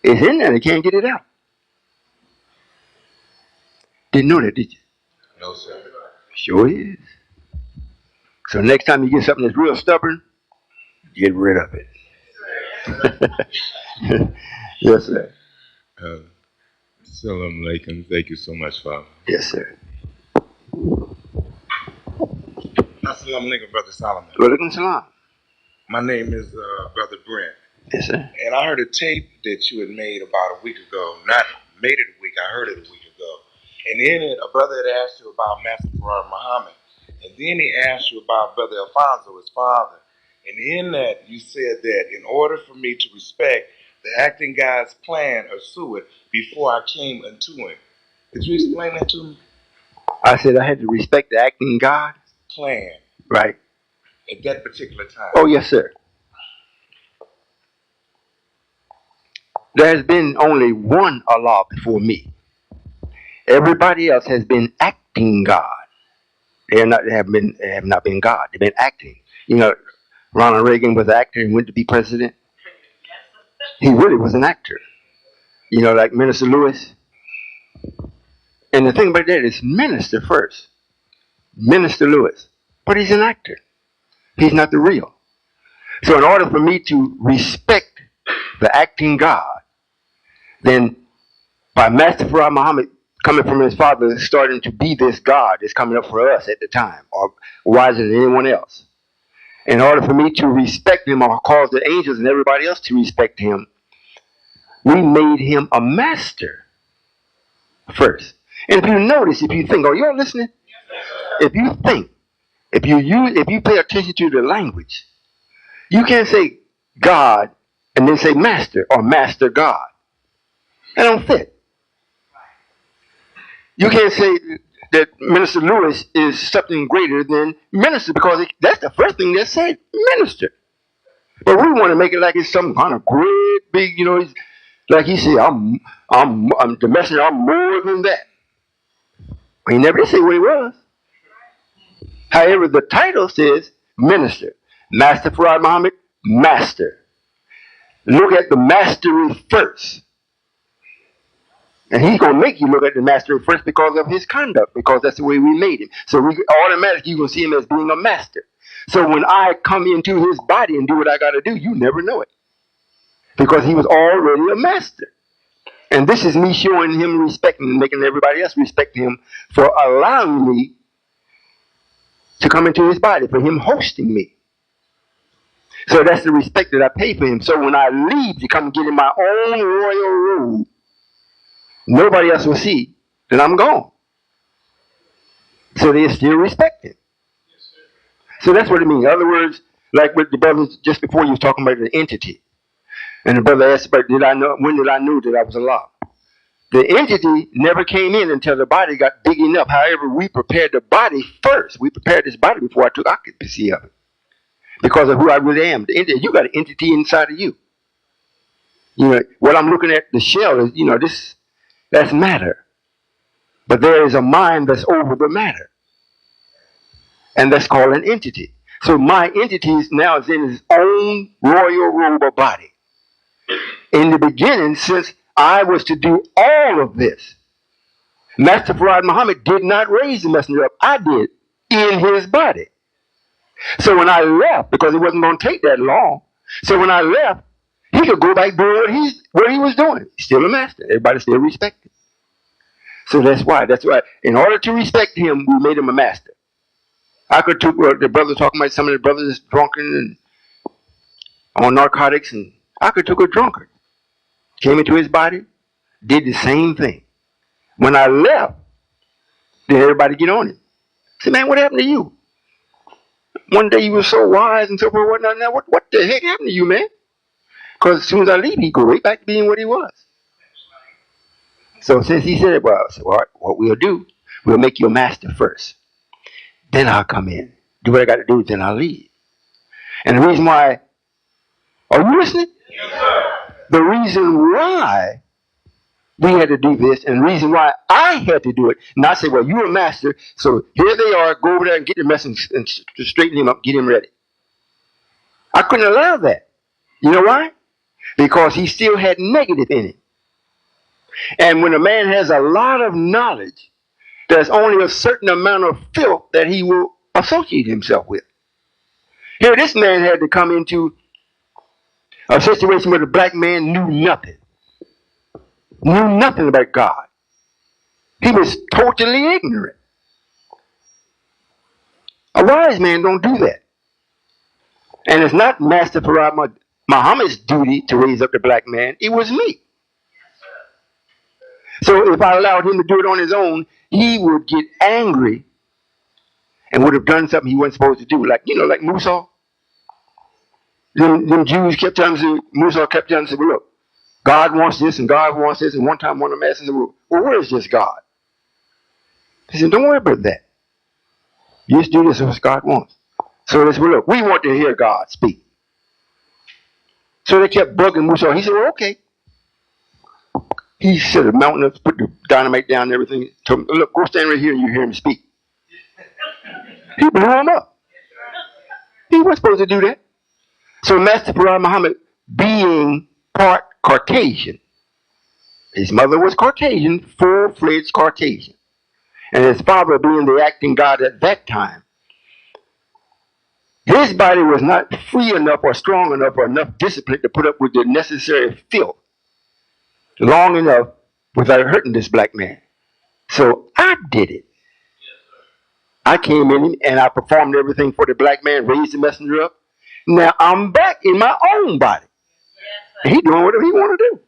It's in there, they can't get it out. Didn't know that, did you? No, sir. Sure is. So next time you get something that's real stubborn, get rid of it. Yes, sir. Uh, Salam alaikum. Thank you so much, Father. Yes, sir. Assalamu alaikum, Brother Solomon. Walaikum salam. My name is Brother Brent. Yes, sir. And I heard a tape that you had made about a week ago. Not made it a week, I heard it a week ago. And in it, a brother had asked you about Master Farad Muhammad. And then he asked you about Brother Alfonso, his father. And in that, you said that in order for me to respect the acting God's plan or sue it before I came unto him. Could you explain that to me? I said I had to respect the acting God. Plan. Right. At that particular time. Oh, yes, sir. There has been only one Allah before me. Everybody else has been acting God. They have not been God. They've been acting. You know, Ronald Reagan was an actor and went to be president. He really was an actor. You know, like Minister Lewis. And the thing about that is minister first. Minister Lewis. But he's an actor. He's not the real. So in order for me to respect the acting God, then by Master Farad Muhammad coming from his father, starting to be this God that's coming up for us at the time, or wiser than anyone else. In order for me to respect him or cause the angels and everybody else to respect him, we made him a master first. And if you notice, if you think, oh, you're listening? If you think, if you pay attention to the language, you can't say God and then say master or master God. That don't fit. You can't say that Minister Lewis is something greater than minister because that's the first thing that said, minister. But we want to make it like it's some kind of great big, you know, like he said, I'm the messenger, I'm more than that. He never did say what he was. However, the title says minister. Master Farad Muhammad, master. Look at the mastery first. And he's going to make you look at the master first because of his conduct, because that's the way we made him. So we automatically you're going to see him as being a master. So when I come into his body and do what I got to do, you never know it. Because he was already a master. And this is me showing him respect and making everybody else respect him for allowing me to come into his body, for him hosting me. So that's the respect that I pay for him. So when I leave to come get in my own royal robe, nobody else will see that I'm gone. So they still respect him. So that's what it means. In other words, like with the brothers just before you was talking about the entity. And the brother asked about when did I know that I was Allah? The entity never came in until the body got big enough. However, we prepared the body first. We prepared this body before I took occupancy of it. Because of who I really am. The entity, you got an entity inside of you. You know, what I'm looking at, the shell is, that's matter. But there is a mind that's over the matter. And that's called an entity. So my entity now is in its own royal robe of body. In the beginning, since I was to do all of this, Master Farad Muhammad did not raise the messenger up. I did in his body. So when I left, because it wasn't going to take that long, so when I left, he could go back doing what he was doing. He's still a master. Everybody still respected. So that's why. In order to respect him, we made him a master. I could took the brother talking about some of the brothers drunken and on narcotics, and I could took a drunkard, came into his body, did the same thing. When I left, then everybody get on him. Say, man, what happened to you? One day you were so wise and so forth, whatnot. Now, what the heck happened to you, man? Because as soon as I leave, he go right back to being what he was. So since he said it, well, I said, all right, what we'll do, we'll make you a master first. Then I'll come in. Do what I got to do, then I'll leave. And the reason why, are you listening? Yes, sir. The reason why we had to do this, and the reason why I had to do it, not say, well, you're a master, so here they are, go over there and get the message and straighten him up, get him ready. I couldn't allow that. You know why? Because he still had negative in him. And when a man has a lot of knowledge, there's only a certain amount of filth that he will associate himself with. Here, this man had to come into a situation where the black man knew nothing about God. He was totally ignorant. A wise man don't do that. And it's not Master Farad Muhammad's duty to raise up the black man. It was me. So if I allowed him to do it on his own, he would get angry and would have done something he wasn't supposed to do. Like Musa. Them Jews kept telling him, Musa kept telling him, well, look, God wants this and God wants this. And one time one of them asked him, well, where is this God? He said, don't worry about that. You just do this as God wants. So they said, well, look, we want to hear God speak. So they kept bugging Musa. He said, well, okay. He set a mountain up, put the dynamite down and everything. Told him, look, go stand right here and you hear him speak. He blew him up. He wasn't supposed to do that. So Master Farad Muhammad, being part Caucasian, his mother was Caucasian, full-fledged Caucasian. And his father being the acting God at that time, his body was not free enough or strong enough or enough discipline to put up with the necessary filth long enough without hurting this black man. So I did it. I came in and I performed everything for the black man, raised the messenger up. Now I'm back in my own body. And he doing whatever he want to do.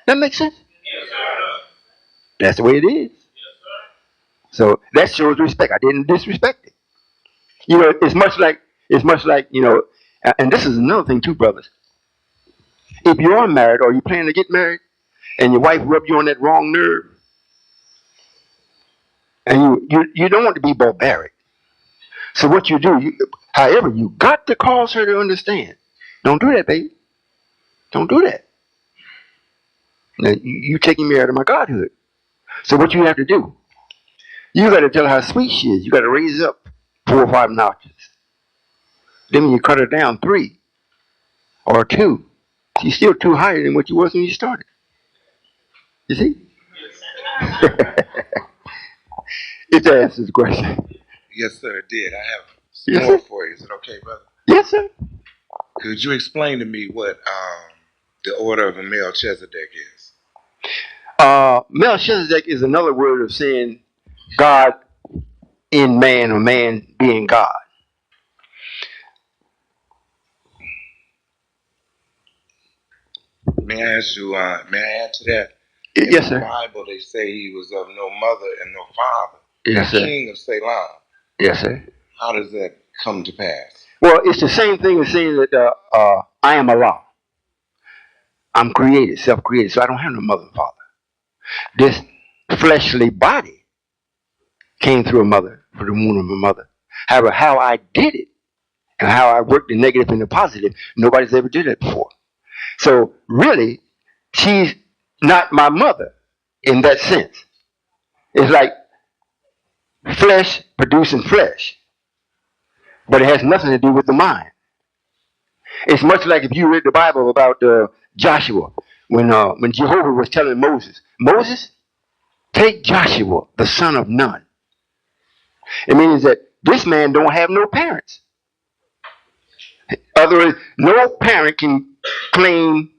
That makes sense? That's the way it is. So that shows respect. I didn't disrespect it. It's much like, and this is another thing too, brothers. If you are married or you plan to get married and your wife rubs you on that wrong nerve, and you don't want to be barbaric. So what you do, however, you got to cause her to understand. Don't do that, baby. Don't do that. Now, you taking me out of my godhood. So what you have to do, you got to tell her how sweet she is. You got to raise up 4 or 5 notches. Then when you cut her down 3 or 2, she's still too higher than what you was when you started. You see? If that answers the question. Yes, sir, it did. I have some Yes, more sir. for you. Is it okay, brother? Yes, sir. Could you explain to me what the order of a Melchizedek is? Melchizedek is another word of saying God in man or man being God. May I ask you, may I add to that? In Yes, the sir. Bible, they say he was of no mother and no father. Yes, the sir. king of Ceylon. Yes, sir. How does that come to pass? Well, it's the same thing as saying that I am Allah. I'm created, self-created, so I don't have no mother and father. This fleshly body came through a mother, through the womb of a mother. However, how I did it and how I worked the negative and the positive, nobody's ever did that before. So really, she's not my mother in that sense. It's like flesh producing flesh, but it has nothing to do with the mind. It's much like if you read the Bible about Joshua, when Jehovah was telling Moses, Moses, take Joshua, the son of Nun. It means that this man don't have no parents. In other words, no parent can claim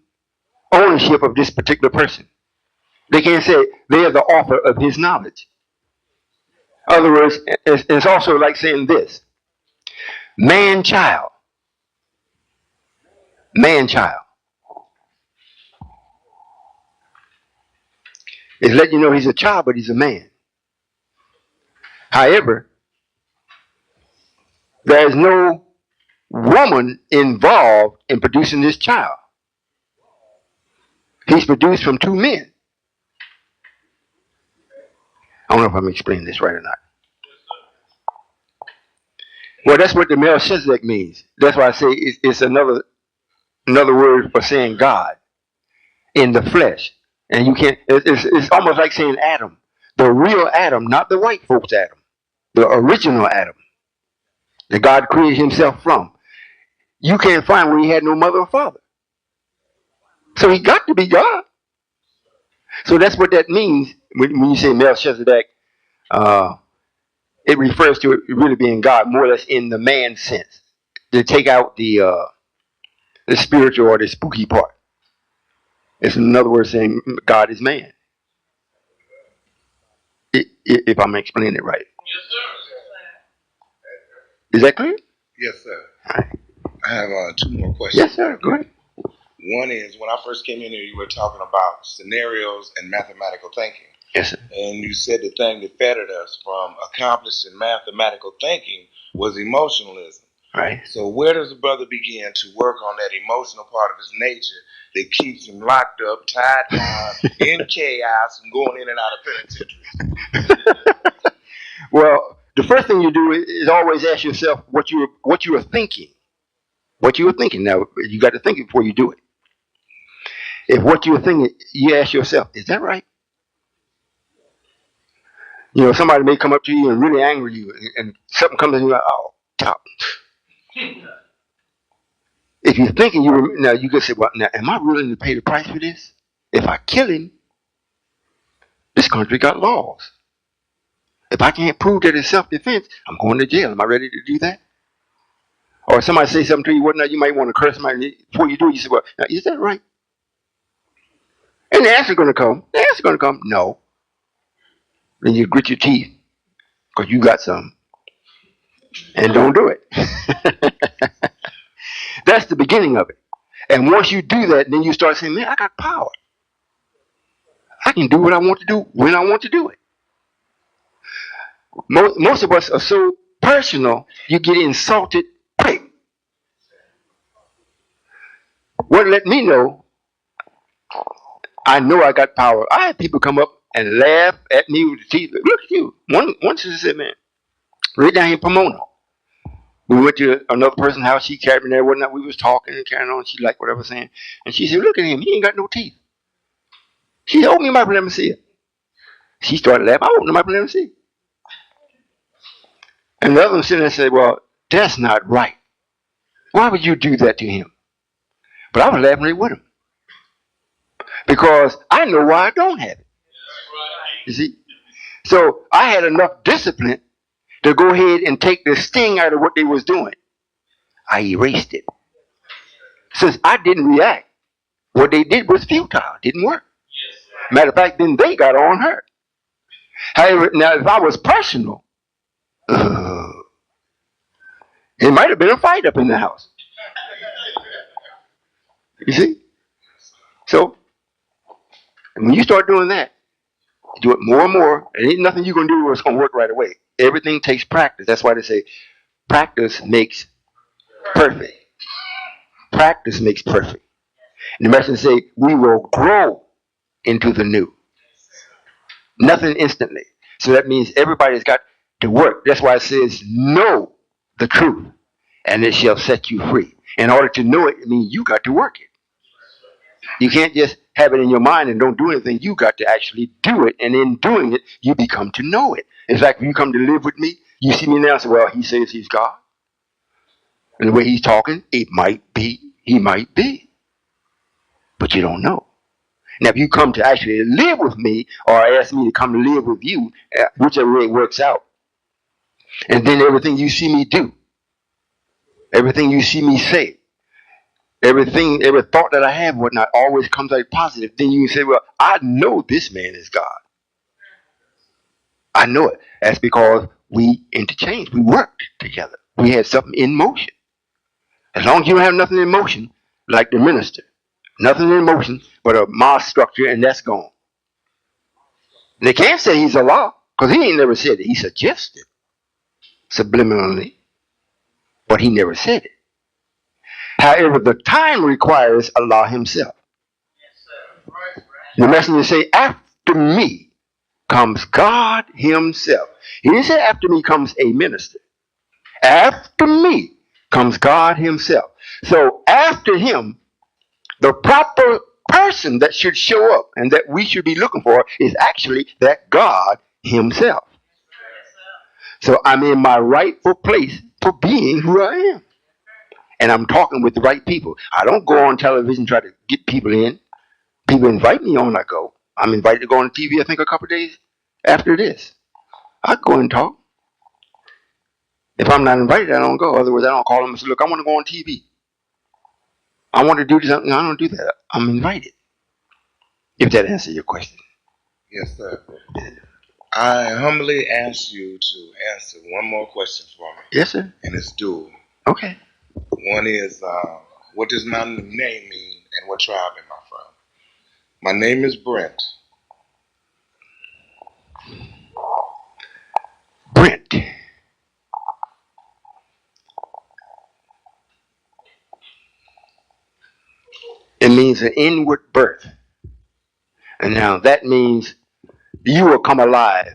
ownership of this particular person. They can't say they are the author of his knowledge. In other words, it's also like saying this: man child, man child. It's letting you know he's a child, but he's a man. However, there is no woman involved in producing this child. He's produced from two men. I don't know if I'm explaining this right or not. Well, that's what the Melchizedek means. That's why I say it's another word for saying God in the flesh. And you can't. It's almost like saying Adam, the real Adam, not the white folks Adam, the original Adam that God created Himself from. You can't find where He had no mother or father. So He got to be God. So that's what that means when you say Melchizedek. It refers to it really being God, more or less in the man sense, to take out the spiritual or the spooky part. It's another word saying God is man. If I'm explaining it right. Yes, sir. Is that clear? Yes, sir. All right. I have two more questions. Yes, sir. Go ahead. One is, when I first came in here, you were talking about scenarios and mathematical thinking. Yes, sir. And you said the thing that fettered us from accomplishing mathematical thinking was emotionalism. Right. So where does a brother begin to work on that emotional part of his nature that keeps him locked up, tied down, in chaos, and going in and out of penitentiaries? Well, the first thing you do is always ask yourself what you were thinking. What you were thinking. Now, you got to think it before you do it. If what you were thinking, you ask yourself, is that right? You know, somebody may come up to you and really angry you, and something comes in you like, oh, top. If you're thinking now you can say, well, now am I willing to pay the price for this? If I kill him, this country got laws. If I can't prove that it's self-defense, I'm going to jail. Am I ready to do that? Or somebody say something to you, well, now you might want to curse somebody. Before you do it, you say, well, now is that right? And the answer's going to come. The answer's going to come, no. Then you grit your teeth because you got some. And don't do it. That's the beginning of it. And once you do that, then you start saying, man, I got power. I can do what I want to do when I want to do it. Most of us are so personal, you get insulted quick. What let me know, I know I got power. I had people come up and laugh at me with the teeth. Look at you. One sister said, man, right down here in Pomona. We went to another person's house. She carried me there, whatnot. We was talking and carrying on. She liked what I was saying. And she said, look at him. He ain't got no teeth. She said, open your mouth and let me see it. She started laughing. I opened her mouth and let me see it. And the other one sitting there and said, well, that's not right. Why would you do that to him? But I was laughing right with him. Because I know why I don't have it. You see? So I had enough discipline to go ahead and take the sting out of what they was doing. I erased it. Since I didn't react, what they did was futile. It didn't work. Matter of fact, then they got on her. However, now if I was personal, it might have been a fight up in the house. You see? So when you start doing that, you do it more and more, and ain't nothing you're going to do that's going to work right away. Everything takes practice. That's why they say Practice makes perfect. Practice makes perfect. And the message say we will grow into the new. Nothing instantly. So that means everybody's got to work. That's why it says know the truth and it shall set you free. In order to know it, it means you got to work it. You can't just have it in your mind and don't do anything. You got to actually do it. And in doing it, you become to know it. In fact, when you come to live with me, you see me now and say, well, he says he's God. And the way he's talking, it might be, he might be. But you don't know. Now, if you come to actually live with me or ask me to come to live with you, whichever way it works out, and then everything you see me do, everything you see me say, everything, every thought that I have, whatnot, always comes out positive. Then you can say, well, I know this man is God. I know it. That's because we interchanged. We worked together. We had something in motion. As long as you don't have nothing in motion, like the minister, nothing in motion but a mass structure, and that's gone. And they can't say he's a law because he ain't never said it. He suggested subliminally, but he never said it. However, the time requires Allah Himself. The messenger say, "After me comes God Himself." He didn't say, "After me comes a minister." After me comes God Himself. So after Him, the proper person that should show up and that we should be looking for is actually that God Himself. So I'm in my rightful place for being who I am. And I'm talking with the right people. I don't go on television try to get people in. People invite me on, I go. I'm invited to go on TV, I think, a couple of days after this. I go and talk. If I'm not invited, I don't go. Otherwise, I don't call them and say, look, I want to go on TV. I want to do something. I don't do that. I'm invited. If that answers your question. Yes, sir. I humbly ask you to answer one more question for me. Yes, sir. And it's dual. Okay. One is, what does my name mean and what tribe am I from? My name is Brent. Brent. It means an inward birth. And now that means you will come alive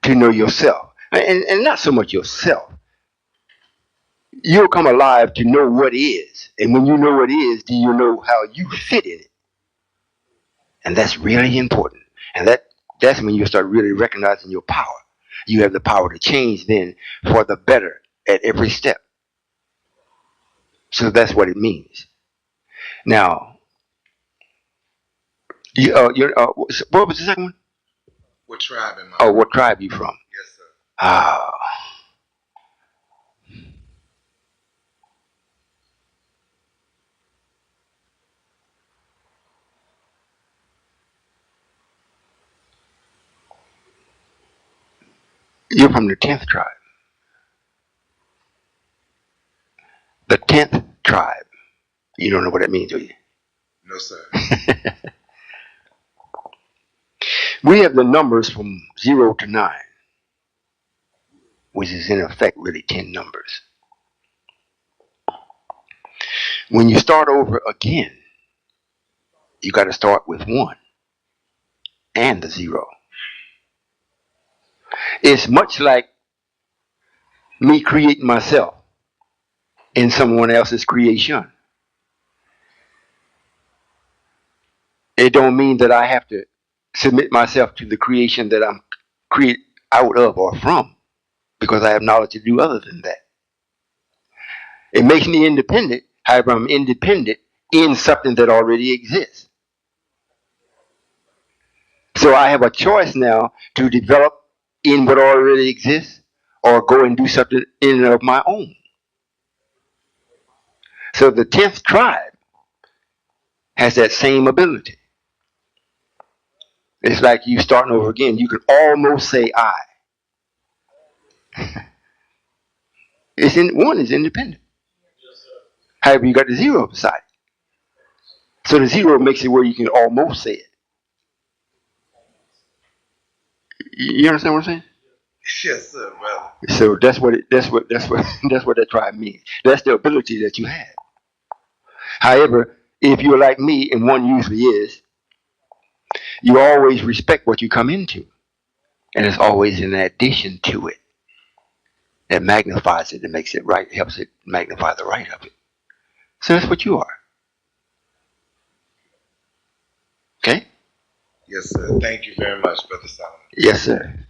to know yourself. And not so much yourself. You'll come alive to know what is. And when you know what is, do you know how you fit in it? And that's really important. And that's when you start really recognizing your power. You have the power to change then for the better at every step. So that's what it means. Now, what was the second one? What tribe am I Oh, from? what tribe you from? Yes, sir. Ah, you're from the 10th tribe. The 10th tribe. You don't know what that means, do you? No, sir. We have the numbers from 0 to 9, which is in effect really 10 numbers. When you start over again, you got to start with 1 and the 0. It's much like me creating myself in someone else's creation. It don't mean that I have to submit myself to the creation that I'm created out of or from, because I have knowledge to do other than that. It makes me independent. However, I'm independent in something that already exists. So I have a choice now to develop in what already exists or go and do something in and of my own. So the 10th tribe has that same ability. It's like you starting over again. You can almost say I. One is independent. However, you got the 0 beside it. So the 0 makes it where you can almost say it. You understand what I'm saying? Yes, sir, brother. So that's what that's what that tribe means. That's the ability that you have. However, if you're like me, and one usually is, you always respect what you come into, and it's always an addition to it that magnifies it and makes it right, helps it magnify the right of it. So that's what you are. Okay? Yes, sir. Thank you very much, Brother Solomon. Yes, sir.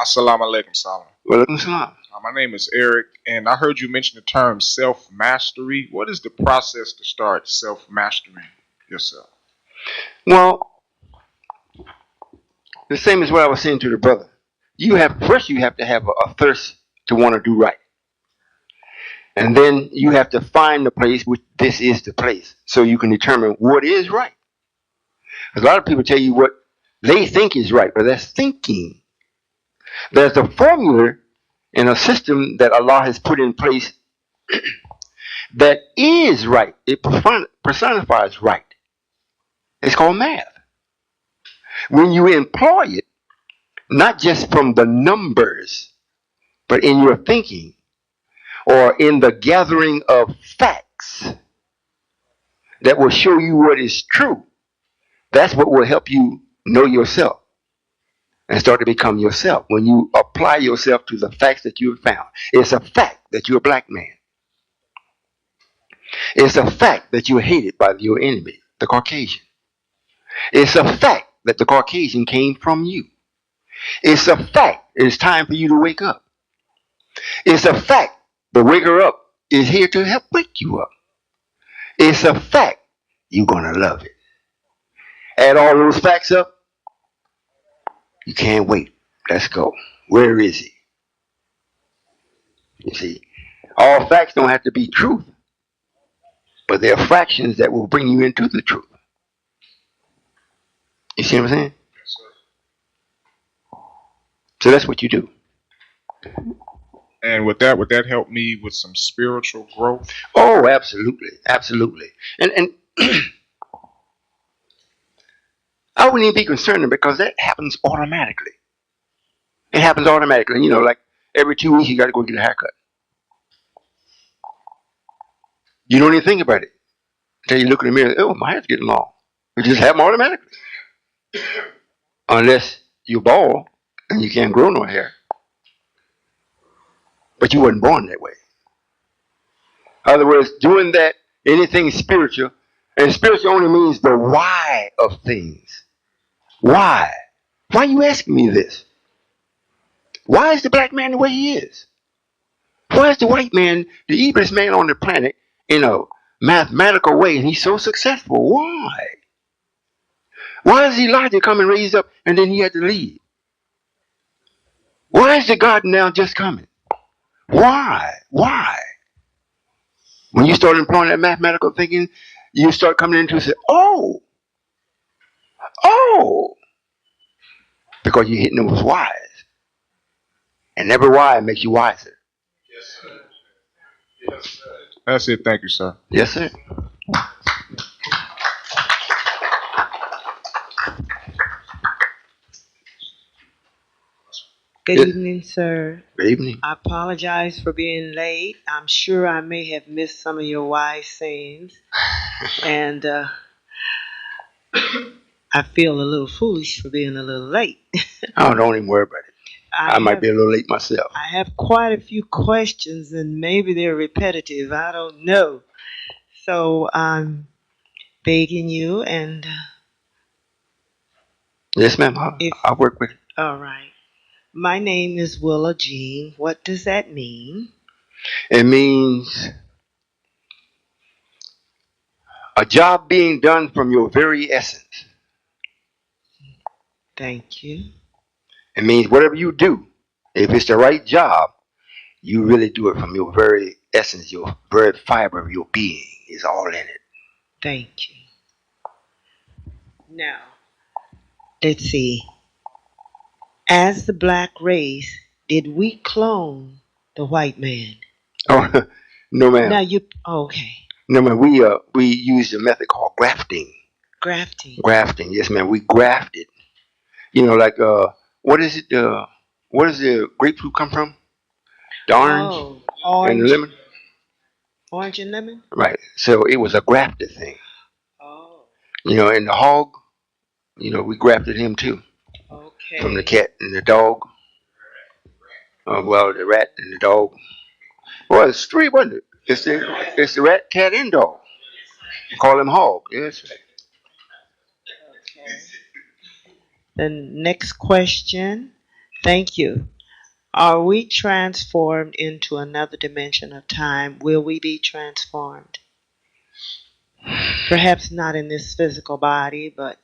Assalamu alaikum, Solomon. Welcome, salam. My name is Eric, and I heard you mention the term self mastery. What is the process to start self mastering yourself? Well, the same as what I was saying to the brother. You have to have a thirst to want to do right. And then you have to find the place which this is the place. So you can determine what is right. A lot of people tell you what they think is right, but that's thinking. There's a formula and a system that Allah has put in place that is right. It personifies right. It's called math. When you employ it, not just from the numbers, but in your thinking or in the gathering of facts that will show you what is true, that's what will help you know yourself and start to become yourself. When you apply yourself to the facts that you have found, it's a fact that you're a black man. It's a fact that you're hated by your enemy, the Caucasian. It's a fact that the Caucasian came from you. It's a fact it's time for you to wake up. It's a fact the waker up is here to help wake you up. It's a fact you're going to love it. Add all those facts up, you can't wait. Let's go. Where is he? You see, all facts don't have to be truth, but there are fractions that will bring you into the truth. You see what I'm saying? Yes, sir. So that's what you do. And would that help me with some spiritual growth? Oh, absolutely, absolutely. And I wouldn't even be concerned because that happens automatically. It happens automatically. You know, like every 2 weeks you got to go get a haircut. You don't even think about it until you look in the mirror. Oh, my hair's getting long. It just happens automatically. Unless you're bald and you can't grow no hair. But you wasn't born that way. In other words, doing that, anything spiritual, and spiritual only means the why of things. Why? Why are you asking me this? Why is the black man the way he is? Why is the white man the evilest man on the planet in a mathematical way and he's so successful? Why? Why is Elijah coming raised up and then he had to leave? Why is the garden now just coming? Why? Why? When you start employing that mathematical thinking, you start coming into and say, oh, because you're hitting those whys. And every why makes you wiser. Yes, sir. Yes, sir. That's it. Thank you, sir. Yes, sir. Good Good. evening, sir. Good evening. I apologize for being late. I'm sure I may have missed some of your wise sayings. And I feel a little foolish for being a little late. Oh, don't even worry about it. I might be a little late myself. I have quite a few questions, and maybe they're repetitive. I don't know. So I'm begging you, and Yes, ma'am. I'll work with it. all right. My name is Willa Jean. What does that mean? It means a job being done from your very essence. Thank you. It means whatever you do, if it's the right job, you really do it from your very essence, your very fiber of your being is all in it. Thank you. Now, let's see. As the black race, did we clone the white man? Oh, no, ma'am. Now okay. No, ma'am. We use a method called grafting. Grafting. Grafting, yes, ma'am. We grafted You know, like what is it? Where does the grapefruit come from? The orange Oh, and the orange, lemon. orange and lemon. Right. So it was a grafted thing. Oh, You know, and the hog. You know, we grafted him too from the okay. cat and the dog. Well, the rat and the dog. Well, it's three, wasn't it? It's the rat, cat, and dog. Call him hog. Yes. Okay. The next question. Thank you. Are we transformed into another dimension of time? Will we be transformed? Perhaps not in this physical body, but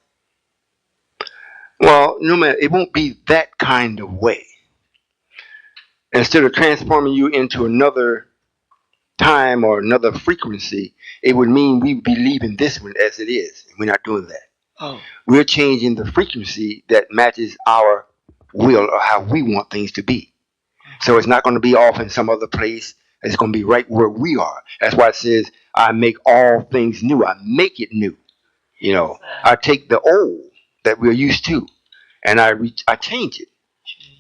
Well, no matter, it won't be that kind of way. Instead of transforming you into another time or another frequency, it would mean we would be leaving this one as it is. We're not doing that. oh, We're changing the frequency that matches our will or how we want things to be. So it's not going to be off in some other place. It's going to be right where we are. That's why it says, I make all things new. I make it new. You know, I take the old that we're used to and I change it.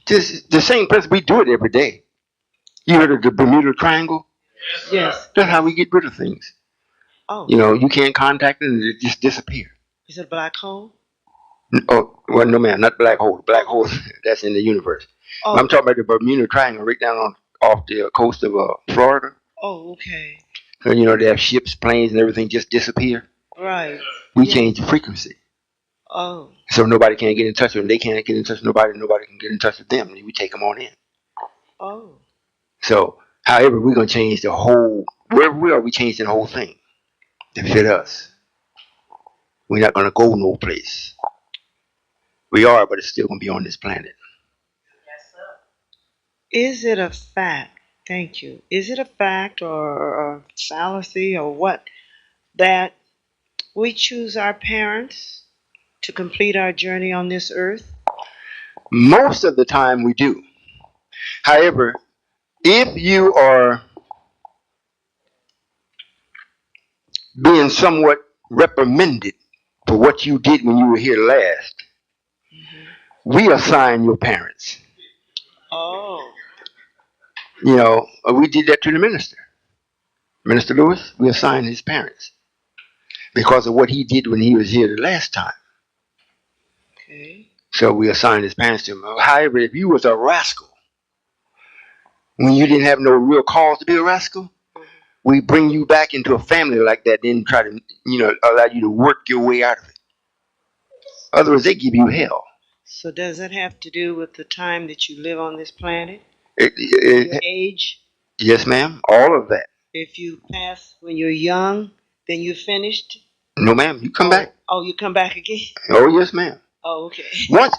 Just the same principle. We do it every day. You heard of the Bermuda Triangle? yes, That's how yes. we get rid of things. Oh, You know, you can't contact it and it just disappear. is it a black hole? Oh, well, no, man, not black hole. Black Oh, hole, that's in the universe. I'm oh, talking about the Bermuda Triangle right down on off the coast of Florida. oh, okay. So, you know, they have ships, planes, and everything just disappear. Right. We Yeah. change the frequency. Oh, So nobody can get in touch with them. They can't get in touch with nobody. Nobody can get in touch with them. We take them on in. oh. So, however, we're going to change the whole, wherever we are, we changing the whole thing to fit us. We're not going to go no place. We are, but it's still going to be on this planet. Is it a fact? Thank you. Is it a fact or a fallacy or what that we choose our parents to complete our journey on this earth? Most of the time we do. However, if you are being somewhat reprimanded for what you did when you were here last, we assign your parents. Oh, You know, we did that to the minister. Minister Lewis, we assigned his parents because of what he did when he was here the last time. okay. So we assigned his parents to him. However, if you was a rascal, when you didn't have no real cause to be a rascal, we bring you back into a family like that, then try to, you know, allow you to work your way out of it. Otherwise, they give you hell. So does that have to do with the time that you live on this planet? It, Your it, age? yes, ma'am. All of that. If you pass when you're young, then you're finished? No, ma'am. You come Oh, back. oh, you come back again? Oh, yes, ma'am. Oh, okay. Once,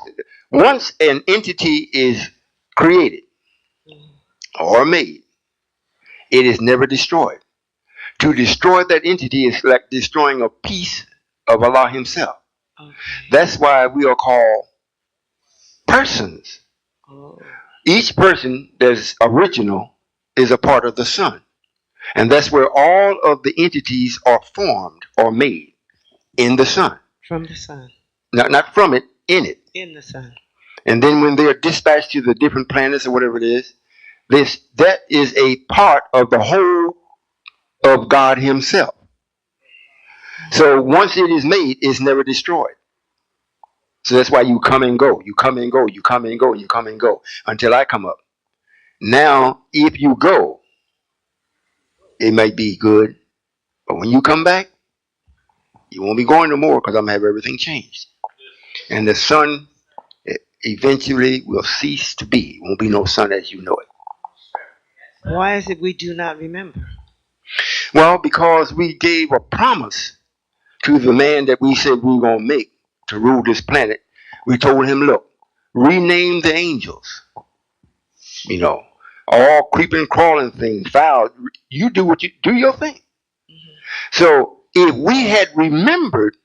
once an entity is created or made, it is never destroyed. To destroy that entity is like destroying a piece of Allah Himself. Okay. That's why we are called persons. Oh, Each person that's original is a part of the sun. And that's where all of the entities are formed or made in the sun. from the sun, Not from it, in it. in the sun. And then when they are dispatched to the different planets or whatever it is, that is a part of the whole of God Himself. So once it is made, it's never destroyed. So that's why you come and go, you come and go, you come and go, you come and go until I come up. Now, if you go, it might be good, but when you come back, you won't be going no more because I'm gonna have everything changed. And the sun eventually will cease to be. It won't be no sun as you know it. Why is it we do not remember? Well, because we gave a promise to the man that we said we were gonna make to rule this planet. We told him, look, rename the angels. You know, all creeping, crawling things, foul. You do what you do your thing. So if we had remembered,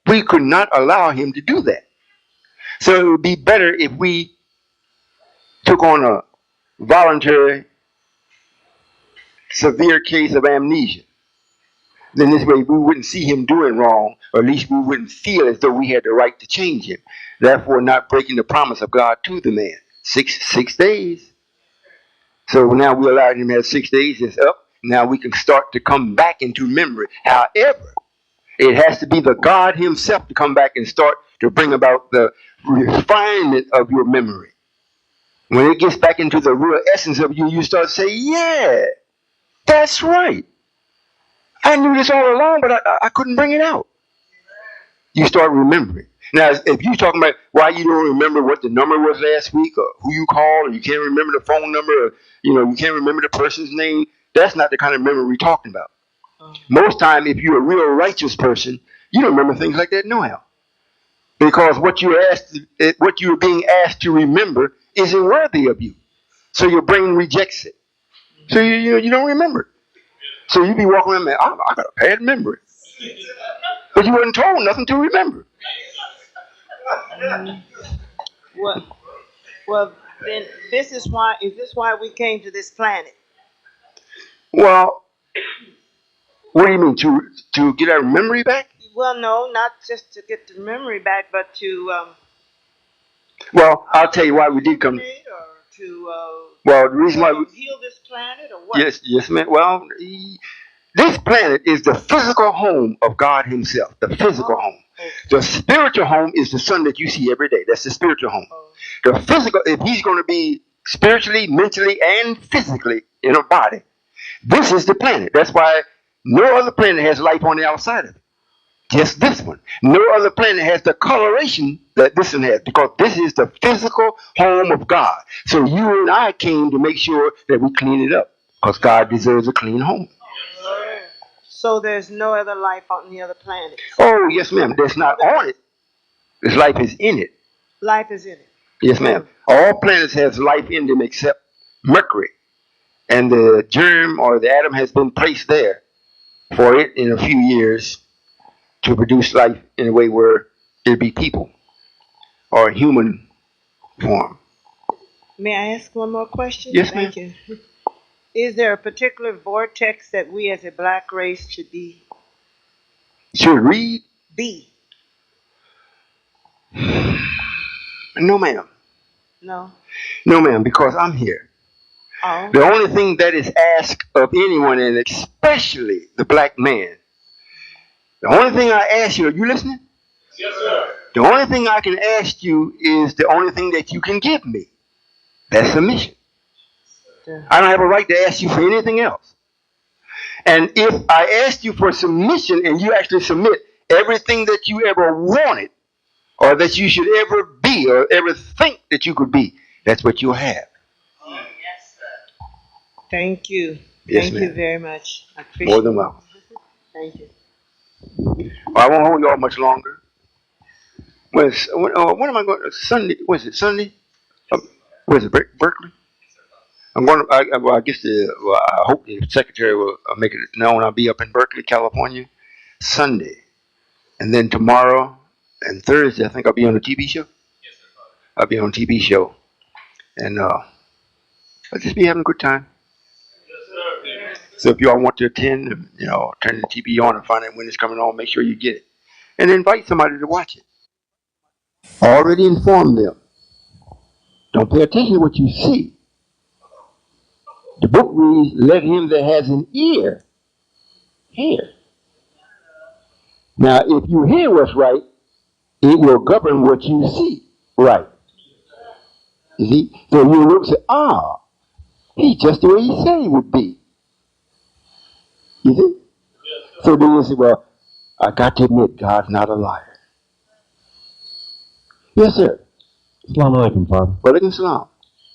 we could not allow him to do that. So it would be better if we took on a voluntary severe case of amnesia. Then this way we wouldn't see him doing wrong, or at least we wouldn't feel as though we had the right to change him. Therefore, not breaking the promise of God to the man. Six days. So now we allow him to have 6 days. It's up. Now we can start to come back into memory. However, it has to be the God himself to come back and start to bring about the refinement of your memory. When it gets back into the real essence of you, you start to say, yeah, that's right. I knew this all along, but I couldn't bring it out. You start remembering. Now, if you're talking about why you don't remember what the number was last week, or who you called, or you can't remember the phone number, or you can't remember the person's name, that's not the kind of memory we're talking about. Most time, if you're a real righteous person, you don't remember things like that nohow, because what you're being asked to remember isn't worthy of you. So your brain rejects it. So you don't remember it. So you be walking around, man, I got a bad memory. But you wasn't told nothing to remember. Well, then is this why we came to this planet? Well, what do you mean? To get our memory back? Well, no, not just to get the memory back, but to Well, I'll tell you why we did come. or to Well, the reason why heal this planet, or what? yes, man. Well, this planet is the physical home of God Himself. The physical home. Okay. The spiritual home is the sun that you see every day. That's the spiritual home. The physical, if He's going to be spiritually, mentally, and physically in a body, this is the planet. That's why no other planet has life on the outside of it. Just this one. No other planet has the coloration that this one has, because this is the physical home of God. So you and I came to make sure that we clean it up, because God deserves a clean home. So there's no other life on the other planet. Oh, yes, ma'am. That's not on it. This life is in it. Life is in it. Yes, ma'am. All planets has life in them except Mercury. And the germ or the atom has been placed there for it in a few years to produce life in a way where it'd be people or human form. May I ask one more question? Yes, ma'am. Thank you. Is there a particular vortex that we as a black race should Should read? be? No, ma'am. No. No, ma'am, because I'm here. Oh. The only thing that is asked of anyone, and especially the black man, the only thing I ask you, are you listening? Yes, sir. The only thing I can ask you is the only thing that you can give me. That's submission. I don't have a right to ask you for anything else. And if I asked you for submission and you actually submit everything that you ever wanted, or that you should ever be, or ever think that you could be, that's what you'll have. Yes, sir. Thank you. Yes, Thank ma'am. you very much. I appreciate More than welcome. Thank you. Well, I won't hold you all much longer. When am I going? Sunday? Was it Sunday? Was it Berkeley? I'm going. I guess I hope the secretary will make it known. I'll be up in Berkeley, California, Sunday, and then tomorrow and Thursday. I think I'll be on a TV show. I'll be on a TV show, and I'll just be having a good time. So if you all want to attend, turn the TV on and find out when it's coming on. Make sure you get it, and invite somebody to watch it. Already inform them. Don't pay attention to what you see. The book reads, "Let him that has an ear hear." Now, if you hear what's right, it will govern what you see. Right. You see? So you look and say, he's just the way he said he would be. You see? So then you say, well, I got to admit, God's not a liar. Yes, sir. Assalamu alaikum, Father. Walaikum salam.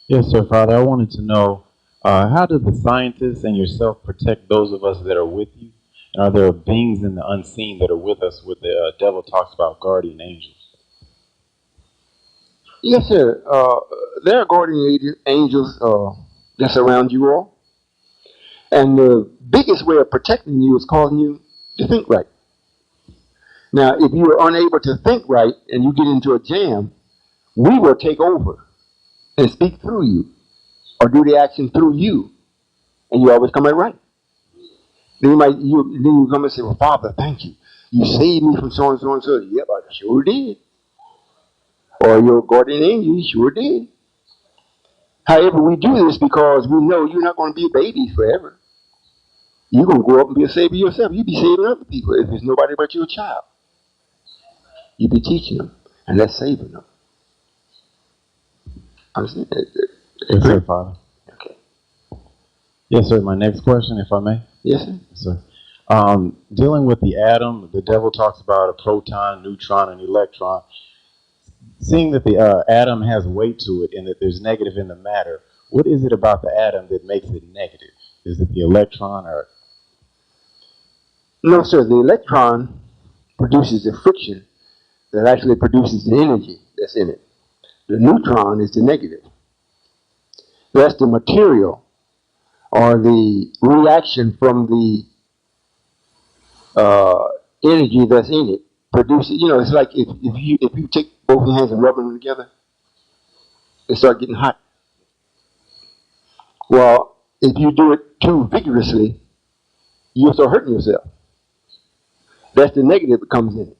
Yes, sir, Father. I wanted to know, how do the scientists and yourself protect those of us that are with you? And are there beings in the unseen that are with us when the devil talks about guardian angels? Yes, sir. There are guardian angels that surround you all. And the biggest way of protecting you is causing you to think right. Now, if you are unable to think right and you get into a jam, we will take over and speak through you or do the action through you. And you always come out right. Then you come and say, well, Father, thank you. You saved me from so and so and so. Yep, I sure did. Or your guardian angel, you sure did. However, we do this because we know you're not going to be a baby forever. You're going to grow up and be a savior yourself. You'll be saving other people if it's nobody but your child. You'll be teaching them, and that's saving them. Understand? Yes, sir, Father. Okay. Yes, sir. My next question, if I may. Yes, sir. Yes, sir. Dealing with the atom, the devil talks about a proton, neutron, and electron. Seeing that the atom has weight to it and that there's negative in the matter, what is it about the atom that makes it negative? Is it the electron or? No, sir. The electron produces the friction that actually produces the energy that's in it. The neutron is the negative. That's the material or the reaction from the energy that's in it. Produces, it's like if you take both your hands and rub them together, they start getting hot. Well, if you do it too vigorously, you'll start hurting yourself. That's the negative that comes in it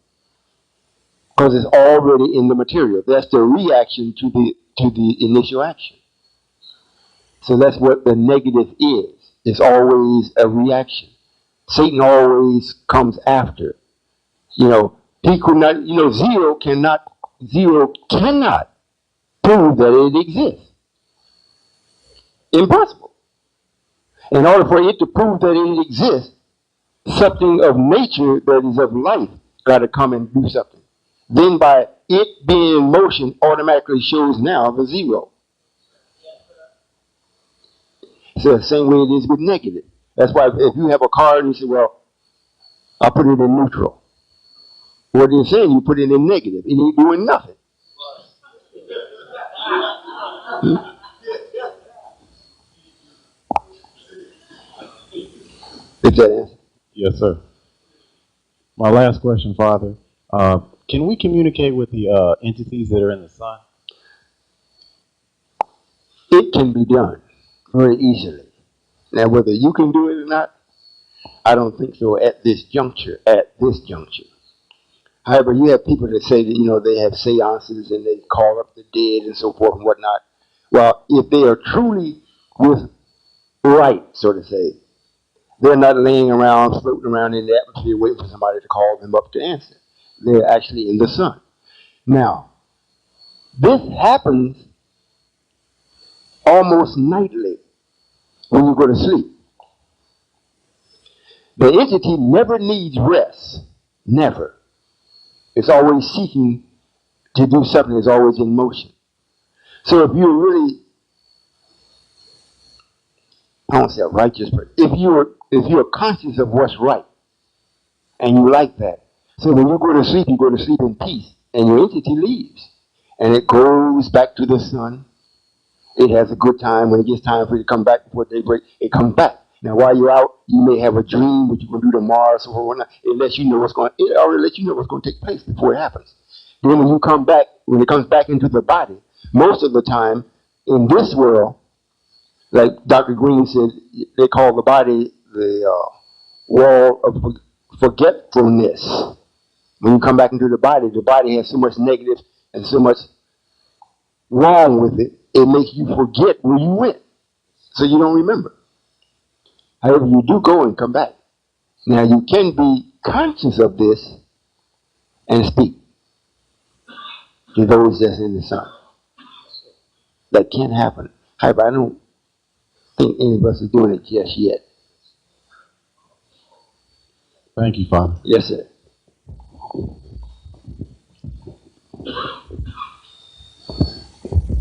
because it's already in the material. That's the reaction to the initial action. So that's what the negative is. It's always a reaction. Satan always comes after. He could not. Zero cannot prove that it exists. Impossible. In order for it to prove that it exists, something of nature that is of life got to come and do something. Then by it being in motion automatically shows now the zero. So the same way it is with negative. That's why if you have a car and you say, well, I'll put it in neutral. What you're saying, you put it in negative. It ain't doing nothing. Is that answer? Yes, sir. My last question, Father. Can we communicate with the entities that are in the sun? It can be done very easily. Now, whether you can do it or not, I don't think so at this juncture. However, you have people that say that, they have seances and they call up the dead and so forth and whatnot. Well, if they are truly with right, so to say, they're not laying around, floating around in the atmosphere waiting for somebody to call them up to answer. They're actually in the sun. Now, this happens almost nightly when you go to sleep. The entity never needs rest. Never. It's always seeking to do something. It's always in motion. So if you're really, I don't say a righteous person, if you're conscious of what's right, and you like that, so when you go to sleep in peace, and your entity leaves, and it goes back to the sun. It has a good time. When it gets time for it to come back before daybreak, it comes back. Now, while you're out, you may have a dream what you're going to do tomorrow, so whatnot. It lets you know it already lets you know what's going to take place before it happens. Then when you come back, when it comes back into the body, most of the time in this world, like Dr. Green said, they call the body the wall of forgetfulness. When you come back into the body has so much negative and so much wrong with it, it makes you forget where you went. So you don't remember. However, you do go and come back. Now you can be conscious of this and speak to those that's in the sun. That can happen. However, I don't think any of us are doing it just yet. Thank you, Father. Yes, sir.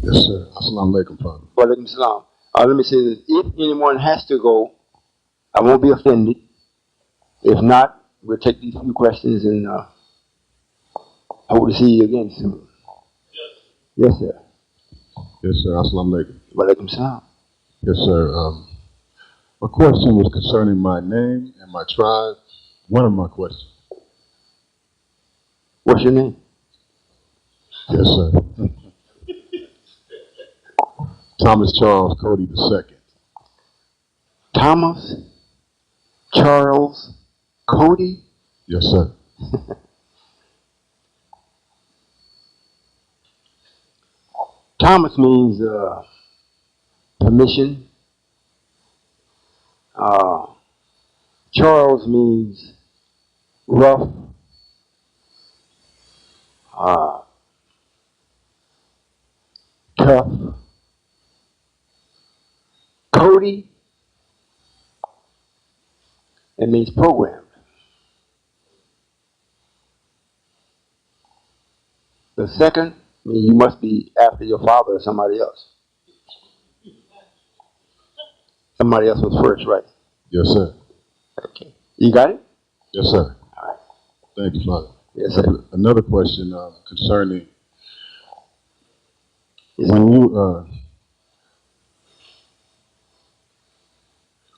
Yes, sir. Assalamu alaikum, Father. Walaikum salam. Let me say this. If anyone has to go, I won't be offended. If not, we'll take these few questions and hope to see you again soon. Yes, sir. Yes, sir. Assalamu alaikum. Walaikum salam. Yes, sir. My question was concerning my name and my tribe. One of my questions. What's your name? Yes, sir. Thomas Charles Cody II. Thomas Charles Cody. Yes, sir. Thomas means permission. Uh, Charles means rough, uh, tough. Cody, it means programmed. The second means you must be after your father or somebody else. Somebody else was first, right? Yes, sir. Okay. You got it? Yes, sir. All right. Thank you, Father. Yes, I sir. have another question concerning Yes,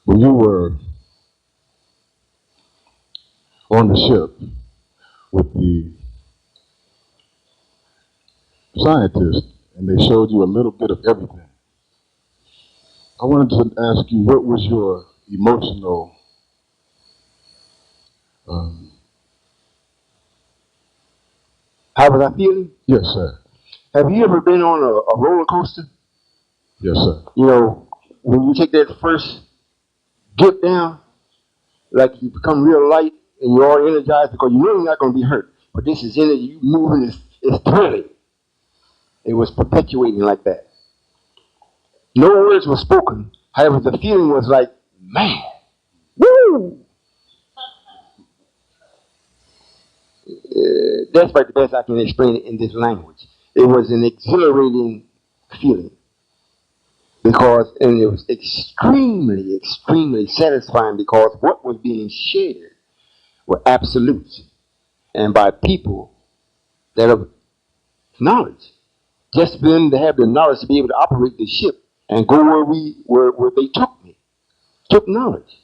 when you were on the ship with the scientists and they showed you a little bit of everything. I wanted to ask you, what was your emotional um, how was I feeling? yes, sir. Have you ever been on a roller coaster? Yes, sir. You know, when you take that first dip down, like you become real light and you're all energized because you know you're not going to be hurt. But this is energy, you moving, it's thrilling. It was perpetuating like that. No words were spoken. However, the feeling was like, man, woo! That's about the best I can explain it in this language. It was an exhilarating feeling and it was extremely, extremely satisfying because what was being shared were absolutes and by people that have knowledge. Just for them to have the knowledge to be able to operate the ship and go where they took knowledge.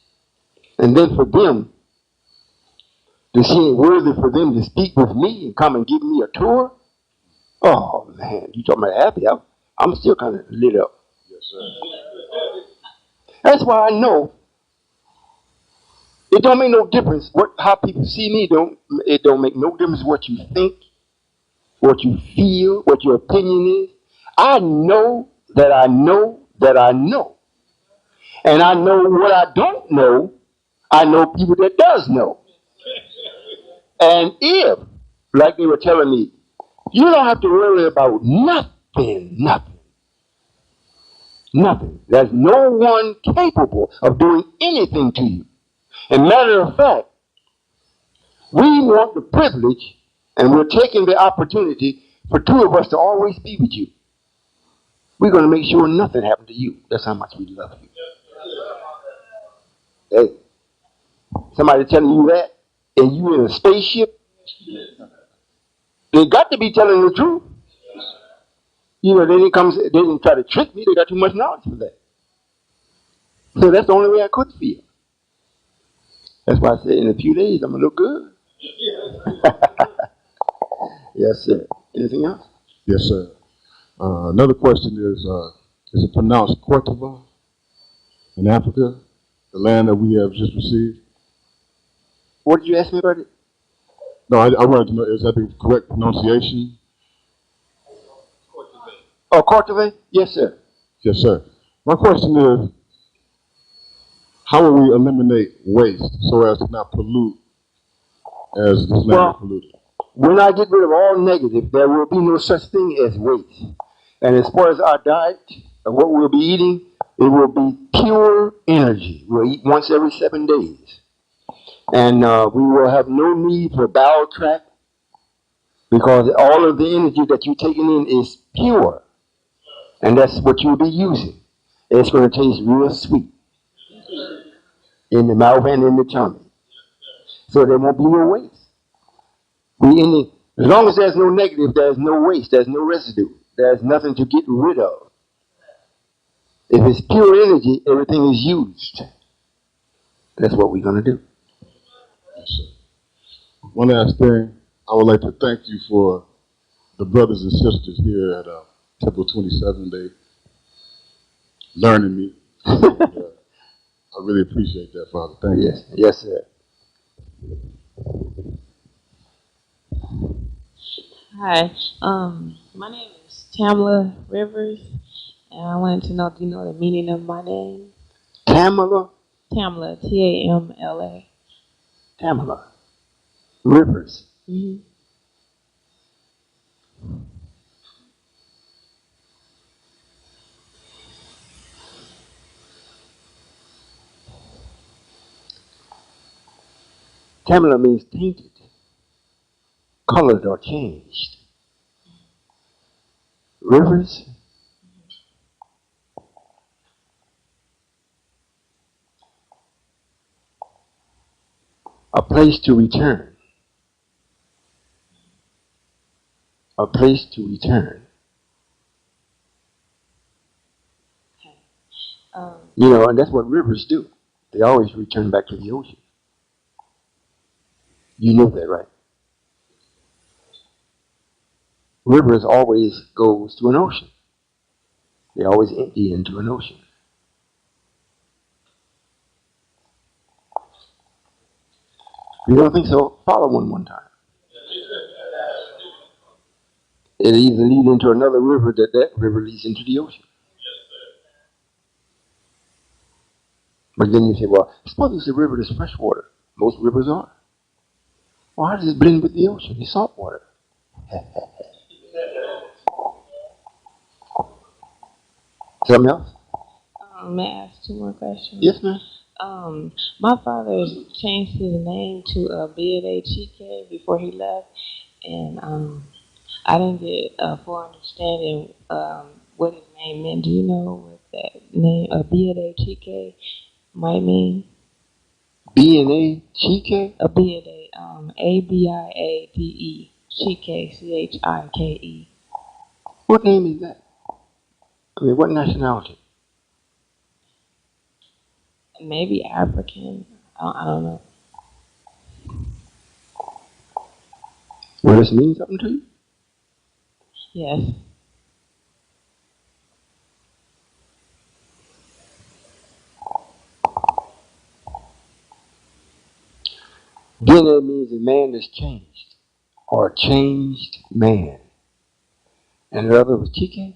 And then for them to see it worthy for them to speak with me and come and give me a tour. Oh man, you talking about happy? I'm still kind of lit up. Yes, sir. That's why I know it don't make no difference how people see me. It don't make no difference what you think, what you feel, what your opinion is. I know that I know that I know, and I know what I don't know. I know people that does know. And if, like they were telling me, you don't have to worry about nothing. There's no one capable of doing anything to you. And matter of fact, we want the privilege and we're taking the opportunity for two of us to always be with you. We're going to make sure nothing happens to you. That's how much we love you. Hey, somebody telling you that and you in a spaceship, they got to be telling the truth. You know, they didn't try to trick me. They got too much knowledge for that. So that's the only way I could feel. That's why I said in a few days I'm going to look good. Yes, sir. Anything else? Yes, sir. Another question is it pronounced Cordoba in Africa, the land that we have just received? What did you ask me about it? No, I wanted to know, is that the correct pronunciation? Oh, cultivate? Yes, sir. Yes, sir. My question is, how will we eliminate waste so as to not pollute as this land is polluted? When I get rid of all negative, there will be no such thing as waste. And as far as our diet, and what we'll be eating, it will be pure energy. We'll eat once every 7 days. And we will have no need for bowel tract because all of the energy that you're taking in is pure. And that's what you'll be using. It's going to taste real sweet in the mouth and in the tummy. So there won't be no waste. As long as there's no negative, there's no waste, there's no residue. There's nothing to get rid of. If it's pure energy, everything is used. That's what we're going to do. Yes, sir. One last thing, I would like to thank you for the brothers and sisters here at Temple 27. They learning me. I really appreciate that, Father. Thank you. Yes, yes, sir. Hi, my name is Tamla Rivers, and I wanted to know, do you know the meaning of my name? Tamala, Tamla, Tamla. Tamala Rivers. Mm-hmm. Tamala means tainted, colored, or changed. Rivers, a place to return. A place to return. You know, and that's what rivers do. They always return back to the ocean. You know that, right? Rivers always goes to an ocean. They always empty into an ocean. You don't think so? Follow one time. It either leads into another river that river leads into the ocean. But then you say, well, suppose it's a river that's fresh water. Most rivers are. Well, how does it blend with the ocean? It's salt water. Something else? May I ask two more questions? Yes, ma'am. My father changed his name to B.A. Chike before he left, and I didn't get a full understanding what his name meant. Do you know what that name, B.A. Chike, might mean? B&A, Chike? Abiade, Abiade, Chike, Chike. What name is that? I mean, what nationality? Maybe African. I don't know. Will this mean something to you? Yes. B&A means a man that's changed, or a changed man. And the other was Chike?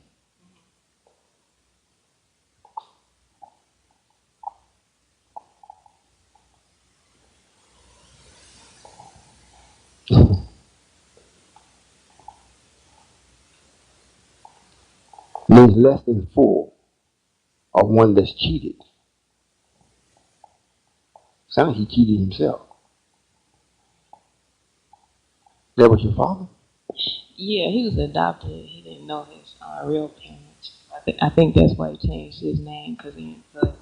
Means less than full, or one that's cheated. Sounds like he cheated himself. That was your father? Yeah, he was adopted. He didn't know his real parents. I think that's why he changed his name because he didn't feel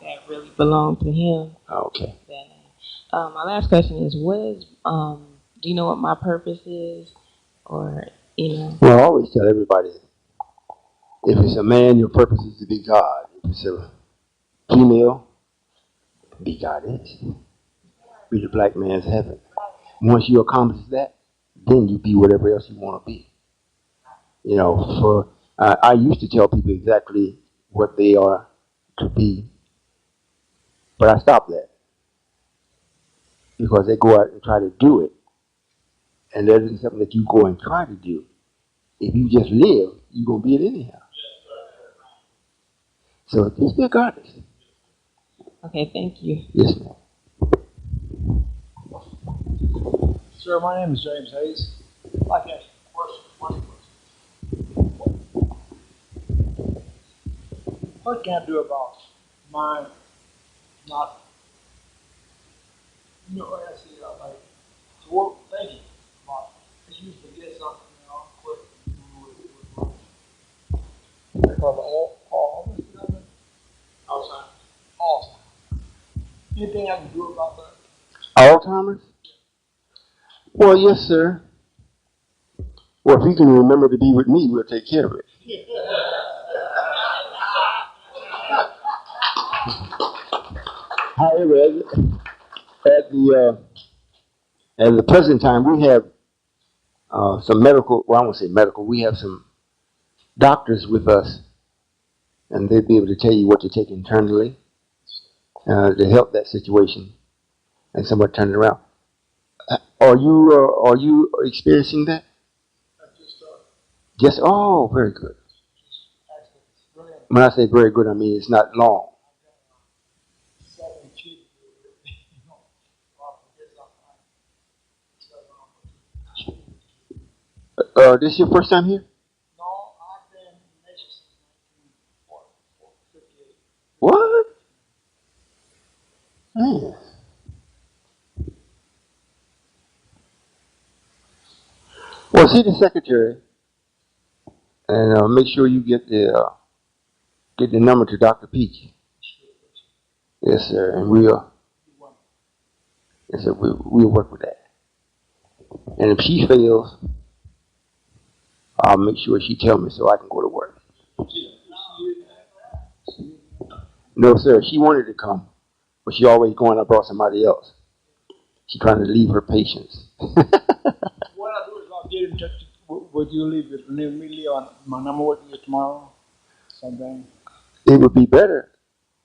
that really belonged to him. Okay. That name. My last question is, what is do you know what my purpose is, or you know? Well, I always tell everybody, if it's a man, your purpose is to be God. If it's a female, be goddess. Be the black man's heaven. Once you accomplish that, then you be whatever else you want to be. You know, I used to tell people exactly what they are to be, but I stopped that because they go out and try to do it, and that isn't something that you go and try to do. If you just live, you're gonna be it anyhow. So just be a goddess. Okay, thank you. Yes, ma'am. Sir, my name is James Hayes. I'd like to ask you a question. One question. What can I do about mine not, you know, I see, like, to work thinking about it. I used to forget something, you know, quick. They call it all, Alzheimer's. Alzheimer's. Anything I can do about that? Alzheimer's? Well, yes, sir. Well, if you can remember to be with me, we'll take care of it. However, at the present time, we have some medical. Well, I won't say medical. We have some doctors with us, and they'll be able to tell you what to take internally to help that situation and somewhat turn it around. Are you experiencing that? Just oh, very good. When I say very good, I mean it's not long. This is your first time here? What? Man. Well, see the secretary and make sure you get the number to Dr. Peach. Yes, sir. And yes, sir, we'll work with that. And if she fails, I'll make sure she tells me so I can go to work. No, sir. She wanted to come, but she always going. I brought somebody else. She trying to leave her patients. What I do is I'll get in touch. Would you leave it immediately on my number with you tomorrow? Something. It would be better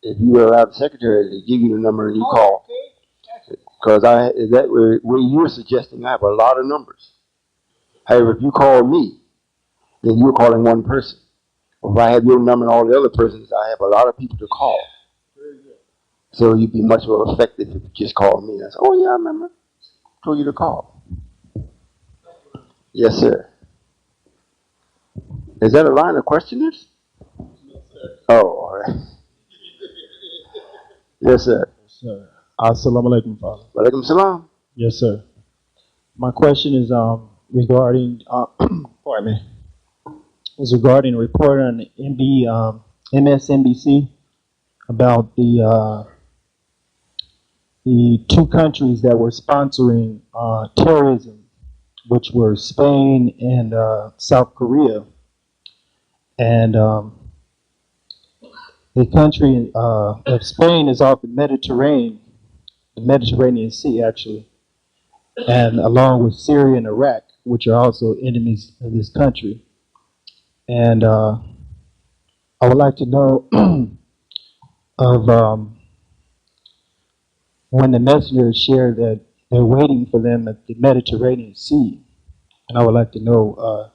if you allow the secretary to give you the number and you call. Okay. Because where you're suggesting I have a lot of numbers. However, if you call me, then you're calling one person. If I have your number and all the other persons, I have a lot of people to call. Very good. So you'd be much more effective if you just called me. I said, oh yeah, I remember. I told you to call. Yes, sir. Is that a line of questioners? Oh, all right. Yes, sir. Sir. Assalamu alaikum, Father. Walaikum salam. Yes, sir. My question is regarding, pardon me, is regarding a report on MSNBC about the two countries that were sponsoring terrorism, which were Spain and South Korea. And the country of Spain is off the Mediterranean Sea, actually, and along with Syria and Iraq, which are also enemies of this country. And I would like to know of when the messengers share that they're waiting for them at the Mediterranean Sea. And I would like to know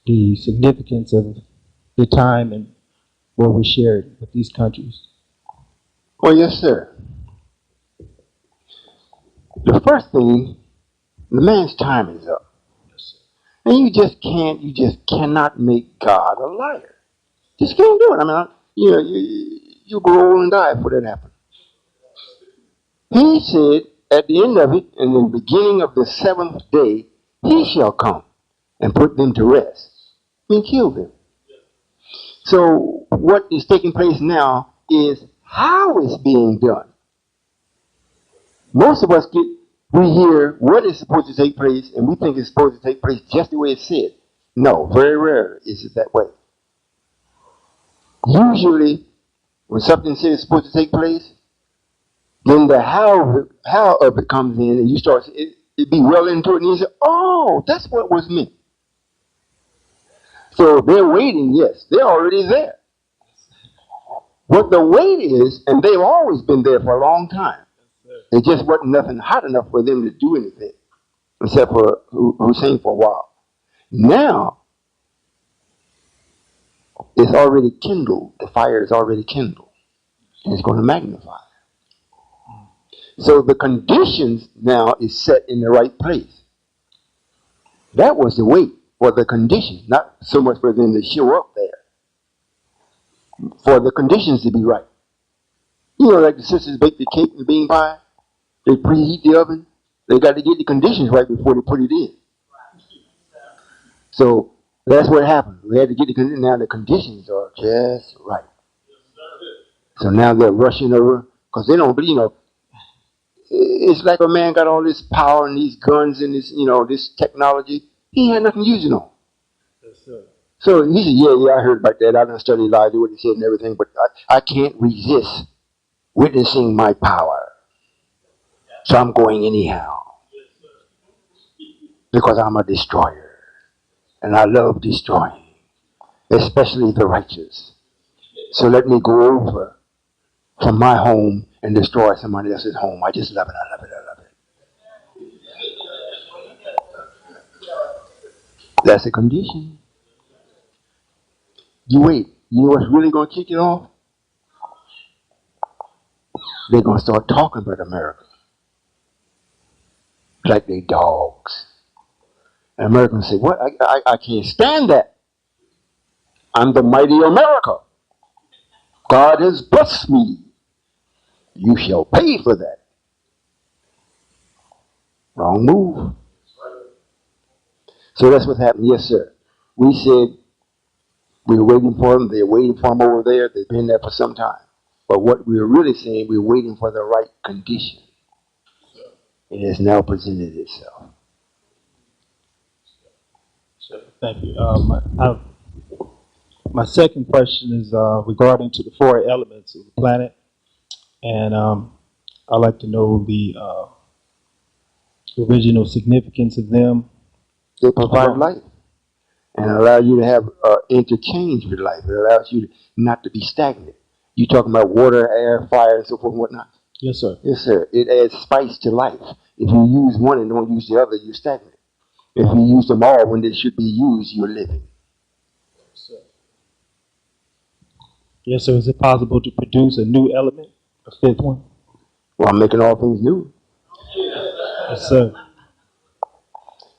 the significance of the time and what was shared with these countries. Well, yes, sir. The first thing, the man's time is up. And you just cannot make God a liar. Just can't do it. I mean, you grow old and die before that happens. He said, at the end of it, in the beginning of the seventh day, he shall come and put them to rest and kill them. So what is taking place now is how it's being done. Most of us we hear what is supposed to take place, and we think it's supposed to take place just the way it's said. No, very rarely is it that way. Usually, when something says it's supposed to take place, then the how of it comes in, and you start it be well into it, and you say, "Oh, that's what was meant." So they're waiting. Yes, they're already there. What the wait is, and they've always been there for a long time. It just wasn't nothing hot enough for them to do anything, except for Hussein for a while. Now, it's already kindled. The fire is already kindled. And it's going to magnify. So the conditions now is set in the right place. That was the wait for the conditions, not so much for them to show up there. For the conditions to be right. You know, like the sisters bake the cake and the bean pie. They preheat the oven. They got to get the conditions right before they put it in. So that's what happened. We had to get the conditions. Now the conditions are just right. So now they're rushing over because they don't, it's like a man got all this power and these guns and this, this technology. He had nothing to use it on. Yes, sir. So he said, yeah, I heard about that. I done studied Elijah, what he said and everything, but I can't resist witnessing my power. So I'm going anyhow. Because I'm a destroyer. And I love destroying. Especially the righteous. So let me go over from my home and destroy somebody else's home. I just love it. I love it. I love it. That's a condition. You wait. You know what's really going to kick it off? They're going to start talking about America like they dogs. And Americans say, what? I can't stand that. I'm the mighty America. God has blessed me. You shall pay for that. Wrong move. So that's what happened. Yes, sir. We said we were waiting for them. They're waiting for them over there. They've been there for some time. But what we were really saying, we're waiting for the right condition. It has now presented itself. Thank you. My second question is regarding to the four elements of the planet, and I'd like to know the original significance of them. They provide life and allow you to have interchange with life. It allows you not to be stagnant. You talking about water, air, fire, and so forth and whatnot? Yes, sir. Yes, sir. It adds spice to life. If you use one and don't use the other, you're stagnant. If you use them all when they should be used, you're living. Yes, sir. Is it possible to produce a new element, a fifth one? Well, I'm making all things new. Yes, sir.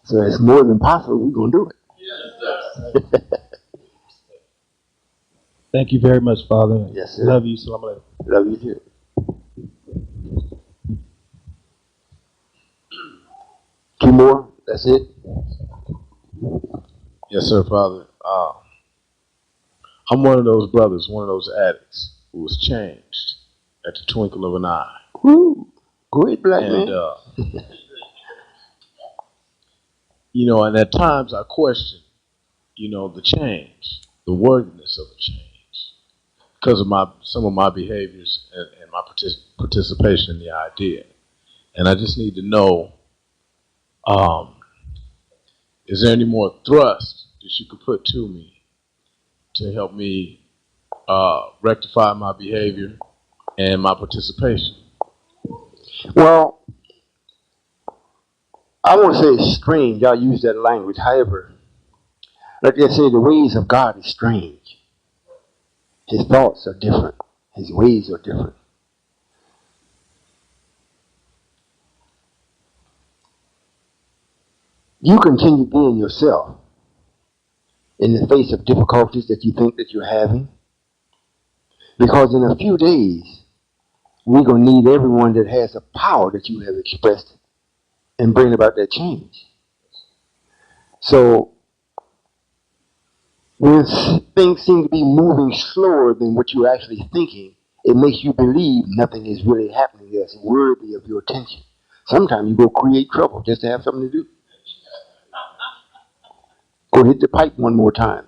So it's more than possible. We're going to do it. Thank you very much, Father. Yes, sir. Love you. Salam alaikum. Love you too. Two more? That's it? Yes, sir, Father. I'm one of those brothers, one of those addicts who was changed at the twinkle of an eye. Woo! Great black And, man. you know, and at times I question, you know, the change, the worthiness of the change, because of some of my behaviors and my participation in the idea. And I just need to know, is there any more thrust that you could put to me to help me rectify my behavior and my participation? Well, I won't say it's strange. I'll use that language. However, like I say, the ways of God is strange. His thoughts are different. His ways are different. You continue being yourself in the face of difficulties that you think that you're having. Because in a few days, we're going to need everyone that has the power that you have expressed and bring about that change. So when things seem to be moving slower than what you're actually thinking, it makes you believe nothing is really happening that's worthy of your attention. Sometimes you go create trouble just to have something to do. Go hit the pipe one more time.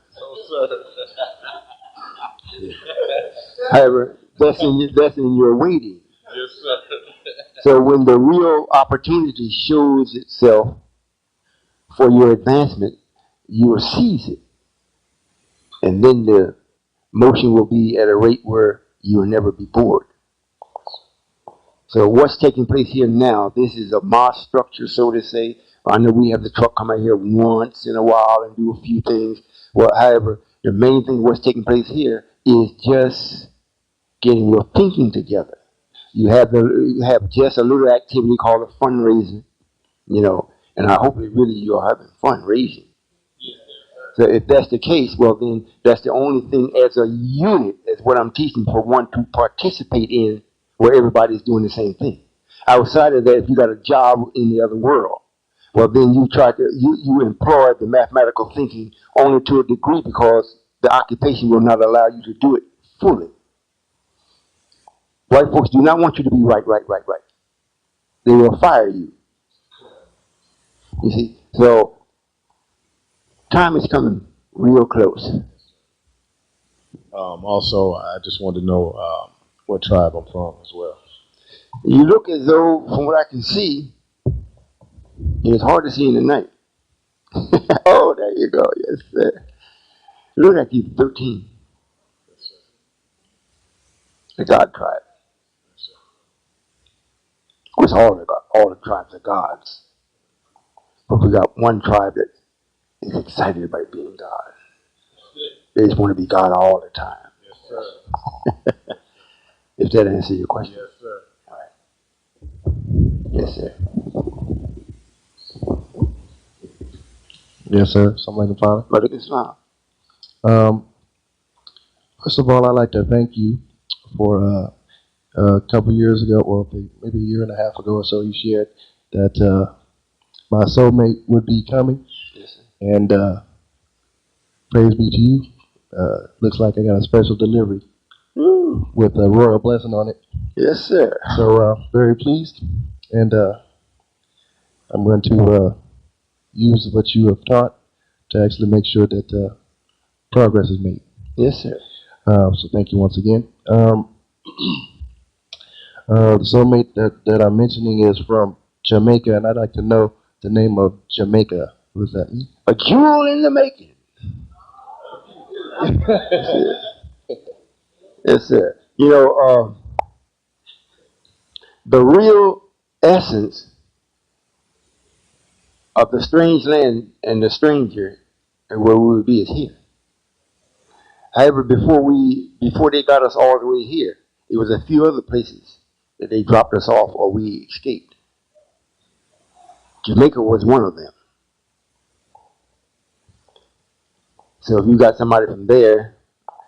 However, that's in your waiting. Yes, sir. So when the real opportunity shows itself for your advancement, you will seize it. And then the motion will be at a rate where you will never be bored. So what's taking place here now, this is a mosque structure, so to say. I know we have the truck come out here once in a while and do a few things. Well, however, the main thing what's taking place here is just getting your thinking together. You have just a little activity called a fundraiser, you know, and I hope that really you're having fun raising. So if that's the case, well then that's the only thing as a unit, as what I'm teaching, for one to participate in where everybody's doing the same thing. Outside of that, if you got a job in the other world, well then you employ the mathematical thinking only to a degree because the occupation will not allow you to do it fully. White folks do not want you to be right. They will fire you. You see? So time is coming real close. Also, I just wanted to know what tribe I'm from as well. You look as though, from what I can see, it's hard to see in the night. Oh, there you go. Yes, sir. Look like you're 13. The God tribe. course, all the tribes are gods, but we got one tribe that is excited about being God. They just want to be God all the time. Yes, sir. If that answers your question. Yes, sir. All right. Yes, sir. Yes, sir. Something like the Father. Brother Islam. Um, First of all, I'd like to thank you for a couple years ago, or maybe a year and a half ago or so, you shared that my soulmate would be coming. Yes, sir. And praise be to you. Looks like I got a special delivery with a royal blessing on it. Yes, sir. So very pleased. And I'm going to use what you have taught to actually make sure that progress is made. Yes, sir. So thank you once again. The soulmate that I'm mentioning is from Jamaica, and I'd like to know the name of Jamaica. What does that mean? A jewel in the making. Yes, sir. You know, the real essence of the strange land and the stranger and where we would be is here. However, before they got us all the way here, it was a few other places that they dropped us off or we escaped. Jamaica was one of them. So if you got somebody from there,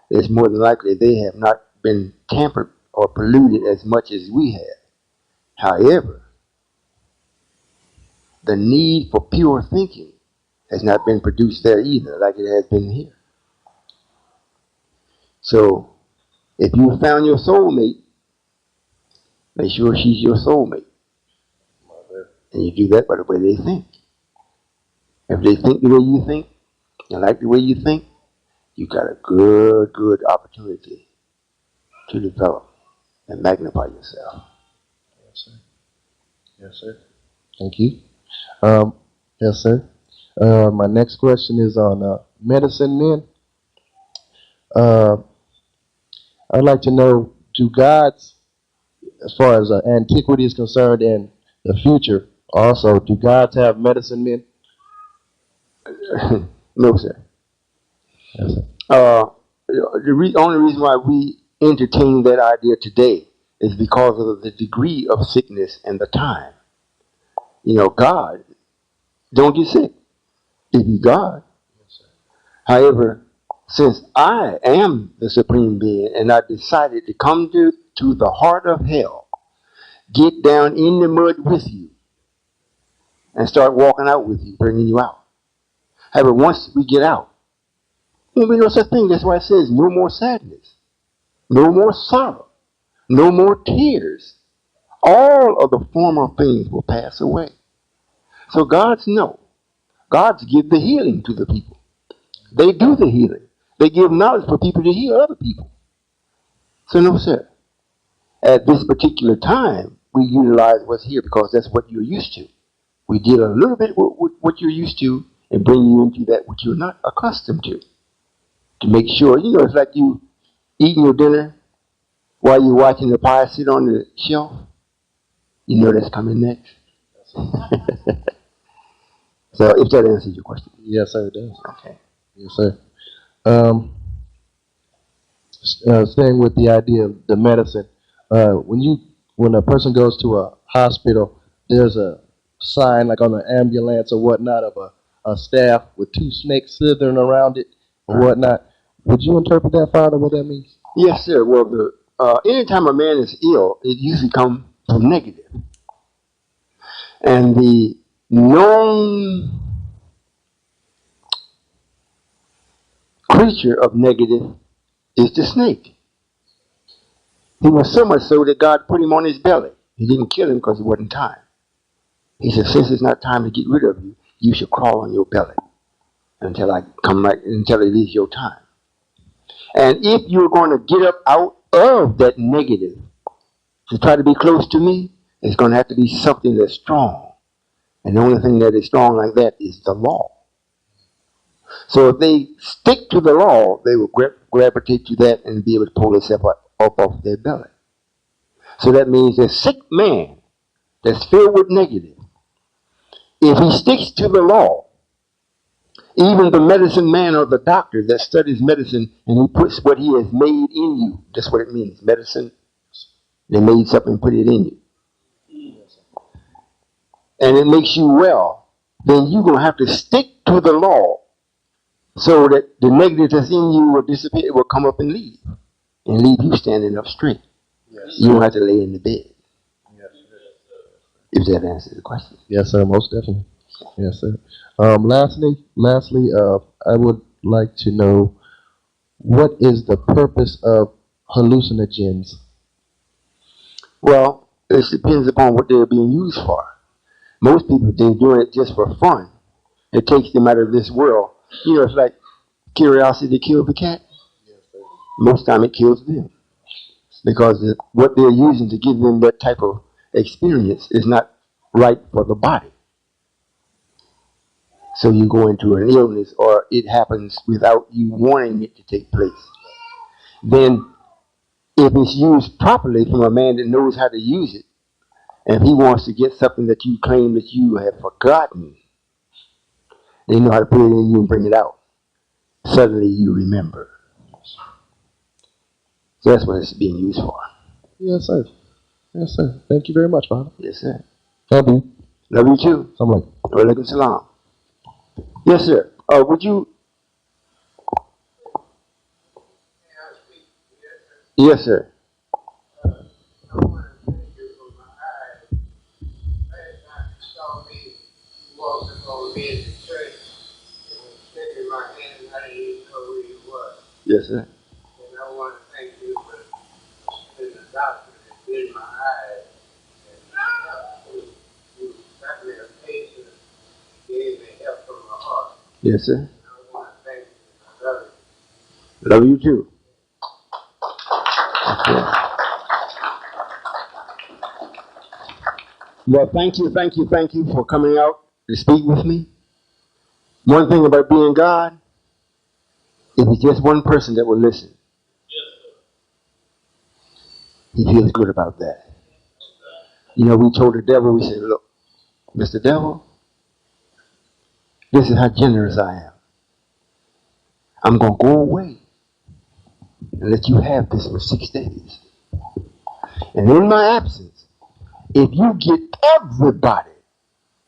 it's more than likely they have not been tampered or polluted as much as we have. However, the need for pure thinking has not been produced there either, like it has been here. So if you found your soulmate, make sure she's your soulmate. And you do that by the way they think. If they think the way you think, and like the way you think, you got a good opportunity to develop and magnify yourself. Yes, sir. Yes, sir. Thank you. Yes, sir. My next question is on medicine men. I'd like to know, do gods, as far as antiquity is concerned and the future, also, do gods have medicine men? No, sir. Yes, sir. Only reason why we entertain that idea today is because of the degree of sickness and the time. You know, God don't get sick if He's God. Yes, sir. However, since I am the supreme being and I decided to come to the heart of hell, get down in the mud with you, and start walking out with you, bringing you out. However, once we get out, there won't be no such thing. That's why it says no more sadness, no more sorrow, no more tears. All of the former things will pass away. So God's know. God's give the healing to the people. They do the healing. They give knowledge for people to heal other people. So no, sir. At this particular time, we utilize what's here because that's what you're used to. We deal a little bit with what you're used to and bring you into that which you're not accustomed to. To make sure, you know, it's like you eating your dinner while you're watching the pie sit on the shelf. You know that's coming next. So if that answers your question. Yes, sir, it does. Okay. Yes, sir. Staying with the idea of the medicine, when a person goes to a hospital, there's a sign like on the ambulance or whatnot of a staff with two snakes slithering around it or whatnot. Would you interpret that, Father, what that means? Yes, sir. Well, anytime a man is ill, it usually comes from negative. And the known creature of negative is the snake. He was so much so that God put him on his belly. He didn't kill him because it wasn't time. He said, since it's not time to get rid of you, you should crawl on your belly until I come back, until it is your time. And if you're going to get up out of that negative to try to be close to me, it's going to have to be something that's strong. And the only thing that is strong like that is the law. So if they stick to the law, they will gravitate to that and be able to pull themselves up off their belly. So that means a sick man that's filled with negative, if he sticks to the law, even the medicine man or the doctor that studies medicine and he puts what he has made in you, that's what it means, medicine, they made something and put it in you, and it makes you well, then you're going to have to stick to the law so that the negative that's in you will disappear, it will come up and leave you standing up straight. Yes, you don't have to lay in the bed. Yes, if that answers the question. Yes, sir. Most definitely. Yes, sir. Lastly, I would like to know what is the purpose of hallucinogens? Well, it depends upon what they're being used for. Most people think doing it just for fun. It takes them out of this world. You know, it's like curiosity killed the cat. Most time it kills them because what they're using to give them that type of experience is not right for the body. So you go into an illness or it happens without you wanting it to take place. Then if it's used properly from a man that knows how to use it, and if he wants to get something that you claim that you have forgotten, they know how to put it in you and bring it out. Suddenly you remember. So that's what it's being used for. Yes, sir. Yes, sir. Thank you very much, Father. Yes, sir. Love you. Love you too. Assalamu alaikum. Wa alaikum salam. Yes, sir. Would you? Yes, sir. Yes, sir. And I want to thank you for being a doctor that did my eyes. And you got me a patient, gave me help from my heart. Yes, sir. And I want to thank you. I love you. Love you too. Okay. Well, thank you for coming out to speak with me. One thing about being God, if it's just one person that will listen, he feels good about that. You know, we told the devil, we said, look, Mr. Devil, this is how generous I am. I'm going to go away and let you have this for 6 days. And in my absence, if you get everybody,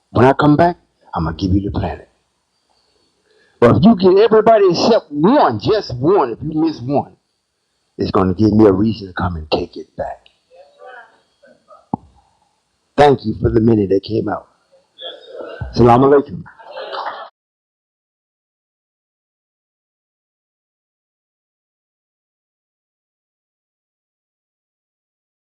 when I come back, I'm going to give you the planet. But if you get everybody except one, just one, if you miss one, it's going to give me a reason to come and take it back. Thank you for the many that came out. Assalamu alaikum.